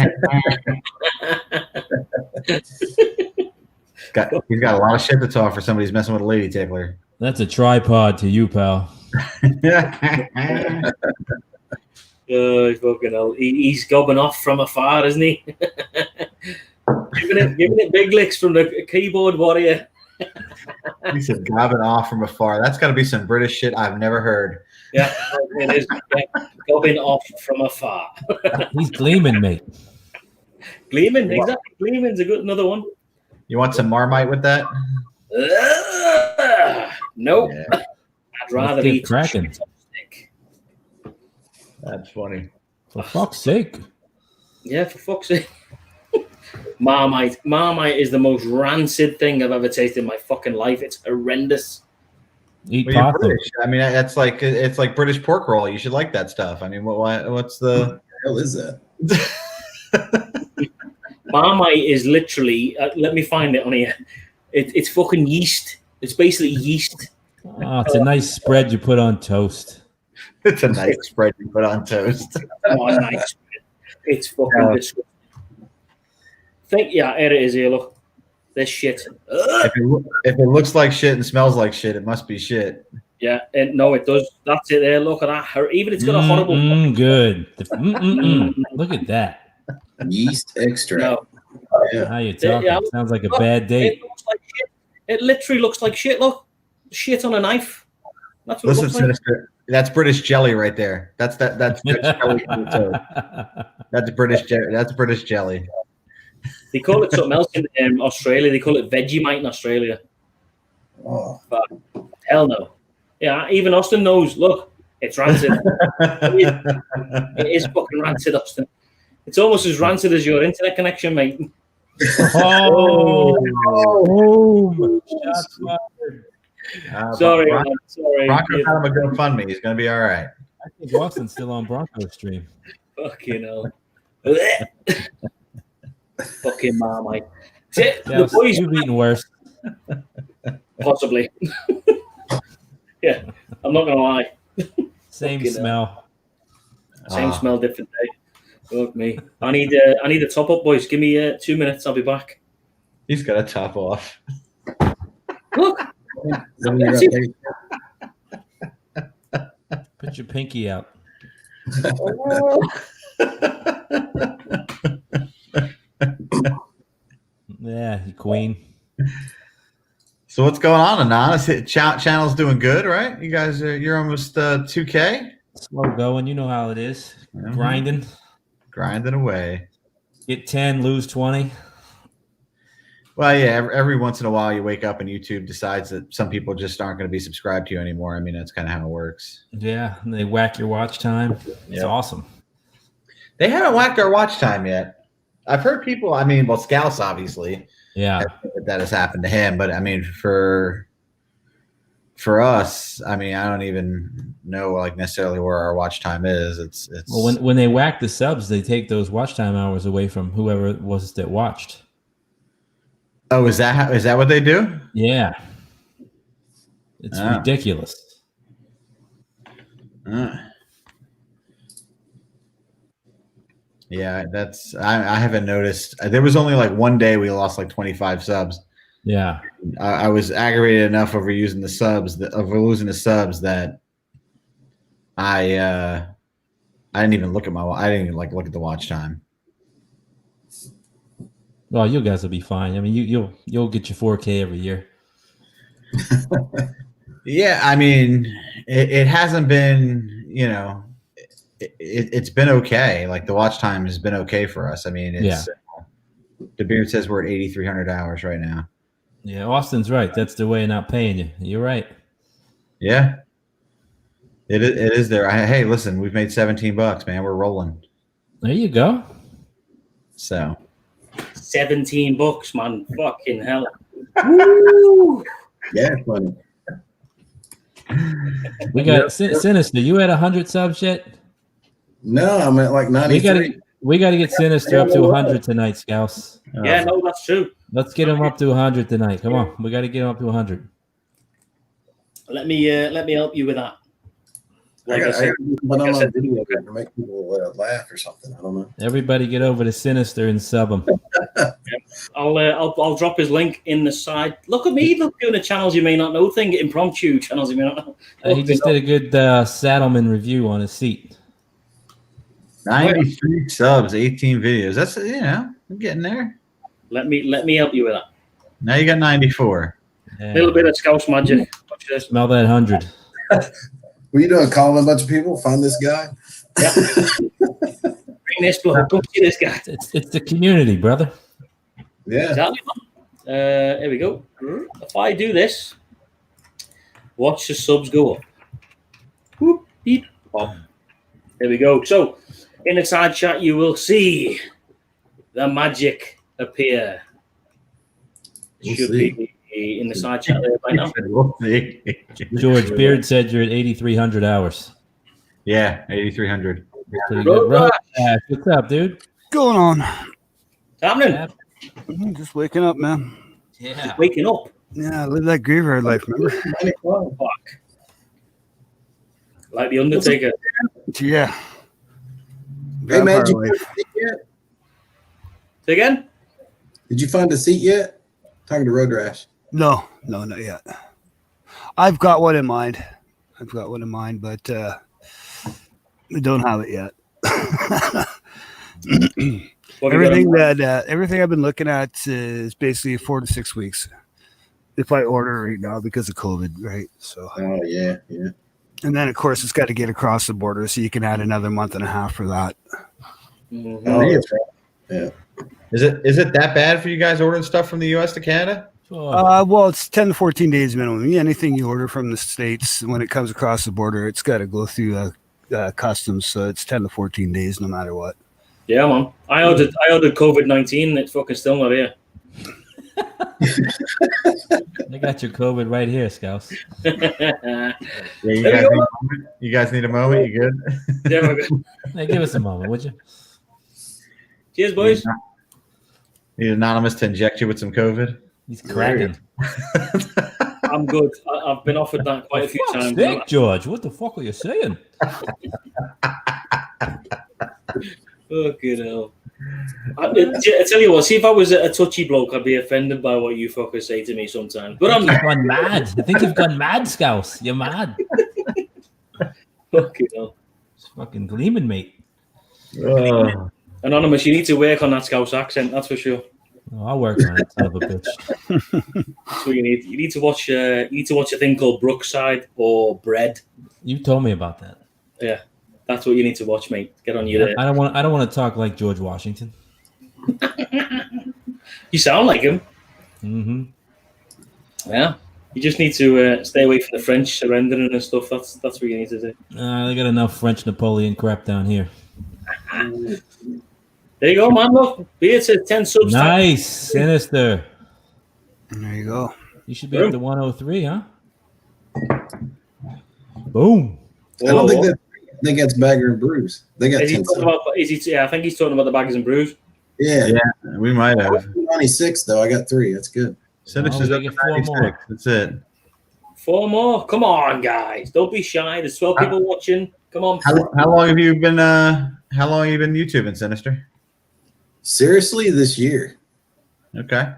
Speaker 9: got a lot of shit to talk for somebody who's messing with a lady tickler.
Speaker 7: That's a tripod to you, pal.
Speaker 1: Fucking hell. He's gobbing off from afar, isn't he? giving it big licks from the keyboard warrior.
Speaker 9: He said gobbing off from afar. That's got to be some British shit I've never heard.
Speaker 1: Yeah, it is. Gobbing off from afar.
Speaker 7: He's gleaming, mate.
Speaker 1: Gleaming, exactly. Gleaming's another one.
Speaker 9: You want some Marmite with that?
Speaker 1: Nope. Yeah. I'd rather eat
Speaker 7: cracking.
Speaker 9: That's funny.
Speaker 7: For fuck's sake.
Speaker 1: Yeah, for fuck's sake. Marmite is the most rancid thing I've ever tasted in my fucking life. It's horrendous.
Speaker 7: Eat
Speaker 9: well, British. I mean, it's like British pork roll. You should like that stuff. I mean, what's the
Speaker 11: hell is that?
Speaker 1: Marmite is literally. Let me find it on here. It's fucking yeast. It's basically yeast.
Speaker 7: Oh, it's a nice spread you put on toast.
Speaker 9: It's a nice spread you put on toast.
Speaker 1: Oh, nice. It's fucking disgusting. Here it is here, look. This shit.
Speaker 9: If it looks like shit and smells like shit, it must be shit.
Speaker 1: Yeah, no, it does. That's it there. Look at that. Even it's got a horrible.
Speaker 7: Good. Look at that.
Speaker 11: Yeast extract.
Speaker 1: No.
Speaker 11: Yeah.
Speaker 7: How you talking?
Speaker 1: Yeah,
Speaker 7: Sounds like a bad date.
Speaker 1: It looks like shit. It literally looks like shit. Look, shit on a knife. That's what
Speaker 9: Listen,
Speaker 1: it looks
Speaker 9: Sinister. That's British jelly right there. That's jelly. That's British jelly.
Speaker 1: They call it something else in Australia. They call it Vegemite in Australia.
Speaker 11: Oh.
Speaker 1: But hell no. Yeah, even Austin knows. Look, it's rancid. It is fucking rancid, Austin. It's almost as rancid as your internet connection, mate.
Speaker 7: Boom. Shots fired.
Speaker 1: Sorry,
Speaker 9: Bronco,
Speaker 1: man. Sorry.
Speaker 9: Bronco found him a GoFundMe. He's gonna be all right.
Speaker 7: I think Austin's still on Bronco stream.
Speaker 1: Fucking hell. Fucking Marmite. The
Speaker 7: Yeah,
Speaker 1: boys,
Speaker 7: you've eaten worse.
Speaker 1: possibly. Yeah, I'm not gonna lie.
Speaker 7: Same
Speaker 1: Fucking
Speaker 7: smell.
Speaker 1: Same smell, different day. Fuck me. I need a top up, boys. Give me 2 minutes. I'll be back.
Speaker 9: He's got a top off.
Speaker 1: Look.
Speaker 7: Put your pinky out. Yeah, you queen.
Speaker 9: So what's going on, Anonymous? Channel's doing good, right? You guys you're almost 2K.
Speaker 7: Slow going. You know how it is. Grinding
Speaker 9: away.
Speaker 7: Get 10, lose 20.
Speaker 9: Well, yeah. Every once in a while, you wake up and YouTube decides that some people just aren't going to be subscribed to you anymore. I mean, that's kind of how it works.
Speaker 7: Yeah, and they whack your watch time. It's awesome.
Speaker 9: They haven't whacked our watch time yet. I've heard people. I mean, well, Scouse obviously.
Speaker 7: Yeah,
Speaker 9: that has happened to him. But I mean, for us, I mean, I don't even know like necessarily where our watch time is. It's
Speaker 7: well, when they whack the subs, they take those watch time hours away from whoever it was that watched.
Speaker 9: Oh, is that what they do?
Speaker 7: Yeah, it's ridiculous.
Speaker 9: Yeah, that's I haven't noticed. There was only like one day we lost like 25 subs.
Speaker 7: Yeah,
Speaker 9: I was aggravated enough over losing the subs that I didn't even look at I didn't even look at the watch time.
Speaker 7: Well, you guys will be fine. I mean, you'll get your 4K every year.
Speaker 9: Yeah, I mean, it hasn't been, it's been okay. Like the watch time has been okay for us. I mean, it's the Beard says we're at 8,300 hours right now.
Speaker 7: Yeah, Austin's right. That's the way of not paying you. You're right.
Speaker 9: Yeah, it is there. Hey, listen, we've made $17, man. We're rolling.
Speaker 7: There you go.
Speaker 9: So
Speaker 1: $17, man. Fucking hell. Woo!
Speaker 11: Yeah, funny.
Speaker 7: We got Sinister. You at 100 subs yet?
Speaker 11: No, I'm at like 93.
Speaker 7: We got to get Sinister up to 100 tonight, Scouse.
Speaker 1: Yeah, no, that's true.
Speaker 7: Let's get him up to 100 tonight. Come on, we got to get him up to 100.
Speaker 1: Let me help you with that.
Speaker 11: I said, video to make people laugh or something. I don't know.
Speaker 7: Everybody, get over to Sinister and sub him.
Speaker 1: I'll drop his link in the side. Look at me, doing a channels you may not know thing, impromptu channels you may not know.
Speaker 7: He just did a good Saddleman review on his seat.
Speaker 9: 93 subs, 18 videos. That's I'm getting there.
Speaker 1: Let me help you with that.
Speaker 9: Now you got 94.
Speaker 1: A little bit of Scouse magic.
Speaker 7: Smell that 100.
Speaker 11: What are you doing? Calling a bunch of people? Find this guy?
Speaker 1: Yeah. Bring this bloke. Come see this guy.
Speaker 7: It's the community, brother.
Speaker 11: Yeah.
Speaker 1: Exactly. Here we go. If I do this, watch the subs go up. Whoop, beep, pop. There we go. So, in the side chat, you will see the magic appear. It should be in the side chat there by now.
Speaker 7: George Beard said you're at 8,300 hours.
Speaker 9: Yeah, 8,300.
Speaker 7: Pretty good. What's up, dude?
Speaker 12: Going on.
Speaker 1: Happening?
Speaker 12: Just waking up, man.
Speaker 7: Yeah.
Speaker 1: Waking up.
Speaker 12: Yeah, live that graveyard life, remember?
Speaker 1: Fuck. Like the Undertaker.
Speaker 12: Yeah.
Speaker 11: Hey man, did you
Speaker 12: Vampire
Speaker 11: find a seat yet?
Speaker 1: Say again?
Speaker 11: Did you find a seat yet? Talking to Road Rash.
Speaker 12: No, not yet. I've got one in mind. But I don't have it yet. Everything I've been looking at is basically 4 to 6 weeks. If I order right now because of COVID, right? So.
Speaker 11: Oh yeah.
Speaker 12: And then of course it's got to get across the border, so you can add another month and a half for that.
Speaker 1: Mm-hmm.
Speaker 11: Oh, yeah. Yeah.
Speaker 9: Is it that bad for you guys ordering stuff from the U.S. to Canada?
Speaker 12: Well, it's 10 to 14 days minimum. Anything you order from the States, when it comes across the border, it's got to go through customs. So it's 10 to 14 days, no matter what.
Speaker 1: Yeah, man. I ordered COVID-19 and it's fucking still not here.
Speaker 7: I got your COVID right here, Scouts.
Speaker 9: Yeah, you guys need a moment. You good?
Speaker 1: Yeah, we're good.
Speaker 7: Hey, give us a moment, would you?
Speaker 1: Cheers, boys.
Speaker 9: Need Anonymous to inject you with some COVID?
Speaker 7: He's cracking.
Speaker 1: I'm good. I've been offered that quite a few times.
Speaker 7: Sake, George, what the fuck are you saying?
Speaker 1: Fucking hell. I tell you what, see if I was a touchy bloke, I'd be offended by what you fuckers say to me sometimes. But I'm
Speaker 7: You've gone mad. I think you've gone mad, Scouse. You're mad.
Speaker 1: Fucking hell.
Speaker 7: It's fucking gleaming, mate.
Speaker 1: Anonymous, you need to work on that Scouse accent, that's for sure.
Speaker 7: Oh, I'll work on it, son of a bitch.
Speaker 1: That's what you need. You need to watch a thing called Brookside or Bread.
Speaker 7: You told me about that.
Speaker 1: Yeah. That's what you need to watch, mate. Get on your.
Speaker 7: I don't want to talk like George Washington.
Speaker 1: You sound like him.
Speaker 7: Mm-hmm.
Speaker 1: Yeah. You just need to stay away from the French surrendering and stuff. That's what you need to do.
Speaker 7: They got enough French Napoleon crap down here.
Speaker 1: There you go, man. Look, beer to 10 subs.
Speaker 7: Nice, Sinister.
Speaker 12: There you go.
Speaker 7: You should be up to 103, huh? Boom.
Speaker 11: I don't think that's Bagger and Bruce. They got 10 subs.
Speaker 1: I think he's talking about the Baggers and Brews.
Speaker 11: Yeah,
Speaker 9: we might have
Speaker 11: 96 though. I got 3. That's good.
Speaker 9: Sinister's up to 96. That's it.
Speaker 1: 4 more. Come on, guys. Don't be shy. There's 12 people watching. Come on.
Speaker 9: How long have you been? How long have you been YouTubing, Sinister?
Speaker 11: Seriously, this year.
Speaker 9: Okay.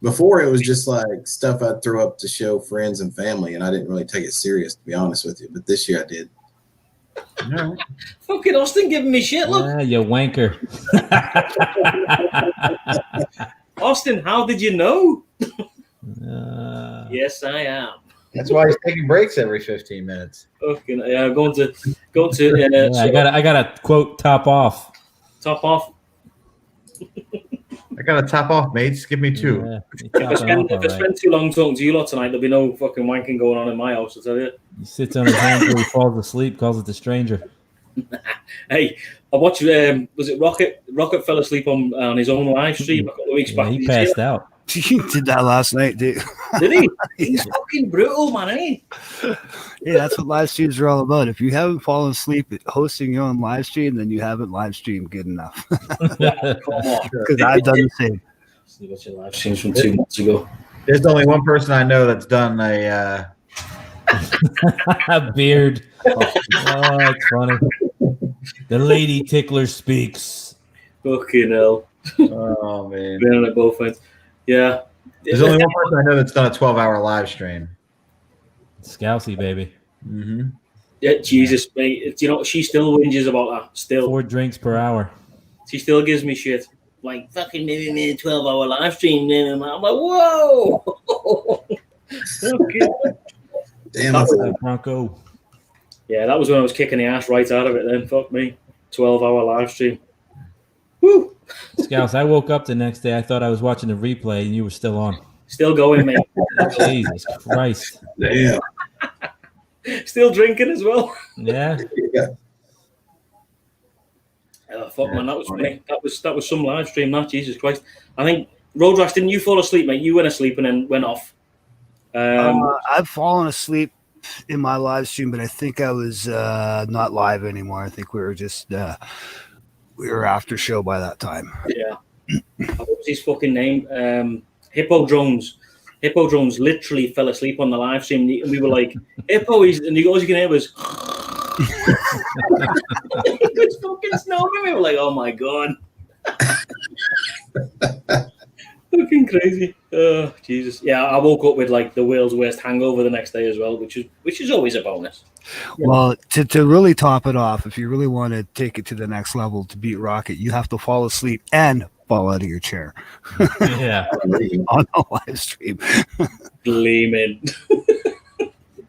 Speaker 11: Before it was just like stuff I'd throw up to show friends and family, and I didn't really take it serious, to be honest with you. But this year I did.
Speaker 9: No.
Speaker 1: Fucking Austin giving me shit. Look.
Speaker 7: Yeah, you wanker.
Speaker 1: Austin, how did you know? Yes, I am.
Speaker 9: That's why he's taking breaks every 15 minutes.
Speaker 1: Fucking going to.
Speaker 7: Yeah, I got a quote. Top off.
Speaker 1: Top off.
Speaker 9: I got to top off, mates. Give me 2.
Speaker 7: Yeah,
Speaker 1: If I spend too long talking to you lot tonight, there'll be no fucking wanking going on in my house, I tell you.
Speaker 7: He sits on his hands till he falls asleep, calls it the stranger.
Speaker 1: Hey, I watched, was it Rocket? Rocket fell asleep on his own live stream a couple of weeks back.
Speaker 7: He passed out.
Speaker 12: He did that last night, dude.
Speaker 1: Did he? He's fucking brutal, man, isn't he?
Speaker 12: Yeah, that's what live streams are all about. If you haven't fallen asleep hosting your own live stream, then you haven't live streamed good enough. Because I've done the same.
Speaker 1: See what's your live streams from 2 months ago.
Speaker 9: There's only one person I know that's done a
Speaker 7: beard. Oh, that's funny. The lady tickler speaks.
Speaker 1: Fucking hell.
Speaker 9: Oh, man.
Speaker 1: Been on it both ends. Yeah.
Speaker 9: There's only one person I know that's done a 12-hour live stream.
Speaker 7: Scousey, baby.
Speaker 9: Mm-hmm.
Speaker 1: Yeah, Jesus, mate. You know, she still whinges about that. Still.
Speaker 7: 4 drinks per hour.
Speaker 1: She still gives me shit. Like, fucking maybe made a 12-hour live stream. I'm like, whoa. Okay.
Speaker 11: Damn,
Speaker 1: that's
Speaker 7: Bronco.
Speaker 1: Yeah, that was when I was kicking the ass right out of it then. Fuck me. 12-hour live stream. Woo!
Speaker 7: Scouts, I woke up the next day. I thought I was watching the replay and you were still on.
Speaker 1: Still going, mate.
Speaker 7: Jesus Christ.
Speaker 11: Damn.
Speaker 1: Still drinking as well.
Speaker 7: Yeah.
Speaker 1: Oh, fuck, man. That was funny. That was some live stream, that. Jesus Christ. I think, Road Rash, didn't you fall asleep, mate? You went asleep and then went off.
Speaker 12: I've fallen asleep in my live stream, but I think I was not live anymore. I think we were just we were after show by that time.
Speaker 1: Yeah. what was his fucking name? Hippo Drones. Hippo Drones literally fell asleep on the live stream, and we were like, "Hippo," and he goes, "You can hear was." It was fucking snoring. We were like, "Oh my god." Fucking crazy. Oh, Jesus. Yeah, I woke up with like the world's worst hangover the next day as well, which is always a bonus.
Speaker 12: Well, to really top it off, if you really want to take it to the next level to beat Rocket, you have to fall asleep and fall out of your chair.
Speaker 7: Yeah.
Speaker 12: On the live stream.
Speaker 1: Gleaming.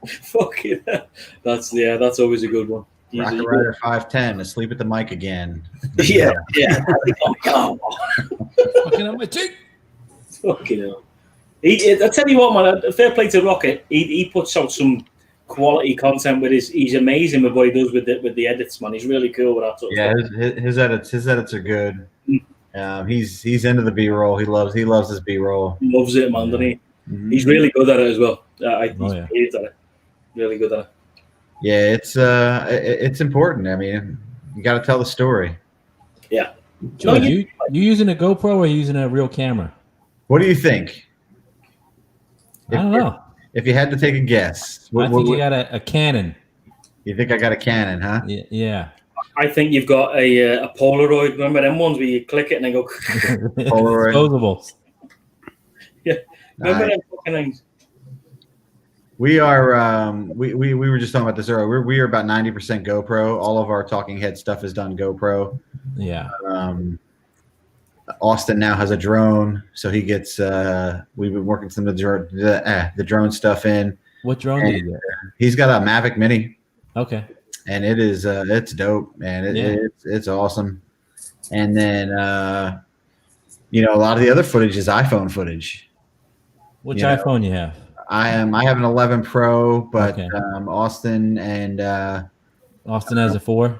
Speaker 1: Fuck yeah. That's always a good one.
Speaker 9: Rocket Rider 510 asleep at the mic again.
Speaker 1: Yeah. Oh,
Speaker 7: Fucking on my cheek.
Speaker 1: fucking hell. I tell you what, man, fair play to Rocket. He puts out some quality content with he's amazing with what he does with the edits, man. He's really cool with that sort of stuff.
Speaker 9: His edits are good. He's into the B-roll. He loves his B-roll.
Speaker 1: Loves it, man, doesn't he?
Speaker 9: Mm-hmm.
Speaker 1: He's really good at it as well. He's
Speaker 7: yeah.
Speaker 1: great at it. Really good at it.
Speaker 9: Yeah, it's important. I mean, you got to tell the story.
Speaker 1: Yeah.
Speaker 7: George, you using a GoPro or using a real camera?
Speaker 9: What do you think?
Speaker 7: I don't know.
Speaker 9: If you had to take a guess,
Speaker 7: I think you got a Canon.
Speaker 9: You think I got a Canon, huh?
Speaker 7: Yeah.
Speaker 1: I think you've got a Polaroid. Remember them ones where you click it and they go.
Speaker 9: Polaroid.
Speaker 7: Disposables.
Speaker 1: Yeah. Remember
Speaker 9: Nice.
Speaker 1: them fucking things?
Speaker 9: We are. We were just talking about this earlier. We are about 90% GoPro. All of our Talking Head stuff is done GoPro.
Speaker 7: Yeah.
Speaker 9: Austin now has a drone, so he gets. We've been working some of the drone stuff in.
Speaker 7: What drone did you get?
Speaker 9: He's got a Mavic Mini.
Speaker 7: Okay.
Speaker 9: And it is it's dope, man. It's awesome. And then a lot of the other footage is iPhone footage.
Speaker 7: Which iPhone you have?
Speaker 9: I have an 11 Pro, but
Speaker 7: Okay.
Speaker 9: Austin and
Speaker 7: Austin has a 4.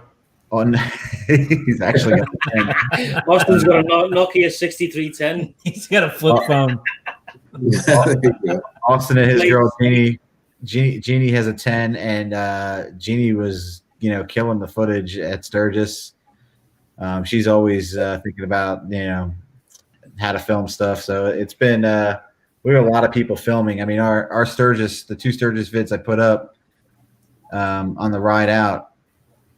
Speaker 9: he's actually got a 10.
Speaker 1: Austin's got a Nokia 6310.
Speaker 7: He's got a flip phone.
Speaker 9: Austin and his girl Jeannie has a 10, and Jeannie was killing the footage at Sturgis. She's always thinking about how to film stuff. So it's been we have a lot of people filming. I mean, our Sturgis, the 2 Sturgis vids I put up on the ride out.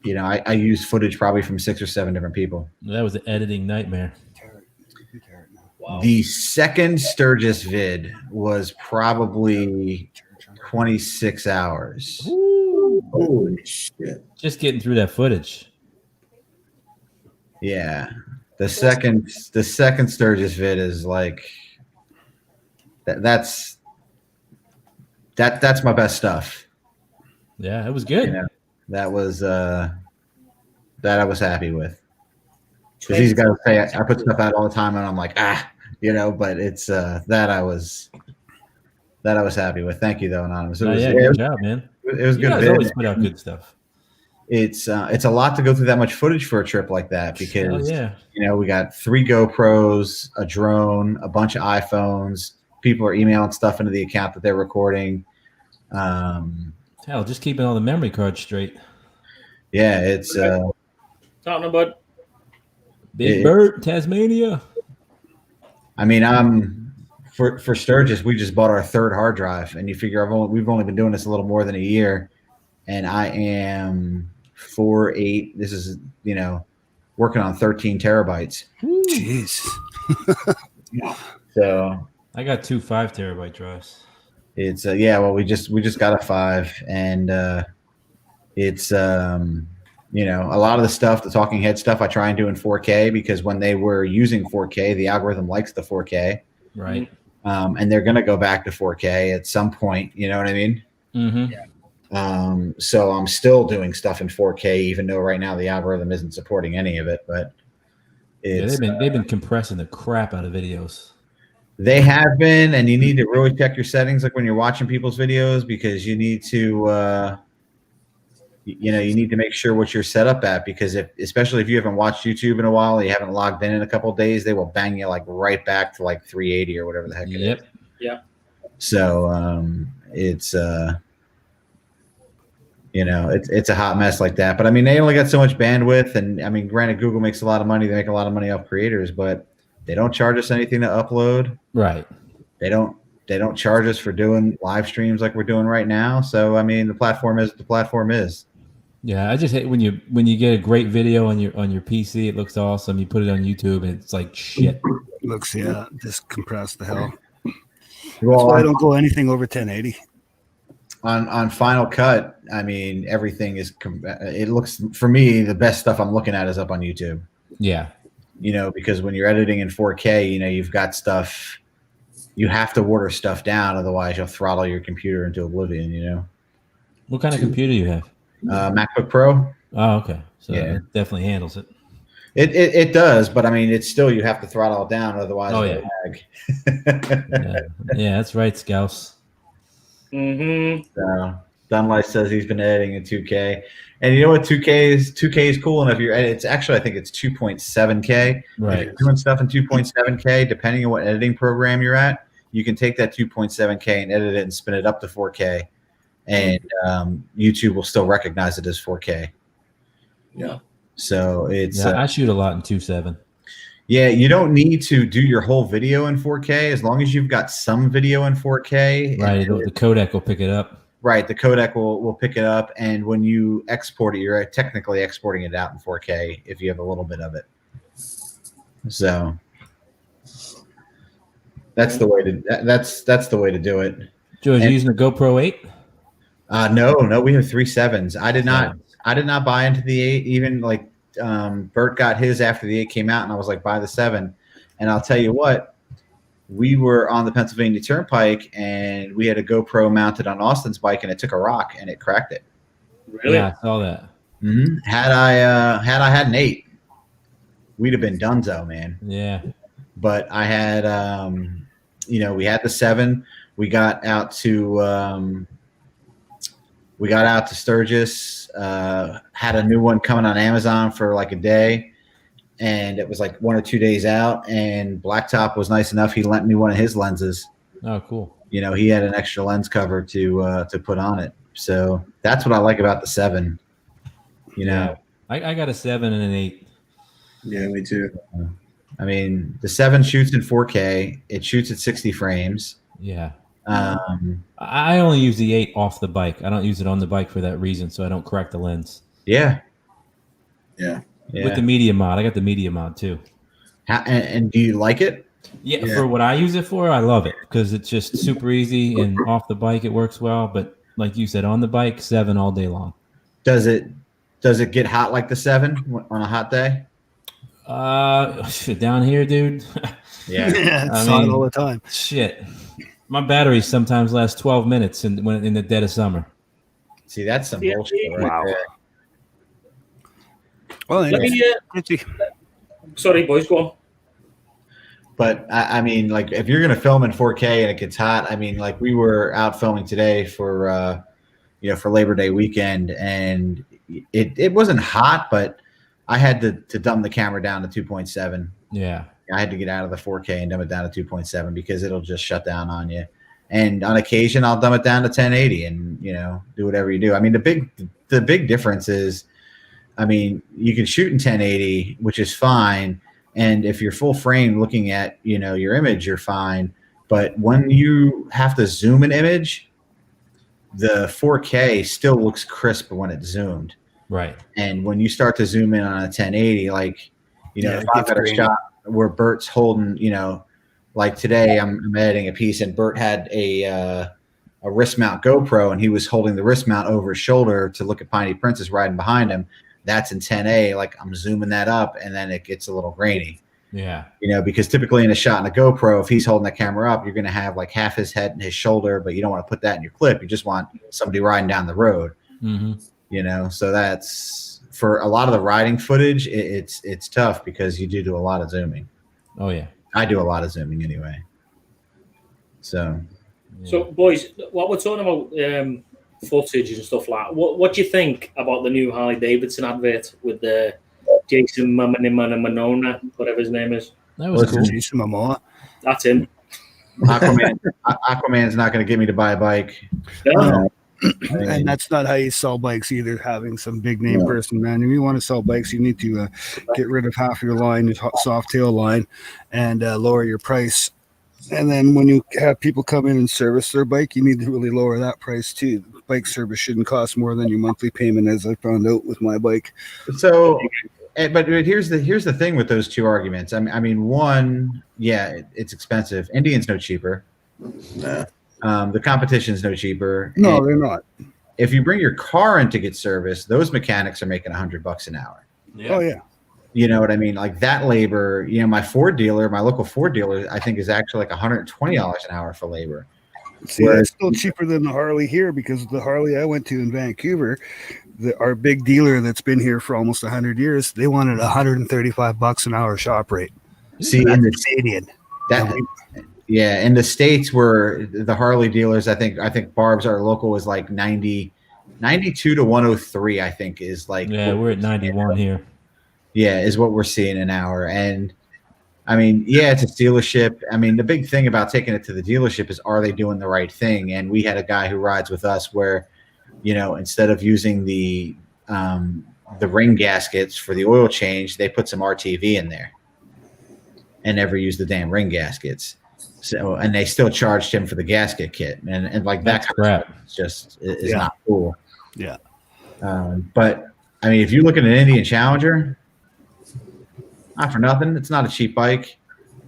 Speaker 9: I used footage probably from 6 or 7 different people.
Speaker 7: That was an editing nightmare.
Speaker 1: Wow.
Speaker 9: The second Sturgis vid was probably 26 hours.
Speaker 11: Holy shit.
Speaker 7: Just getting through that footage.
Speaker 9: Yeah. The second Sturgis vid is like that's my best stuff.
Speaker 7: Yeah, it was good.
Speaker 9: That was that I was happy with. Because these guys say I put stuff out all the time and I'm like, but it's that I was happy with. Thank you though, Anonymous.
Speaker 7: Good job, man.
Speaker 9: It was
Speaker 7: You
Speaker 9: good.
Speaker 7: guys
Speaker 9: vid.
Speaker 7: always put out good stuff.
Speaker 9: It's a lot to go through that much footage for a trip like that because we got 3 GoPros, a drone, a bunch of iPhones. People are emailing stuff into the account that they're recording.
Speaker 7: Hell, just keeping all the memory cards straight.
Speaker 9: Yeah, it's
Speaker 1: Talking about
Speaker 7: Big Bird, Tasmania.
Speaker 9: I mean, for Sturgis, we just bought our 3rd hard drive, and you figure we've only been doing this a little more than a year, and I am 4.8. This is working on 13 terabytes.
Speaker 12: Jeez.
Speaker 9: So
Speaker 7: I got 2 5-terabyte drives.
Speaker 9: it's we just got a 5, and it's a lot of the stuff, the Talking Head stuff, I try and do in 4K because when they were using 4K, the algorithm likes the 4K.
Speaker 7: Right.
Speaker 9: And they're going to go back to 4K at some point. You know what I mean?
Speaker 7: Mm-hmm.
Speaker 9: Yeah. So I'm still doing stuff in 4K, even though right now the algorithm isn't supporting any of it. But it's,
Speaker 7: they've been compressing the crap out of videos.
Speaker 9: They have been, and you need to really check your settings, like when you're watching people's videos, because you need to. You need to make sure what you're set up at, because especially if you haven't watched YouTube in a while, and you haven't logged in a couple of days, they will bang you like right back to like 380 or whatever the heck it is.
Speaker 1: Yeah.
Speaker 9: So it's it's a hot mess like that. But I mean, they only got so much bandwidth, and I mean, granted, Google makes a lot of money. They make a lot of money off creators, but They don't charge us anything to upload.
Speaker 7: Right.
Speaker 9: They don't charge us for doing live streams like we're doing right now. So I mean, the platform is what the platform is.
Speaker 7: Yeah, I just hate when you get a great video on your PC, it looks awesome. You put it on YouTube and it's like shit.
Speaker 12: Looks just compressed the hell.
Speaker 9: Well,
Speaker 12: That's why I don't go anything over 1080.
Speaker 9: On Final Cut, I mean, everything is. It looks, for me, the best stuff I'm looking at is up on YouTube.
Speaker 7: Yeah.
Speaker 9: You know, because when you're editing in 4K, you know, you've got stuff. You have to water stuff down, otherwise you'll throttle your computer into oblivion. You know.
Speaker 7: What kind of computer do you have?
Speaker 9: MacBook Pro.
Speaker 7: Oh, okay. So
Speaker 9: Yeah.
Speaker 7: it definitely handles it.
Speaker 9: It does, but I mean, it's still, you have to throttle it down, otherwise it'll lag.
Speaker 7: Yeah, that's right, Scouse.
Speaker 1: Mm-hmm.
Speaker 9: So Dunlight says he's been editing in 2K, and you know what? 2K is cool enough. It's actually, I think it's 2.7K.
Speaker 7: Right.
Speaker 9: If you're doing stuff in 2.7K, depending on what editing program you're at, you can take that 2.7K and edit it and spin it up to 4K, and YouTube will still recognize it as 4K.
Speaker 1: Yeah.
Speaker 9: So it's
Speaker 7: I shoot a lot in 2.7.
Speaker 9: yeah, you don't need to do your whole video in 4K as long as you've got some video in 4K.
Speaker 7: Right, the codec will pick it up.
Speaker 9: Right, the codec will pick it up, and when you export it, you're technically exporting it out in 4K if you have a little bit of it. So that's the way to that's the way to do it.
Speaker 7: Joe, are you using a GoPro 8?
Speaker 9: No, we have 3 7s. I did not buy into the 8. Even like Bert got his after the 8 came out, and I was like, buy the 7. And I'll tell you what, we were on the Pennsylvania Turnpike, and we had a GoPro mounted on Austin's bike, and it took a rock and it cracked it.
Speaker 1: Really?
Speaker 7: Yeah, I saw that.
Speaker 9: Mm-hmm. Had I had an 8, we'd have been donezo, man.
Speaker 7: Yeah.
Speaker 9: But I had, we had the 7. We got out to Sturgis. Had a new one coming on Amazon for like a day, and it was like 1 or 2 days out. And Blacktop was nice enough; he lent me one of his lenses.
Speaker 7: Oh, cool.
Speaker 9: You know, he had an extra lens cover to put on it. So that's what I like about the 7. You know,
Speaker 7: I got a 7 and an 8.
Speaker 11: Yeah, me too.
Speaker 9: I mean, the 7 shoots in 4K. It shoots at 60 frames.
Speaker 7: Yeah. I only use the 8 off the bike. I don't use it on the bike for that reason, so I don't correct the lens.
Speaker 9: Yeah.
Speaker 7: With the media mod, I got the media mod too.
Speaker 9: And do you like it?
Speaker 7: Yeah, for what I use it for, I love it because it's just super easy, and off the bike it works well. But like you said, on the bike, 7 all day long.
Speaker 9: Does it get hot like the 7 on a hot day?
Speaker 7: Down here, dude.
Speaker 9: Yeah,
Speaker 12: it's hot all the time.
Speaker 7: Shit, my batteries sometimes last 12 minutes in the dead of summer.
Speaker 9: See, that's some bullshit. Right there.
Speaker 12: Well,
Speaker 1: Let me, sorry, boys, go on.
Speaker 9: But I mean, like, if you're gonna film in 4K and it gets hot, I mean, like, we were out filming today for Labor Day weekend, and it wasn't hot, but I had to dumb the camera down to 2.7.
Speaker 7: Yeah,
Speaker 9: I had to get out of the 4K and dumb it down to 2.7 because it'll just shut down on you. And on occasion, I'll dumb it down to 1080 and do whatever you do. I mean, the big difference is, I mean, you can shoot in 1080, which is fine. And if you're full frame looking at, your image, you're fine. But when you have to zoom an image, the 4K still looks crisp when it's zoomed.
Speaker 7: Right.
Speaker 9: And when you start to zoom in on a 1080, like, if I've got a shot where Bert's holding, like today I'm editing a piece and Bert had a wrist mount GoPro and he was holding the wrist mount over his shoulder to look at Piney Princess riding behind him. That's in 10A. Like, I'm zooming that up and then it gets a little grainy.
Speaker 7: Yeah.
Speaker 9: Because typically in a shot in a GoPro, if he's holding the camera up, you're going to have like half his head and his shoulder, but you don't want to put that in your clip. You just want somebody riding down the road.
Speaker 7: Mm-hmm.
Speaker 9: So that's, for a lot of the riding footage, it's tough because you do a lot of zooming.
Speaker 7: Oh yeah.
Speaker 9: I do a lot of zooming anyway. So
Speaker 1: boys, what we're talking about, footage and stuff like that, what do you think about the new Harley Davidson advert with the Jason Momoa, whatever his name is?
Speaker 7: That was cool.
Speaker 12: Jason Momoa.
Speaker 1: That's him.
Speaker 9: Aquaman's not going to get me to buy a bike.
Speaker 1: No.
Speaker 12: And that's not how you sell bikes either. Having some big name person, man. If you want to sell bikes, you need to get rid of half your line, your soft tail line, and lower your price. And then when you have people come in and service their bike, you need to really lower that price too. Bike service shouldn't cost more than your monthly payment, as I found out with my bike.
Speaker 9: So, but here's the thing with those two arguments. I mean, one, yeah, it's expensive. Indian's no cheaper.
Speaker 11: No.
Speaker 9: The competition's no cheaper.
Speaker 12: No,
Speaker 9: And
Speaker 12: they're not.
Speaker 9: if you bring your car in to get serviced, those mechanics are making $100 an hour.
Speaker 12: Oh yeah.
Speaker 9: You know what I mean? Like that labor, you know, my local Ford dealer, I think is actually like $120 an hour for labor.
Speaker 12: See, that's still cheaper than the Harley here, because the Harley I went to in Vancouver, our big dealer that's been here for almost 100 years, they wanted $135 an hour shop rate.
Speaker 9: See,
Speaker 12: That's
Speaker 9: in the
Speaker 12: Canadian.
Speaker 9: yeah, in the States where the Harley dealers, I think Barb's, our local, is like 92 to 103, I think is like.
Speaker 7: Yeah, we're at 91 here.
Speaker 9: Yeah, is what we're seeing an hour. And I mean, yeah, it's a dealership. I mean, the big thing about taking it to the dealership is, are they doing the right thing? And we had a guy who rides with us where, you know, instead of using the ring gaskets for the oil change, they put some RTV in there and never used the damn ring gaskets. So, and they still charged him for the gasket kit. And like that crap is not cool.
Speaker 12: Yeah.
Speaker 9: But I mean, if you look at an Indian Challenger, not for nothing, it's not a cheap bike.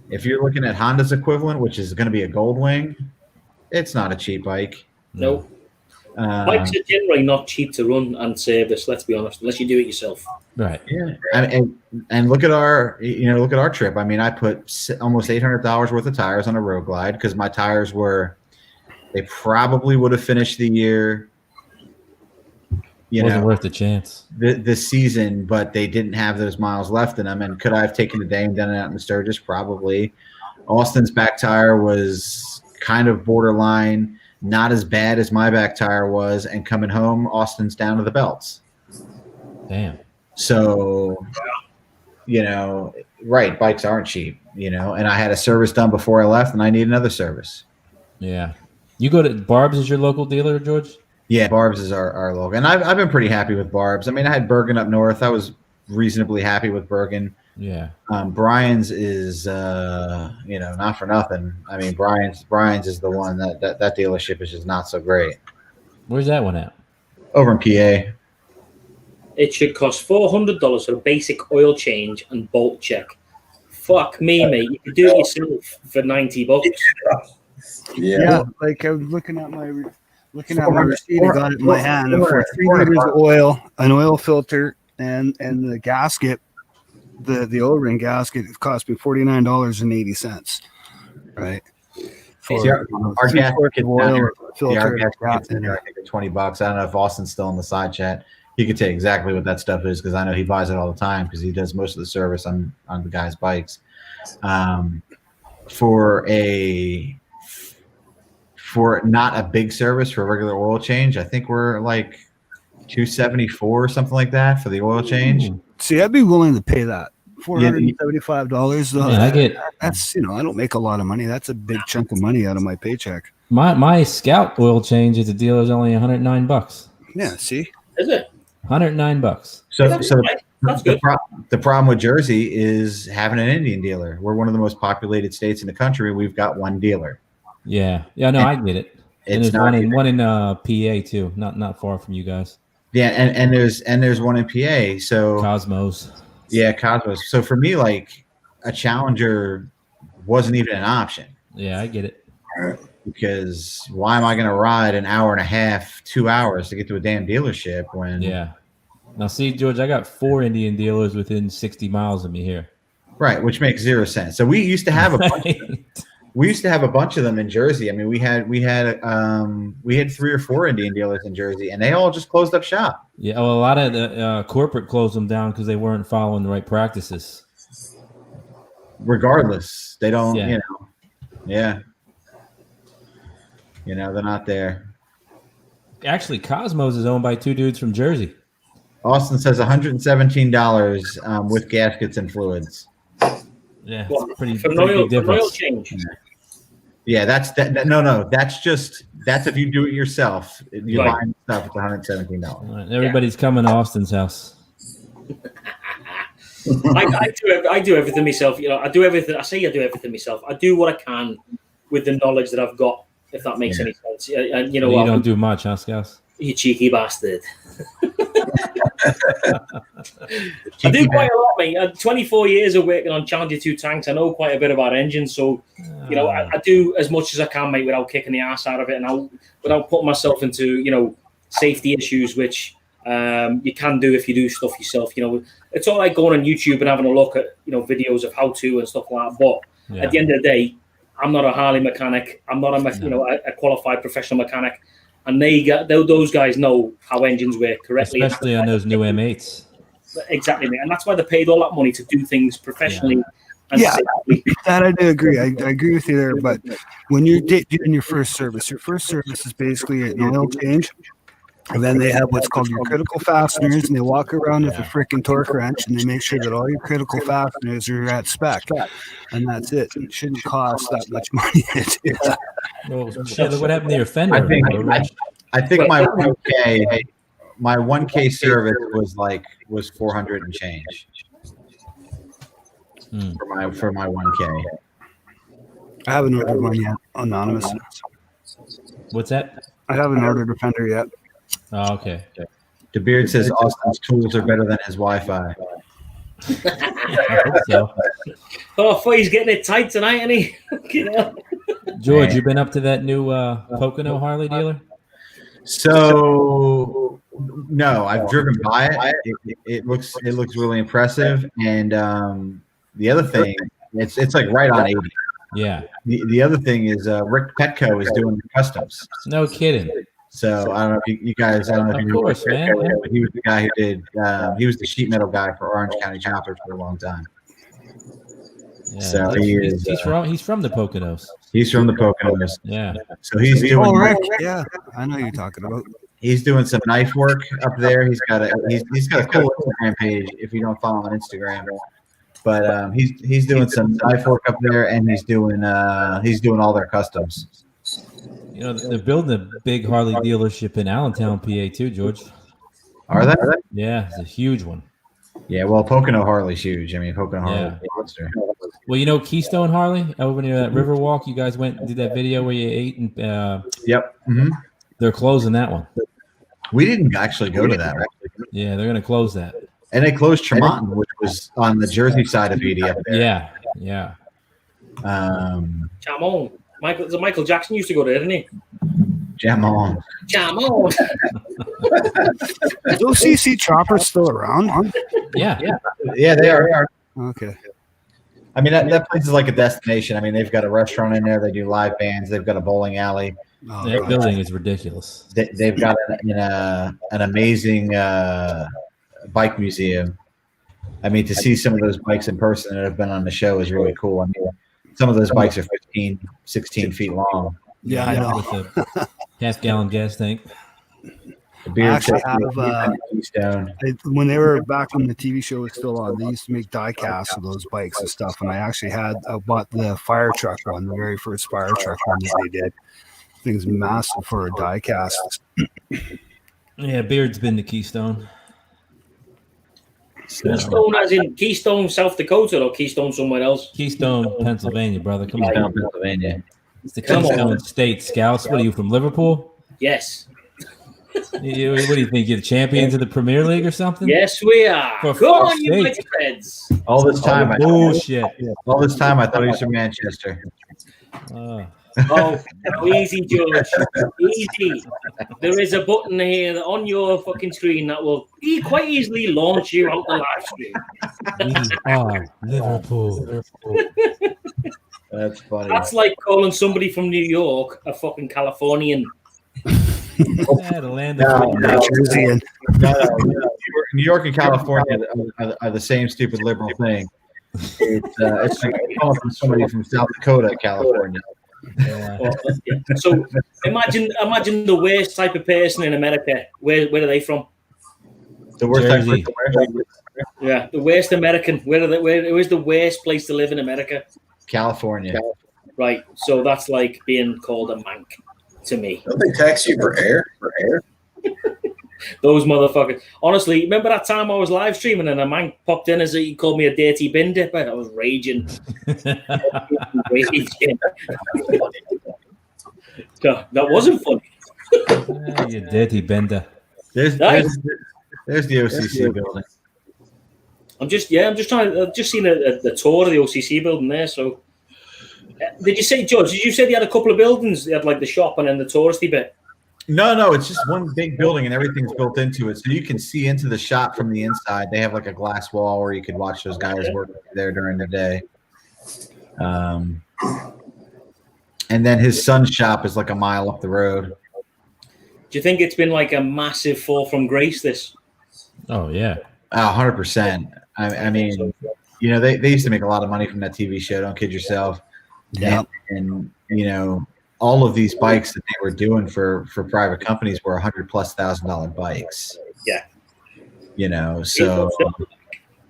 Speaker 9: If you're looking at Honda's equivalent, which is going to be a Goldwing, it's not a cheap bike.
Speaker 1: No. Bikes are generally not cheap to run and service, let's be honest, unless you do it yourself.
Speaker 7: Right.
Speaker 9: Yeah. And look at our trip. I mean, I put almost $800 worth of tires on a Road Glide because my tires they probably would have finished the year.
Speaker 7: Wasn't worth the chance.
Speaker 9: This season, but they didn't have those miles left in them. And could I have taken a day and done it out in Sturgis? Probably. Austin's back tire was kind of borderline, not as bad as my back tire was. And coming home, Austin's down to the belts.
Speaker 7: Damn.
Speaker 9: So, you know, right, bikes aren't cheap, you know, and I had a service done before I left and I need another service.
Speaker 7: Yeah. You go to Barb's as your local dealer, George?
Speaker 9: Yeah, Barb's is our logo. And I've been pretty happy with Barb's. I mean, I had Bergen up north. I was reasonably happy with Bergen.
Speaker 7: Yeah.
Speaker 9: Brian's is, you know, not for nothing. I mean, Brian's is the one that dealership is just not so great.
Speaker 7: Where's that one at?
Speaker 9: Over in PA.
Speaker 1: It should cost $400 for a basic oil change and bolt check. Fuck me, mate. You could do it yourself for $90.
Speaker 12: Yeah. Like I'm looking at my receipt. I got it in my hand. And for 3 liters of oil, an oil filter, and the gasket, the oil ring gasket, it cost me $49.80. Right.
Speaker 9: Our gasket
Speaker 12: oil
Speaker 9: filter. I think it's $20. I don't know if Austin's still in the side chat. He could tell you exactly what that stuff is because I know he buys it all the time because he does most of the service on the guys' bikes. For not a big service for a regular oil change, I think we're like $274 or something like that for the oil change.
Speaker 12: See, I'd be willing to pay that. $475.
Speaker 7: Yeah,
Speaker 12: that's, you know, I don't make a lot of money. That's a big chunk of money out of my paycheck.
Speaker 7: My Scout oil change at the dealer is only $109.
Speaker 12: Yeah, see?
Speaker 1: Is it?
Speaker 7: $109.
Speaker 9: So
Speaker 1: That's good.
Speaker 9: The problem with Jersey is having an Indian dealer. We're one of the most populated states in the country. We've got one dealer.
Speaker 7: Yeah. Yeah, no, I get it. And
Speaker 9: It's
Speaker 7: there's
Speaker 9: not
Speaker 7: one in PA too, not far from you guys.
Speaker 9: Yeah, and there's one in PA. So
Speaker 7: Cosmos.
Speaker 9: Yeah, Cosmos. So for me, like a Challenger wasn't even an option.
Speaker 7: Yeah, I get it.
Speaker 9: Because why am I going to ride an hour and a half, 2 hours to get to a damn dealership when?
Speaker 7: Yeah. Now, see, George, I got 4 Indian dealers within 60 miles of me here.
Speaker 9: Right, which makes zero sense. So we used to have a bunch. We used to have a bunch of them in Jersey. I mean, we had 3 or 4 Indian dealers in Jersey, and they all just closed up shop.
Speaker 7: Yeah, well, a lot of the corporate closed them down because they weren't following the right practices.
Speaker 9: Regardless, they don't.
Speaker 7: Yeah.
Speaker 9: You know, yeah. You know, they're not there.
Speaker 7: Actually, Cosmos is owned by 2 dudes from Jersey.
Speaker 9: Austin says $117 with gaskets and fluids.
Speaker 7: Yeah,
Speaker 1: Well,
Speaker 7: it's pretty
Speaker 1: for
Speaker 7: big
Speaker 1: oil
Speaker 7: difference.
Speaker 1: change.
Speaker 9: Yeah, that's that. No, that's if you do it yourself. You're
Speaker 1: Right.
Speaker 9: buying stuff. It's $117.
Speaker 7: All right, everybody's coming to Austin's house.
Speaker 1: I do everything myself. You know, I do everything. I say I do everything myself. I do what I can with the knowledge that I've got. If that makes any sense. And, you know,
Speaker 7: You don't do much, huh, Scouse?
Speaker 1: You cheeky bastard. I do quite a lot, mate. 24 years of working on Challenger 2 tanks. I know quite a bit about engines, so you know, I do as much as I can, mate, without kicking the ass out of it, and without putting myself into, you know, safety issues, which you can do if you do stuff yourself. You know, it's all right going on YouTube and having a look at, you know, videos of how to and stuff like that. But at the end of the day, I'm not a Harley mechanic. I'm not a qualified professional mechanic. And those guys know how engines work correctly.
Speaker 7: Especially on those new M8s.
Speaker 1: Exactly, and that's why they paid all that money to do things professionally.
Speaker 12: Yeah, that I do agree. I agree with you there. But when you're doing your first service is basically an oil change. And then they have what's called your critical fasteners, and they walk around with a freaking torque wrench, and they make sure that all your critical fasteners are at spec. And that's it. It shouldn't cost that much money to do that.
Speaker 7: Well, shit, look what happened to your fender.
Speaker 9: I think my 1K service was 400 and change for my 1K.
Speaker 12: I haven't ordered one yet. Anonymous.
Speaker 7: What's that?
Speaker 12: I haven't ordered a fender yet.
Speaker 7: Oh, okay.
Speaker 9: The Beard says Austin's tools are better than his Wi-Fi.
Speaker 7: I hope so.
Speaker 1: Oh, he's getting it tight tonight, isn't he?
Speaker 7: George, you been up to that new Pocono Harley dealer?
Speaker 9: So no, I've driven by it. It looks really impressive. And the other thing, it's like right on 80.
Speaker 7: Yeah.
Speaker 9: The other thing is Rick Petco is doing the customs.
Speaker 7: No kidding.
Speaker 9: So I don't know if you guys. I don't know if
Speaker 7: Of
Speaker 9: you
Speaker 7: course,
Speaker 9: know,
Speaker 7: man.
Speaker 9: but he was the guy who did. He was the sheet metal guy for Orange County Choppers for a long time.
Speaker 7: Yeah,
Speaker 9: So
Speaker 7: he's from the Poconos.
Speaker 9: He's from the Poconos.
Speaker 7: Yeah.
Speaker 9: So he's doing.
Speaker 12: Oh, Rick. Yeah, I know who you're talking about.
Speaker 9: He's doing some knife work up there. He's got a cool Instagram page if you don't follow him on Instagram. But he's doing some knife work up there, and he's doing all their customs.
Speaker 7: You know, they're building a big Harley dealership in Allentown, PA, too, George.
Speaker 9: Are they?
Speaker 7: Yeah, it's a huge one.
Speaker 9: Yeah, well, Pocono Harley's huge. I mean, Pocono Harley's a monster.
Speaker 7: Well, you know Keystone Harley over near that Riverwalk. You guys went and did that video where you ate and.
Speaker 9: Yep. Mm-hmm.
Speaker 7: They're closing that one.
Speaker 9: We didn't actually go to that, right?
Speaker 7: Yeah, they're going to close that.
Speaker 9: And they closed Tremonton, which was on the Jersey side of 80 up there.
Speaker 7: Yeah.
Speaker 1: Jamon. Michael Jackson used to go there, didn't he?
Speaker 9: Jamon.
Speaker 12: Is those CC choppers still around?
Speaker 7: Yeah,
Speaker 9: they are.
Speaker 12: Okay.
Speaker 9: I mean, that place is like a destination. I mean, they've got a restaurant in there. They do live bands. They've got a bowling alley.
Speaker 12: Oh,
Speaker 7: that building is ridiculous.
Speaker 9: They've got an amazing bike museum. I mean, to see some of those bikes in person that have been on the show is really cool. I mean, some of those bikes are 15, 16 feet long.
Speaker 12: Yeah, I know.
Speaker 7: With a half-gallon gas tank.
Speaker 12: I actually have, when they were back when the TV show was still on, they used to make die casts of those bikes and stuff. And I bought the fire truck one, the very first fire truck one that they did. Thing's massive for a die cast.
Speaker 7: Yeah, Beard's been to Keystone.
Speaker 1: Keystone as in Keystone, South Dakota, or Keystone somewhere else?
Speaker 7: Keystone, Pennsylvania, brother. Come
Speaker 9: Keystone,
Speaker 7: on.
Speaker 9: Pennsylvania.
Speaker 7: It's the Keystone State Scouts. What are you, from Liverpool?
Speaker 1: Yes.
Speaker 7: What do you think? You're the champions of the Premier League or something?
Speaker 1: Yes, we are.
Speaker 7: For
Speaker 1: Go on,
Speaker 7: fuck's sake.
Speaker 1: United Reds.
Speaker 9: All this time, I
Speaker 7: thought
Speaker 9: he was from Manchester.
Speaker 1: Oh, easy, George. Easy. There is a button here on your fucking screen that will quite easily launch you out the live stream.
Speaker 7: We are Liverpool.
Speaker 9: That's funny.
Speaker 1: That's like calling somebody from New York a fucking Californian.
Speaker 7: Yeah, the land of
Speaker 9: New York and California are the same stupid liberal thing. It's like calling from somebody from South Dakota, California.
Speaker 7: Yeah.
Speaker 1: So imagine the worst type of person in America. Where are they from?
Speaker 9: The worst type of
Speaker 7: Jersey.
Speaker 1: Yeah, the worst American. Where is the worst place to live in America?
Speaker 9: California.
Speaker 1: right? So that's like being called a mank to me.
Speaker 11: Don't they tax you for air?
Speaker 1: Those motherfuckers. Honestly, remember that time I was live streaming and a man popped in as he called me a dirty bin dipper? I was raging. Raging. That wasn't funny.
Speaker 7: You dirty bender.
Speaker 9: There's the OCC building.
Speaker 1: I'm just trying. I've just seen the tour of the OCC building there. So, did you say, George? Did you say they had a couple of buildings? They had like the shop and then the touristy bit.
Speaker 9: No, it's just one big building and everything's built into it, so you can see into the shop from the inside. They have like a glass wall where you could watch those guys work there during the day. And then his son's shop is like a mile up the road.
Speaker 1: Do you think it's been like a massive fall from grace? This?
Speaker 7: Oh yeah,
Speaker 9: 100%. I mean, you know, they used to make a lot of money from that TV show. Don't kid yourself.
Speaker 12: Yeah,
Speaker 9: and you know, all of these bikes that they were doing for private companies were $100,000+ bikes.
Speaker 1: Yeah.
Speaker 9: You know, so.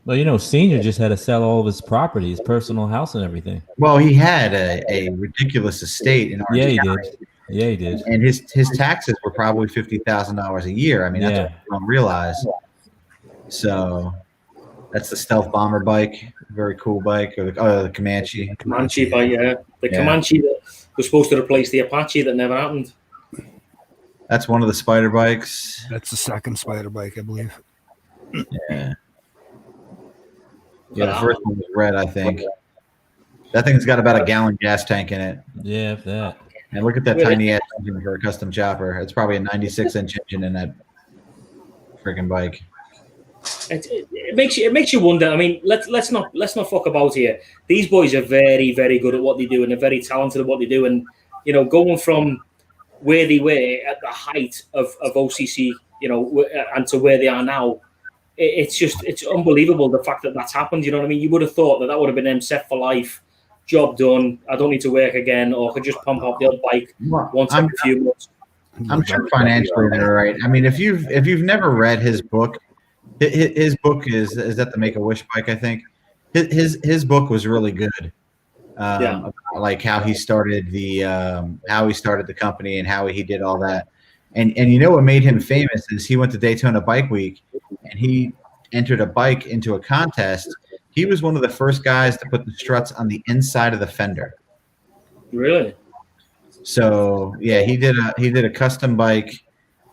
Speaker 7: Well, you know, Senior just had to sell all of his property, his personal house and everything.
Speaker 9: Well, he had a ridiculous estate in Orange
Speaker 7: Yeah, he
Speaker 9: County.
Speaker 7: did. Yeah, he did.
Speaker 9: And his taxes were probably $50,000 a year. I mean, that's what you don't realize. So that's the Stealth Bomber bike, very cool bike, or the Comanche.
Speaker 1: Comanche bike, yeah. Comanche that was supposed to replace the Apache that never happened.
Speaker 9: That's one of the Spider bikes.
Speaker 12: That's the second Spider bike, I believe.
Speaker 9: Yeah. Yeah, the first one was red, I think. That thing's got about a gallon gas tank in it.
Speaker 7: Yeah, if that.
Speaker 9: And look at that tiny ass engine for a custom chopper. It's probably a 96-inch engine in that freaking bike.
Speaker 1: It makes you wonder. I mean, let's not fuck about here. These boys are very, very good at what they do, and they're very talented at what they do. And you know, going from where they were at the height of OCC, you know, and to where they are now, it's unbelievable the fact that that's happened. You know what I mean? You would have thought that would have been them set for life, job done. I don't need to work again, or I could just pump up the old bike once every few months.
Speaker 9: I'm sure financially they're right. I mean, if you've never read his book. His book is that the Make-A-Wish bike, I think. His book was really good. About, like how he started the company and how he did all that. And you know what made him famous is he went to Daytona Bike Week and he entered a bike into a contest. He was one of the first guys to put the struts on the inside of the fender.
Speaker 1: Really?
Speaker 9: So yeah, he did a custom bike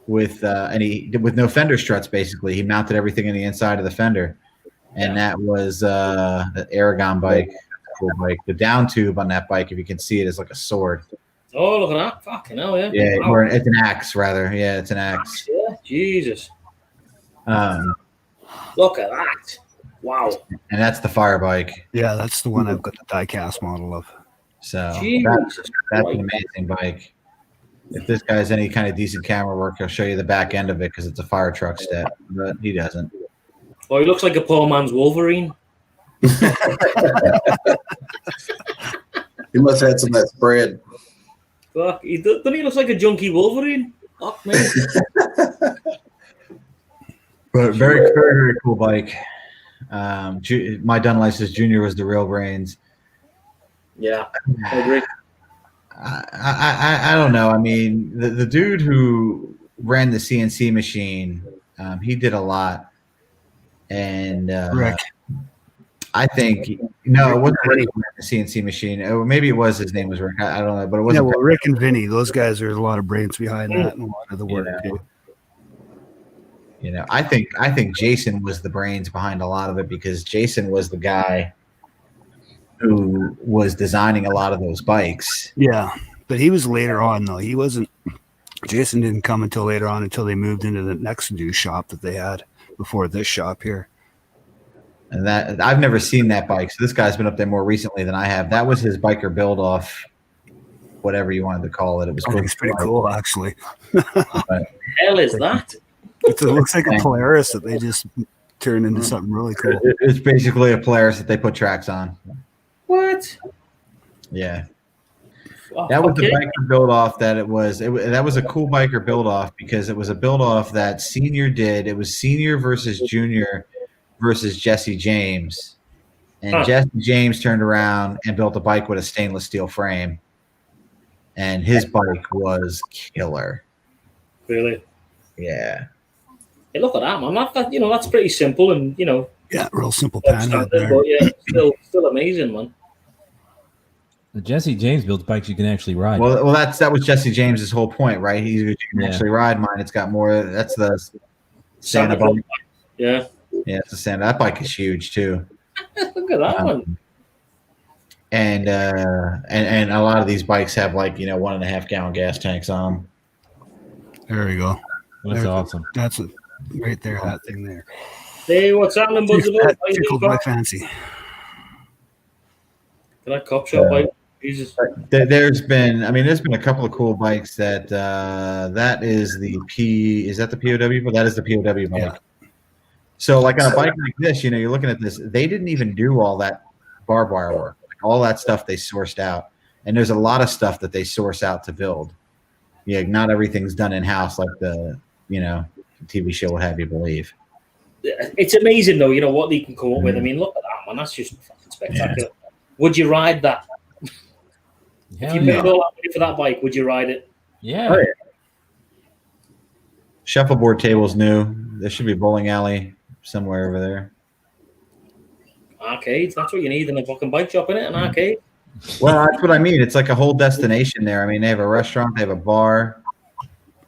Speaker 9: with no fender struts. Basically, he mounted everything in the inside of the fender, and that was the Aragon bike, cool bike. The down tube on that bike, if you can see it, is like a sword.
Speaker 1: Oh, look at that! Fucking hell, yeah.
Speaker 9: Yeah,
Speaker 1: wow.
Speaker 9: or it's an axe rather. Yeah, it's an axe.
Speaker 1: Yeah, Jesus. Look at that! Wow.
Speaker 9: And that's the fire bike.
Speaker 12: Yeah, that's the one I've got the die-cast model of.
Speaker 9: So that's an amazing bike. If this guy has any kind of decent camera work, he'll show you the back end of it because it's a fire truck step, but he doesn't.
Speaker 1: Well, he looks like a poor man's Wolverine.
Speaker 11: He must have had some of that spread.
Speaker 1: Fuck, doesn't he look like a junkie Wolverine? Fuck me.
Speaker 9: But very, very, very cool bike. My Dunlop says Junior was the real brains.
Speaker 1: Yeah, I agree.
Speaker 9: I don't know. I mean, the dude who ran the CNC machine, he did a lot. And
Speaker 12: Rick.
Speaker 9: I think it wasn't Rick who ran the CNC machine. Or maybe it was his name was Rick. I don't know, but it wasn't.
Speaker 12: Yeah, well, Rick and Vinny, those guys, there's a lot of brains behind that and a lot of the work too.
Speaker 9: You know, I think Jason was the brains behind a lot of it because Jason was the guy who was designing a lot of those bikes.
Speaker 12: Yeah, but he was later on though. He wasn't. Jason didn't come until later on, until they moved into the next new shop that they had before this shop here.
Speaker 9: And that I've never seen that bike. So this guy's been up there more recently than I have. That was his biker build off, whatever you wanted to call it. It was
Speaker 12: it's pretty cool, actually.
Speaker 1: What hell is that?
Speaker 12: It looks like a Polaris that they just turned into something really cool.
Speaker 9: It's basically a Polaris that they put tracks on.
Speaker 1: What?
Speaker 9: Yeah.
Speaker 1: Oh,
Speaker 9: That was the biker build off that that was a cool biker build off because it was a build off that Senior did. It was Senior versus Junior versus Jesse James. And Jesse James turned around and built a bike with a stainless steel frame, and his bike was killer.
Speaker 1: Really?
Speaker 9: Yeah.
Speaker 1: Hey, look at that, man. That's pretty simple, and
Speaker 12: Yeah, real simple pan
Speaker 1: standard,
Speaker 12: there.
Speaker 1: but yeah, still amazing, man.
Speaker 7: The Jesse James builds bikes you can actually ride.
Speaker 9: Well, that was Jesse James's whole point, right? You can actually ride mine. It's got more. That's the Santa bike.
Speaker 1: Yeah.
Speaker 9: Yeah, it's a Santa. That bike is huge too.
Speaker 1: Look at that one.
Speaker 9: And a lot of these bikes have 1.5 gallon gas tanks on them.
Speaker 12: There we go.
Speaker 7: That's awesome.
Speaker 12: That's it. Right there, that thing there.
Speaker 1: Hey, what's happening, Buzz?
Speaker 12: That tickled my fancy.
Speaker 1: Can I cop shop bike? Jesus.
Speaker 9: There's been a couple of cool bikes that is that the POW? But that is the POW bike.
Speaker 12: Yeah.
Speaker 9: So on a bike like this, you're looking at this, they didn't even do all that barbed wire work. All that stuff they sourced out. And there's a lot of stuff that they source out to build. Yeah, not everything's done in-house like the TV show would have you believe.
Speaker 1: It's amazing though, what they can come up with. I mean, look at that, man. That's just fucking spectacular. Yeah. Would you ride that? If you paid all that money for that bike, would you ride it?
Speaker 7: Yeah.
Speaker 9: Oh, yeah. Shuffleboard table's new. There should be a bowling alley somewhere over there.
Speaker 1: Arcades, that's what you need in a fucking bike shop, innit? An arcade.
Speaker 9: Well, that's what I mean. It's like a whole destination there. I mean, they have a restaurant, they have a bar.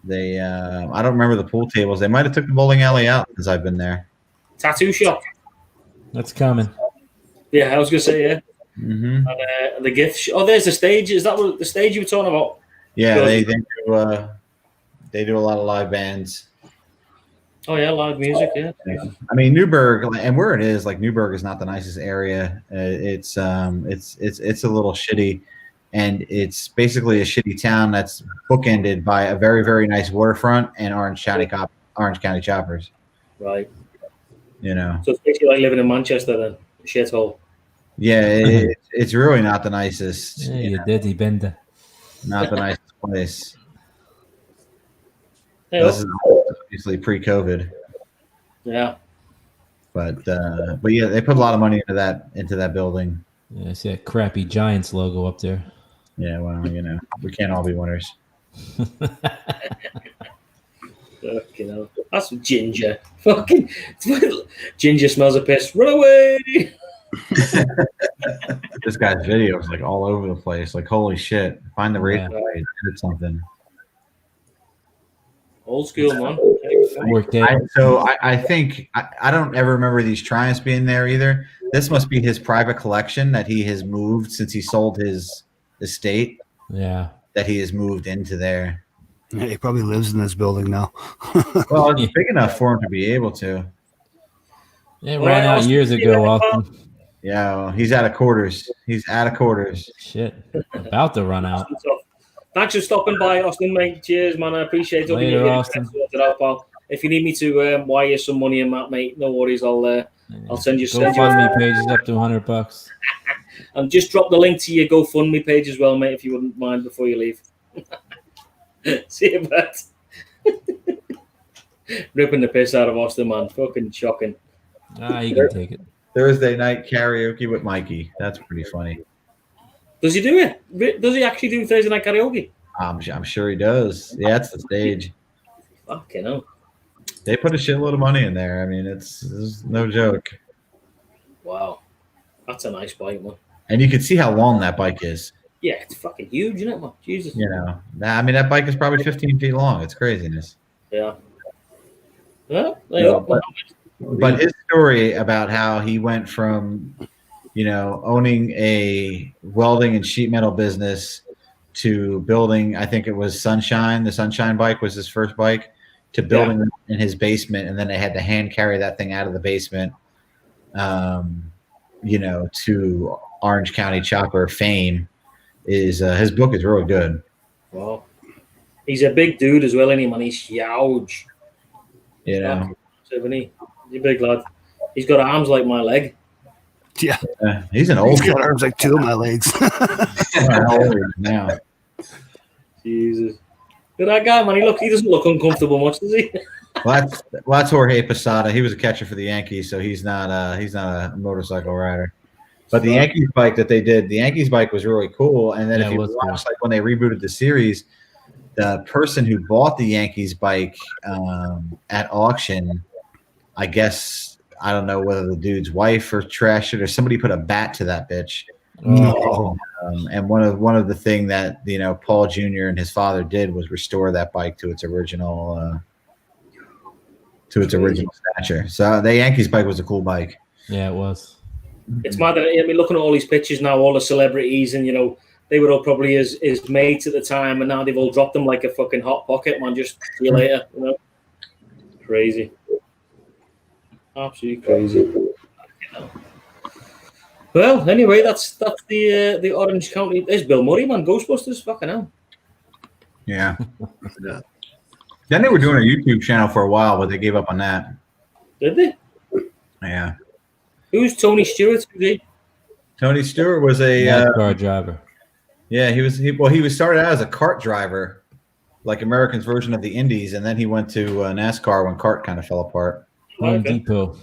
Speaker 9: They, I don't remember the pool tables. They might have took the bowling alley out since I've been there.
Speaker 1: Tattoo shop.
Speaker 7: That's coming.
Speaker 1: Yeah, I was gonna say yeah.
Speaker 9: Mm-hmm.
Speaker 1: And the gift shop. Oh, there's the stage. Is that what the stage you were talking about?
Speaker 9: Yeah, they do a lot of live bands.
Speaker 1: Oh yeah, live music. Yeah.
Speaker 9: I mean, Newburgh and where it is, Newburgh is not the nicest area. It's a little shitty, and it's basically a shitty town that's bookended by a very, very nice waterfront and Orange County choppers.
Speaker 1: Right.
Speaker 9: So
Speaker 1: it's basically like living in Manchester then, a shithole.
Speaker 9: Yeah, it's really not the nicest.
Speaker 7: Yeah, you dirty bender.
Speaker 9: Not the nicest place.
Speaker 1: Hey,
Speaker 9: this is obviously pre-COVID.
Speaker 1: Yeah.
Speaker 9: But yeah, they put a lot of money into that building.
Speaker 7: Yeah, I see that crappy Giants logo up there.
Speaker 9: Yeah, well, we can't all be winners.
Speaker 1: That's Ginger. Fucking Ginger smells a piss. Run away!
Speaker 9: This guy's video is all over the place. Holy shit! Find the radio. Did something.
Speaker 1: Old school, man.
Speaker 9: I think I don't ever remember these Triumphs being there either. This must be his private collection that he has moved since he sold his estate.
Speaker 7: Yeah.
Speaker 9: That he has moved into there.
Speaker 12: Yeah, he probably lives in this building now.
Speaker 9: Well, it's big enough for him to be able to.
Speaker 7: It ran out years ago, Austin.
Speaker 9: Yeah, well, he's out of quarters.
Speaker 7: Shit. About to run out.
Speaker 1: Thanks for stopping by, Austin, mate. Cheers, man. I appreciate it.
Speaker 7: Later, Austin.
Speaker 1: If you need me to wire some money in that, mate, no worries. I'll send you.
Speaker 7: GoFundMe page is up to $100.
Speaker 1: And just drop the link to your GoFundMe page as well, mate, if you wouldn't mind before you leave. See you, mate. Ripping the piss out of Austin, man. Fucking shocking.
Speaker 7: You can take it.
Speaker 9: Thursday night karaoke with Mikey. That's pretty funny.
Speaker 1: Does he do it? Does he actually do Thursday night karaoke?
Speaker 9: I'm sure he does. Yeah, it's the stage.
Speaker 1: Fucking hell.
Speaker 9: They put a shitload of money in there. I mean, it's no joke.
Speaker 1: Wow. That's a nice bike, man.
Speaker 9: And you can see how long that bike is.
Speaker 1: Yeah, it's fucking huge, isn't it, man? Jesus.
Speaker 9: I mean, that bike is probably 15 feet long. It's craziness.
Speaker 1: Yeah.
Speaker 9: Well, but his story about how he went from, owning a welding and sheet metal business to building, I think it was Sunshine. The Sunshine bike was his first bike, to building in his basement. And then they had to hand carry that thing out of the basement, to Orange County chopper fame. Is his book is really good.
Speaker 1: Wow. He's a big dude as well, isn't he, man? He's huge.
Speaker 9: He's
Speaker 1: a big lad. He's got arms like my leg.
Speaker 12: Yeah.
Speaker 9: He's an old.
Speaker 12: He's got arms like two of my legs.
Speaker 9: How old is he now?
Speaker 1: Jesus. Look at that guy, man. He doesn't look uncomfortable much, does he?
Speaker 9: Well, that's Jorge Posada. He was a catcher for the Yankees, so he's not a motorcycle rider. But the Yankees bike that they did, the Yankees bike was really cool. And then
Speaker 7: Yeah,
Speaker 9: if
Speaker 7: it
Speaker 9: you
Speaker 7: was
Speaker 9: watch, like when they rebooted the series, the person who bought the Yankees bike at auction, I guess, I don't know whether the dude's wife or trashed it or somebody put a bat to that bitch.
Speaker 12: No.
Speaker 9: And one of the thing that, you know, Paul Jr. and his father did was restore that bike to its original stature. So the Yankees bike was a cool bike.
Speaker 7: Yeah, it was.
Speaker 1: It's mad that, I mean, looking at all these pictures now, all the celebrities, and, you know, they were all probably his mates at the time, and now they've all dropped them like a fucking hot pocket, man. Just see you later, you know. Crazy. Absolutely crazy. Well, anyway, that's the Orange County. There's Bill Murray, man. Ghostbusters, fucking hell.
Speaker 9: Yeah. Then they were doing a YouTube channel for a while, but they gave up on that.
Speaker 1: Did they?
Speaker 9: Yeah.
Speaker 1: Who's Tony Stewart?
Speaker 9: Tony Stewart was a
Speaker 7: NASCAR driver.
Speaker 9: Yeah, he was started out as a kart driver, like American's version of the Indies, and then he went to NASCAR when kart kind of fell apart.
Speaker 7: Home Depot.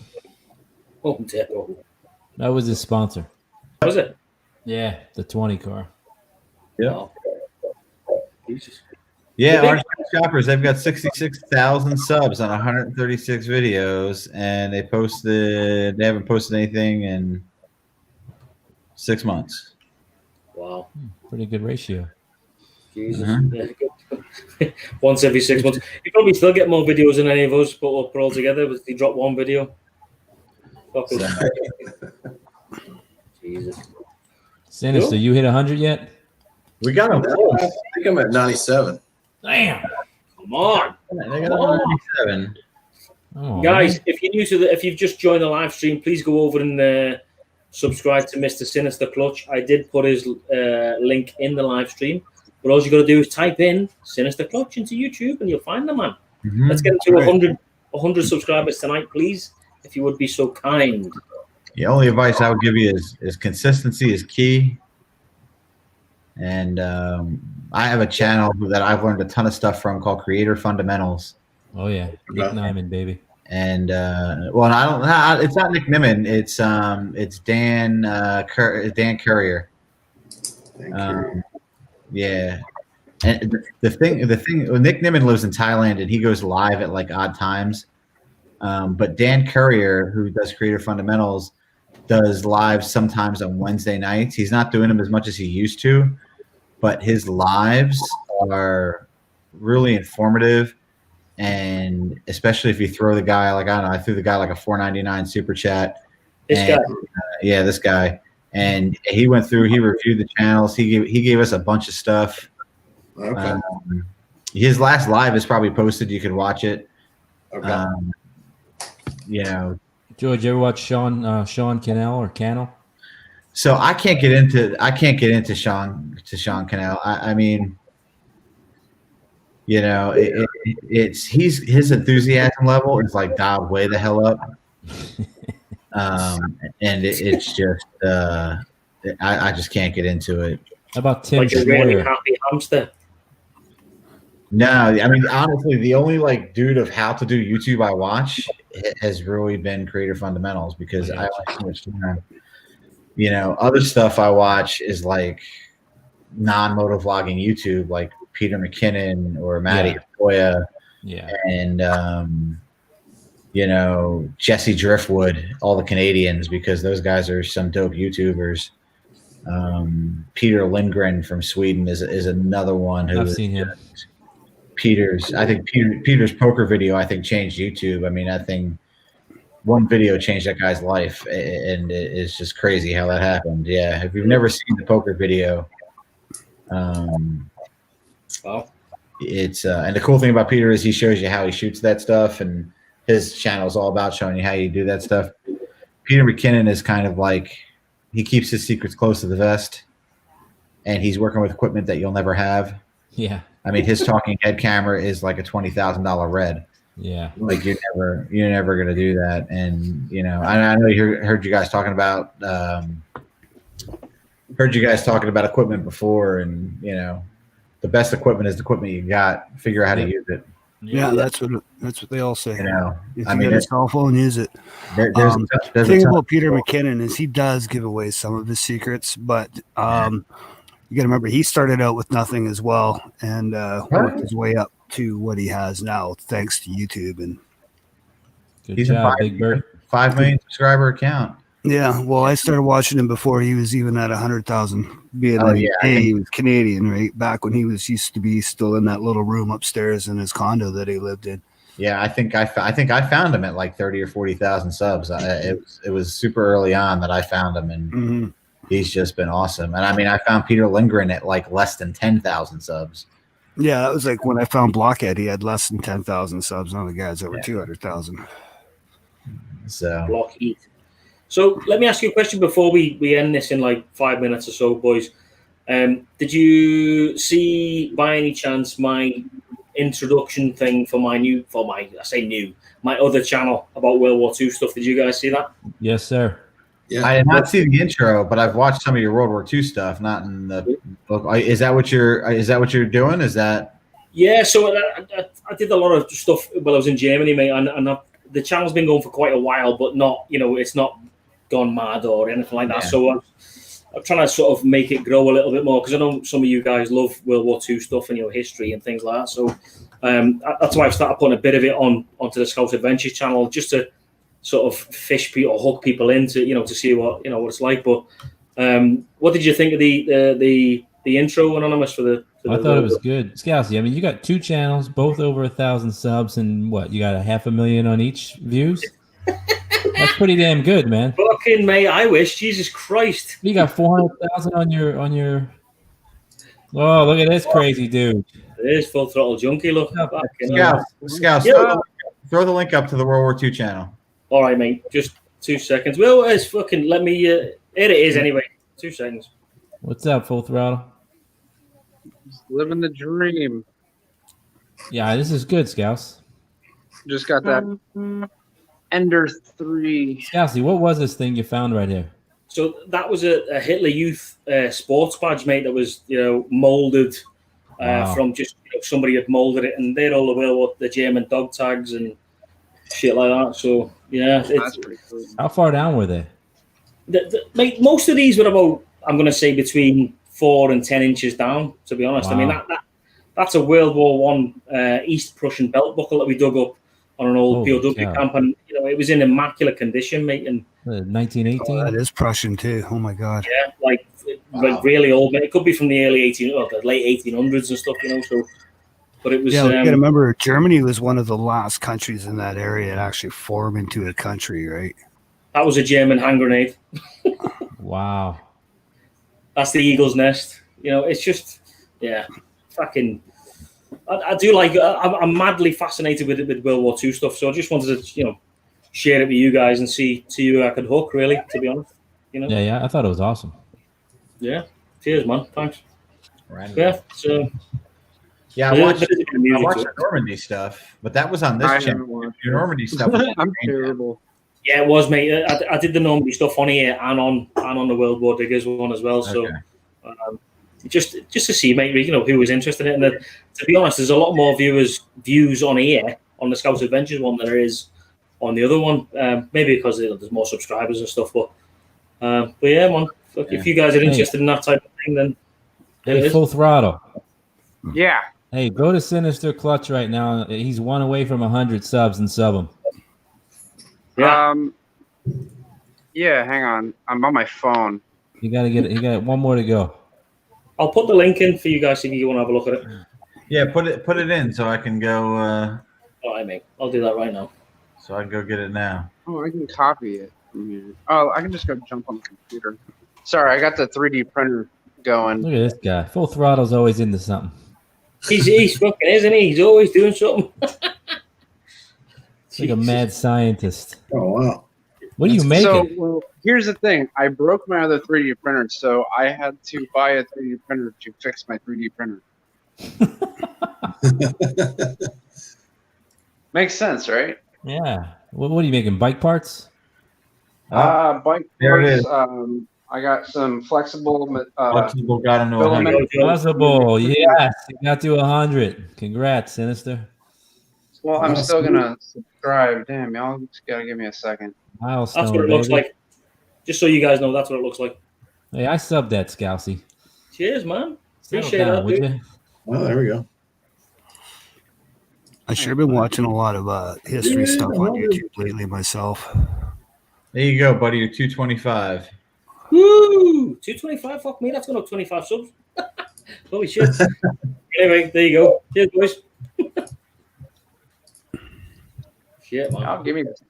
Speaker 1: Home Depot.
Speaker 7: That was his sponsor.
Speaker 1: Was it?
Speaker 7: Yeah, the 20 car.
Speaker 9: Yeah.
Speaker 1: Jesus.
Speaker 9: Yeah, Orange County Shoppers, they've got 66,000 subs on 136 videos, and they haven't posted anything in 6 months.
Speaker 1: Wow.
Speaker 7: Pretty good ratio.
Speaker 1: Jesus. Yeah, good. Once every 6 months. You probably still get more videos than any of us put all together, but they drop one video. Jesus.
Speaker 7: Sinister, you hit 100 yet?
Speaker 9: We got him.
Speaker 11: I think I'm at 97.
Speaker 7: Damn.
Speaker 1: Come on.
Speaker 9: They got 97.
Speaker 7: Oh,
Speaker 1: Guys,
Speaker 7: man.
Speaker 1: if you're new to if you've just joined the live stream, please go over and subscribe to Mr. Sinister Clutch. I did put his link in the live stream, but all you got to do is type in Sinister Clutch into YouTube and you'll find the man.
Speaker 9: Mm-hmm.
Speaker 1: Let's get to 100 subscribers tonight, please, if you would be so kind.
Speaker 9: The only advice I would give you is consistency is key. And I have a channel that I've learned a ton of stuff from called Creator Fundamentals.
Speaker 7: Oh yeah, Nick Nyman, baby.
Speaker 9: And it's not Nick Nimmin. It's Dan Courier. Yeah. And the thing, Nick Nimmin lives in Thailand and he goes live at like odd times. But Dan Courier, who does Creator Fundamentals, does live sometimes on Wednesday nights. He's not doing them as much as he used to, but his lives are really informative. And especially if you throw the guy, like, I don't know, I threw the guy like a $4.99 super chat. This guy. And he went through, he reviewed the channels. He gave us a bunch of stuff.
Speaker 11: Okay.
Speaker 9: His last live is probably posted. You can watch it.
Speaker 11: Okay.
Speaker 7: George, you ever watch Sean Cannell or Cannell?
Speaker 9: So I can't get into Sean Cannell. I mean, his enthusiasm level is like dialed way the hell up. And it's just I just can't get into it.
Speaker 7: How about Tim
Speaker 1: Like a really
Speaker 7: Schmoyer?
Speaker 1: happy hamster.
Speaker 9: No, I mean, honestly, the only like dude of how to do YouTube I watch has really been Creator Fundamentals because I like so much time. Other stuff I watch is like non-moto vlogging YouTube, like Peter McKinnon or Matty Koya.
Speaker 7: Yeah.
Speaker 9: And Jesse Driftwood, all the Canadians, because those guys are some dope YouTubers. Peter Lindgren from Sweden is another one who
Speaker 7: I've seen him.
Speaker 9: I think Peter's poker video changed YouTube. I mean, that thing, one video changed that guy's life, and it's just crazy how that happened. Yeah, if you've never seen the poker video, it's and the cool thing about Peter is he shows you how he shoots that stuff, and his channel is all about showing you how you do that stuff. Peter McKinnon is kind of like, he keeps his secrets close to the vest, and he's working with equipment that you'll never have.
Speaker 7: Yeah.
Speaker 9: I mean, his talking head camera is like a $20,000 red.
Speaker 7: Yeah.
Speaker 9: Like you're never gonna do that. And I know you heard you guys talking about equipment before, and the best equipment is the equipment you got. Figure out how to use it.
Speaker 12: Yeah, that's what they all say.
Speaker 9: You know,
Speaker 12: If
Speaker 9: I
Speaker 12: you
Speaker 9: mean,
Speaker 12: got a cell phone, use it.
Speaker 9: there's
Speaker 12: The
Speaker 9: a
Speaker 12: thing
Speaker 9: ton
Speaker 12: about
Speaker 9: of
Speaker 12: Peter
Speaker 9: people-
Speaker 12: McKinnon is he does give away some of his secrets, but you got to remember he started out with nothing as well, and worked his way up to what he has now thanks to YouTube. And
Speaker 7: Good
Speaker 9: He's
Speaker 7: job,
Speaker 9: a
Speaker 7: Big Bird.
Speaker 9: 5 million subscriber account.
Speaker 12: yeah, well, I started watching him before he was even at 100,000. Being
Speaker 9: Oh,
Speaker 12: that
Speaker 9: yeah, I think-
Speaker 12: he was Canadian, right? Back when he used to be still in that little room upstairs in his condo that he lived in.
Speaker 9: Yeah, I think I found him at like 30 or 40,000 subs. It was super early on that I found him, and he's just been awesome. And I mean, I found Peter Lindgren at like less than 10,000 subs.
Speaker 12: Yeah, that was like when I found Blockhead. He had less than 10,000 subs. Now the guy's over 200,000.
Speaker 9: So
Speaker 1: Blockhead. So let me ask you a question before we end this in like 5 minutes or so, boys. Did you see by any chance my introduction thing for my other channel about World War II stuff? Did you guys see that?
Speaker 7: Yes, sir.
Speaker 11: Yeah.
Speaker 9: I did not see the intro, but I've watched some of your World War II stuff. Not in the book. Is that what you're doing? Is that?
Speaker 1: Yeah. So I did a lot of stuff while I was in Germany, mate, and the channel's been going for quite a while, but not, it's not gone mad or anything like that.
Speaker 9: Yeah.
Speaker 1: So I'm trying to sort of make it grow a little bit more, because I know some of you guys love World War II stuff and history and things like that. So that's why I've started putting a bit of it onto the Scout Adventures channel, just to sort of fish people or hook people into, to see what it's like. But what did you think of the intro, Anonymous, for the?
Speaker 7: I thought it was good. Scousy, I mean, you got 2 channels, both over 1,000 subs, and what, you got 500,000 on each views? That's pretty damn good, man.
Speaker 1: Fucking mate, I wish. Jesus Christ.
Speaker 7: You got 400,000 on your. Oh, look at this crazy dude.
Speaker 1: It is Full Throttle Junkie. Look.
Speaker 9: Scout,
Speaker 1: Yeah.
Speaker 9: throw the link up to the World War II channel.
Speaker 1: All right, mate. Just 2 seconds. Well, it's fucking. Let me. Here it is. Anyway, 2 seconds.
Speaker 7: What's up, Full Throttle?
Speaker 6: Living the dream.
Speaker 7: Yeah, this is good, Scouts.
Speaker 6: Just got that Ender 3.
Speaker 7: Scousy, what was this thing you found right here?
Speaker 1: So that was a Hitler Youth sports badge, mate. That was molded
Speaker 7: Wow.
Speaker 1: from just somebody had molded it, and they had all the German dog tags and shit like that. So yeah,
Speaker 6: That's pretty cool.
Speaker 7: How far down were they?
Speaker 1: Mate, most of these were about, I'm going to say, between 4 and 10 inches down. To be honest, I mean
Speaker 7: Wow.
Speaker 1: that's a World War I East Prussian belt buckle that we dug up on an old
Speaker 7: Holy
Speaker 1: POW
Speaker 7: cow.
Speaker 1: camp, and it was in immaculate condition, mate. And
Speaker 7: 1918?
Speaker 12: Oh, that is Prussian too. Oh my God.
Speaker 1: yeah, like really old, mate. It could be from the early the late 1800s and stuff, So, but it was.
Speaker 12: Yeah, you got to remember, Germany was one of the last countries in that area to actually form into a country, right?
Speaker 1: That was a German hand grenade.
Speaker 7: Wow.
Speaker 1: That's the eagle's nest. It's just, yeah, fucking. I do like. I'm madly fascinated with World War II stuff. So I just wanted to, share it with you guys and see who I could hook. Really, to be honest,
Speaker 7: Yeah, I thought it was awesome.
Speaker 1: Yeah. Cheers, man. Thanks.
Speaker 9: Right.
Speaker 1: Yeah. So.
Speaker 9: Yeah, I
Speaker 1: There is
Speaker 9: watched
Speaker 1: a bit of music to
Speaker 9: the
Speaker 1: it.
Speaker 9: Normandy stuff, but that was on this
Speaker 6: I
Speaker 9: channel.
Speaker 6: haven't watched
Speaker 9: Your Normandy stuff. Was on
Speaker 6: I'm
Speaker 9: the main channel.
Speaker 6: terrible.
Speaker 1: Yeah, it was, mate. I did the Normandy stuff on here and on the World War Diggers one as well. So,
Speaker 9: Okay.
Speaker 1: just to see, mate, who was interested in it. And to be honest, there's a lot more views on here on the Scouts Adventures one than there is on the other one. Maybe because there's more subscribers and stuff. But yeah, man. If you guys are interested in that type of thing, then there it
Speaker 7: Hey,
Speaker 1: is.
Speaker 7: Full Throttle.
Speaker 6: Yeah.
Speaker 7: Hey, go to Sinister Clutch right now. He's 1 away from 100 subs and sub him.
Speaker 1: Yeah.
Speaker 6: Yeah, hang on. I'm on my phone.
Speaker 7: You got 1 more to go.
Speaker 1: I'll put the link in for you guys if you want to have a look at it.
Speaker 9: Yeah, put it in so I can go.
Speaker 1: All right, mate. I'll do that right now.
Speaker 9: So I can go get it now.
Speaker 6: Oh, I can copy it from here. Oh, I can just go jump on the computer. Sorry, I got the 3D printer going.
Speaker 7: Look at this guy. Full Throttle's always into something.
Speaker 1: He's fucking, isn't he? He's always doing something.
Speaker 7: It's like a mad scientist.
Speaker 11: Oh wow.
Speaker 7: What are you making?
Speaker 6: So, well, here's the thing. I broke my other 3D printer, so I had to buy a 3D printer to fix my 3D printer. Makes sense, right?
Speaker 7: Yeah. What are you making? Bike parts?
Speaker 6: Bike
Speaker 9: There it
Speaker 6: parts.
Speaker 9: is.
Speaker 6: I got some flexible.
Speaker 9: Flexible got into
Speaker 6: filament.
Speaker 9: 100.
Speaker 7: Possible. Yes. You got to 100. Congrats, Sinister.
Speaker 13: Well, I'm still gonna subscribe. Damn, y'all just gotta give me a second.
Speaker 7: Milestone,
Speaker 1: That's what it looks
Speaker 7: baby.
Speaker 1: like. Just so you guys know, that's what it looks like.
Speaker 7: Hey, I subbed that, Scousey.
Speaker 1: Cheers, man.
Speaker 7: Settle
Speaker 1: Appreciate
Speaker 7: down,
Speaker 1: that,
Speaker 7: would
Speaker 1: dude.
Speaker 7: you?
Speaker 11: Oh, there we go.
Speaker 12: I should have been watching a lot of history stuff on YouTube lately myself.
Speaker 9: There you go, buddy. You're 225.
Speaker 1: Woo! 225. Fuck me. That's going up 25 subs. Holy shit. Anyway, there you go. Cheers, boys. Shit, man.
Speaker 13: I'll give me this.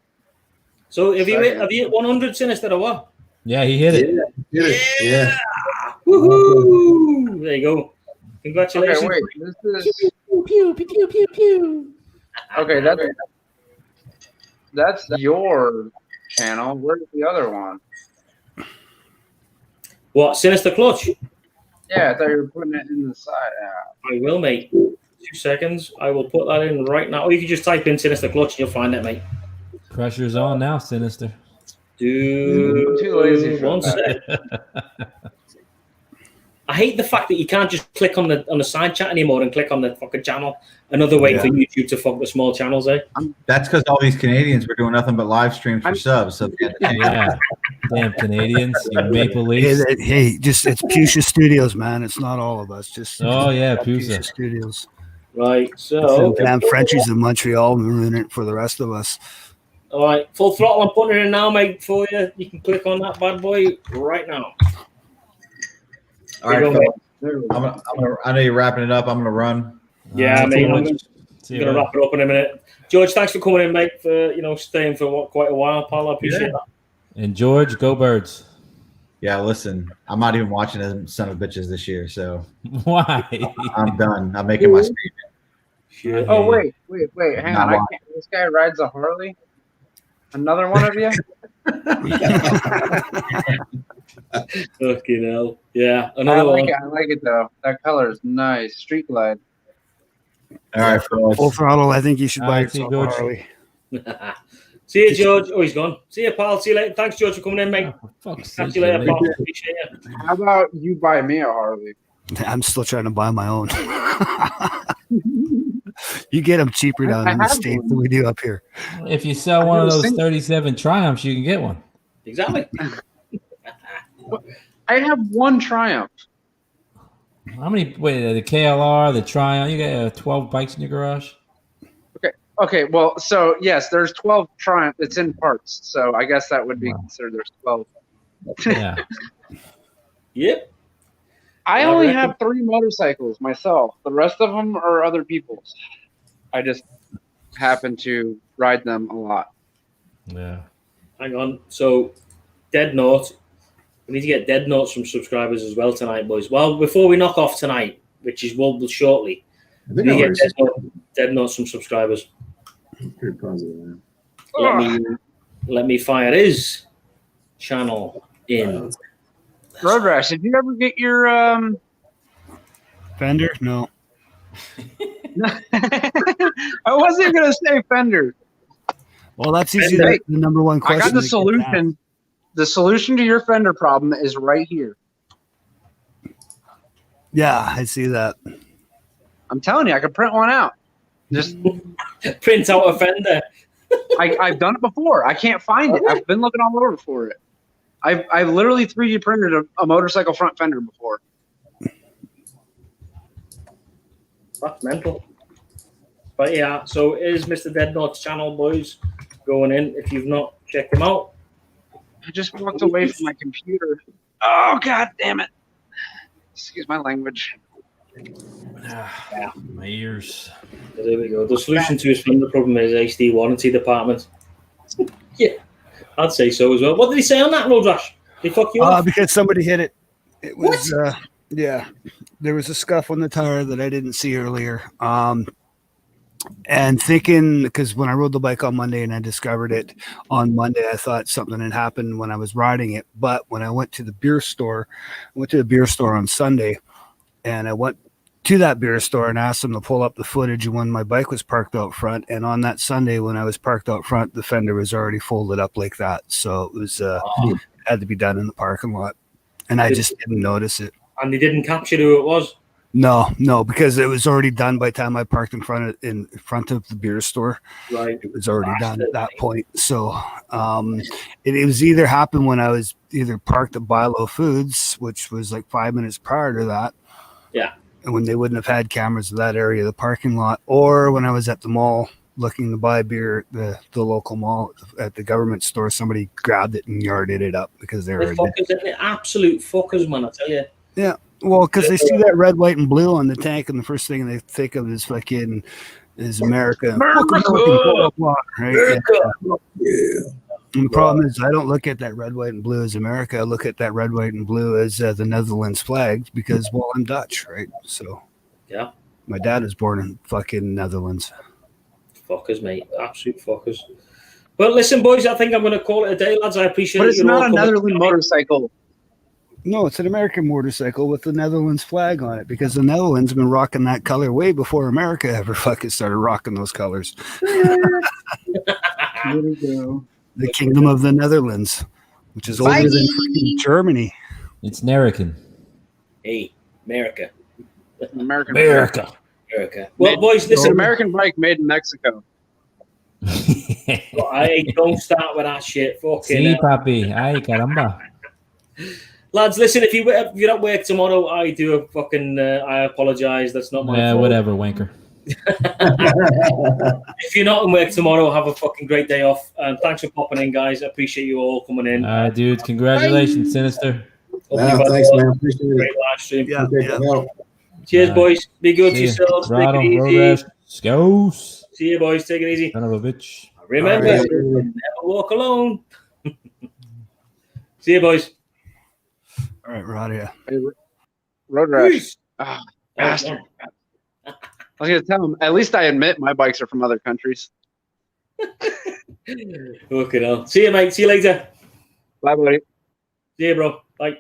Speaker 1: So have you hit 100 Sinister or what?
Speaker 7: Yeah, he hit it.
Speaker 11: Yeah.
Speaker 1: Woohoo! There you go. Congratulations.
Speaker 13: Okay, wait. This is
Speaker 7: Pew, pew, pew, pew, pew.
Speaker 13: okay. That's your channel. Where's the other one?
Speaker 1: What? Sinister Clutch?
Speaker 13: Yeah, I thought you were putting it in the side.
Speaker 1: I will, mate. 2 seconds. I will put that in right now. Or you can just type in Sinister Clutch and you'll find it, mate.
Speaker 7: Pressure's on now, Sinister.
Speaker 1: Dude,
Speaker 13: I'm too lazy for
Speaker 1: one
Speaker 13: that.
Speaker 1: sec. I hate the fact that you can't just click on the side chat anymore and click on the fucking channel. Another way for YouTube to fuck the small channels, eh?
Speaker 9: That's because all these Canadians were doing nothing but live streams for subs. So they had to change it.
Speaker 7: Yeah. Damn Canadians, you Maple Leafs.
Speaker 12: Hey, just it's Pusha Studios, man. It's not all of us. Just
Speaker 7: Oh, yeah, Pusha.
Speaker 12: Studios.
Speaker 1: Right,
Speaker 12: Some
Speaker 1: so
Speaker 12: damn Frenchies in Montreal ruining it for the rest of us.
Speaker 1: all right, full throttle. I'm putting it in now, mate, for you. You can click on that bad boy right now.
Speaker 9: All right,
Speaker 1: There you
Speaker 9: fellas. I know you're wrapping it up. I'm gonna run.
Speaker 1: Yeah, mate. I'm
Speaker 7: See
Speaker 1: gonna
Speaker 7: you,
Speaker 1: wrap it up in a minute. George, thanks for coming in, mate. For staying for quite a while, pal. I appreciate that.
Speaker 7: And George, go Birds.
Speaker 9: Yeah, listen, I'm not even watching them son of bitches this year, so
Speaker 7: Why?
Speaker 9: I'm done. I'm making my statement.
Speaker 1: Shit.
Speaker 13: Oh wait, hang
Speaker 9: Not
Speaker 13: on.
Speaker 9: why.
Speaker 13: This guy rides a Harley. Another one of you?
Speaker 1: Fucking hell. Yeah,
Speaker 13: I
Speaker 1: another
Speaker 13: like
Speaker 1: one.
Speaker 13: it. I like it though. That color is nice. Street glide.
Speaker 9: All right, fellas.
Speaker 12: Full throttle. I think you should
Speaker 7: All
Speaker 12: buy
Speaker 7: right, see you,
Speaker 12: yourself a
Speaker 7: George.
Speaker 12: Harley.
Speaker 1: See you, George. Oh, he's gone. See you, pal. See you later. Thanks, George, for coming in, mate.
Speaker 7: Fuck's
Speaker 1: Catch
Speaker 7: sake,
Speaker 1: you later,
Speaker 7: really?
Speaker 1: pal. Appreciate it.
Speaker 13: How about you buy me a Harley?
Speaker 12: I'm still trying to buy my own. You get them cheaper down
Speaker 13: I
Speaker 12: in the
Speaker 13: have
Speaker 12: States
Speaker 13: one.
Speaker 12: than we do up here.
Speaker 7: If you sell one of those 37 Triumphs, you can get one.
Speaker 1: Exactly.
Speaker 13: I have one Triumph.
Speaker 7: How many? Wait, the KLR, the Triumph. You got 12 bikes in your garage?
Speaker 13: Okay, well, so yes, there's 12 Triumph. It's in parts, so I guess that would be considered there's 12.
Speaker 7: Yeah.
Speaker 1: Yep.
Speaker 13: I
Speaker 1: I
Speaker 13: only
Speaker 1: reckon-
Speaker 13: have 3 motorcycles myself. The rest of them are other people's. I just happen to ride them a lot.
Speaker 7: Yeah.
Speaker 1: Hang on. So, Dead Note. We need to get Dead Notes from subscribers as well tonight, boys. Well, before we knock off tonight, which is will shortly,
Speaker 11: I
Speaker 1: we
Speaker 11: think
Speaker 1: need
Speaker 11: I
Speaker 1: to
Speaker 11: already
Speaker 1: get Dead Notes from subscribers.
Speaker 11: I'm pretty positive. Man.
Speaker 1: Let me fire his channel in.
Speaker 13: Road Rash, did you ever get your
Speaker 12: Fender? No.
Speaker 13: I wasn't gonna say Fender.
Speaker 12: Well, that's usually the number one
Speaker 13: I
Speaker 12: question.
Speaker 13: got the
Speaker 12: that gets asked.
Speaker 13: solution. The solution to your Fender problem is right here.
Speaker 12: Yeah, I see that.
Speaker 13: I'm telling you, I could print one out. Just
Speaker 1: Print out a Fender.
Speaker 13: I've done it before. I can't find it. I've been looking all over for it. I've literally 3D printed a motorcycle front fender before.
Speaker 1: That's mental. But yeah, so here's Mr. Dead Note's channel, boys. Going in. If you've not checked him out,
Speaker 13: I just walked away from my computer. Oh god damn it. Excuse my language.
Speaker 7: My ears.
Speaker 1: there we go. The solution to his Fender problem is HD warranty department. Yeah, I'd say so as well. What did he say on that, Road Rash? Did he fuck you off?
Speaker 12: Because somebody hit it. It was yeah. There was a scuff on the tire that I didn't see earlier. And thinking, because when I rode the bike on Monday and I discovered it on Monday, I thought something had happened when I was riding it. But when I went to the beer store, on Sunday, and I went to that beer store and asked them to pull up the footage of when my bike was parked out front. And on that Sunday, when I was parked out front, the fender was already folded up like that. So it was had to be done in the parking lot, and I just didn't notice it.
Speaker 1: And they didn't capture who it was.
Speaker 12: No, because it was already done by the time I parked in front of the beer store.
Speaker 1: Right.
Speaker 12: It was already done at that point. So it was either happened when I was either parked at Buy Low Foods, which was like 5 minutes prior to that.
Speaker 1: Yeah.
Speaker 12: And when they wouldn't have had cameras in that area of the parking lot, or when I was at the mall looking to buy beer, the local mall at the government store, somebody grabbed it and yarded it up because they were
Speaker 1: They're absolute fuckers, man, I tell you.
Speaker 12: Yeah. Well, because they see that red, white, and blue on the tank, and the first thing they think of is fucking America.
Speaker 1: America!
Speaker 12: Blah, blah, blah, right?
Speaker 1: America!
Speaker 12: And the problem is, I don't look at that red, white, and blue as America. I look at that red, white, and blue as the Netherlands flag because, well, I'm Dutch, right? So,
Speaker 1: yeah,
Speaker 12: my dad was born in fucking Netherlands.
Speaker 1: Fuckers, mate, absolute fuckers. Well, listen, boys, I think I'm going to call it a day, lads. I appreciate it.
Speaker 13: But it's not a Netherlands motorcycle.
Speaker 12: No, it's an American motorcycle with the Netherlands flag on it because the Netherlands have been rocking that color way before America ever fucking started rocking those colors. Here we go. The Kingdom of the Netherlands, which is older than freaking Germany.
Speaker 7: It's American.
Speaker 1: Hey, America.
Speaker 13: American.
Speaker 7: America.
Speaker 1: Well, boys, listen.
Speaker 13: American bike made in Mexico.
Speaker 1: Hey, don't start with that shit. Fucking
Speaker 7: Sí, papi. Ay, caramba.
Speaker 1: Lads, listen, if you don't work tomorrow, I do a fucking, I apologize. That's not my fault.
Speaker 7: Whatever, wanker.
Speaker 1: If you're not in work tomorrow, have a fucking great day off. And thanks for popping in, guys. I appreciate you all coming in.
Speaker 7: All right, dudes. Congratulations, Sinister.
Speaker 11: Thanks, man. Appreciate it.
Speaker 1: Great live stream.
Speaker 12: Yeah.
Speaker 1: Cheers, boys. Be good to
Speaker 7: See ya.
Speaker 1: yourselves.
Speaker 7: Throttle,
Speaker 1: Take it
Speaker 7: road
Speaker 1: easy.
Speaker 7: rash, Scouts.
Speaker 1: See you, boys. Take it easy.
Speaker 7: Son of a bitch.
Speaker 1: Remember,
Speaker 12: All right.
Speaker 1: never walk alone. See you, boys.
Speaker 12: All right, we're out of here.
Speaker 13: Road rash.
Speaker 1: Peace.
Speaker 13: Ah, bastard. I was going to tell him, at least I admit my bikes are from other countries.
Speaker 1: Fucking hell. See you, mate. See you later.
Speaker 13: Bye, buddy.
Speaker 1: See you, bro. Bye.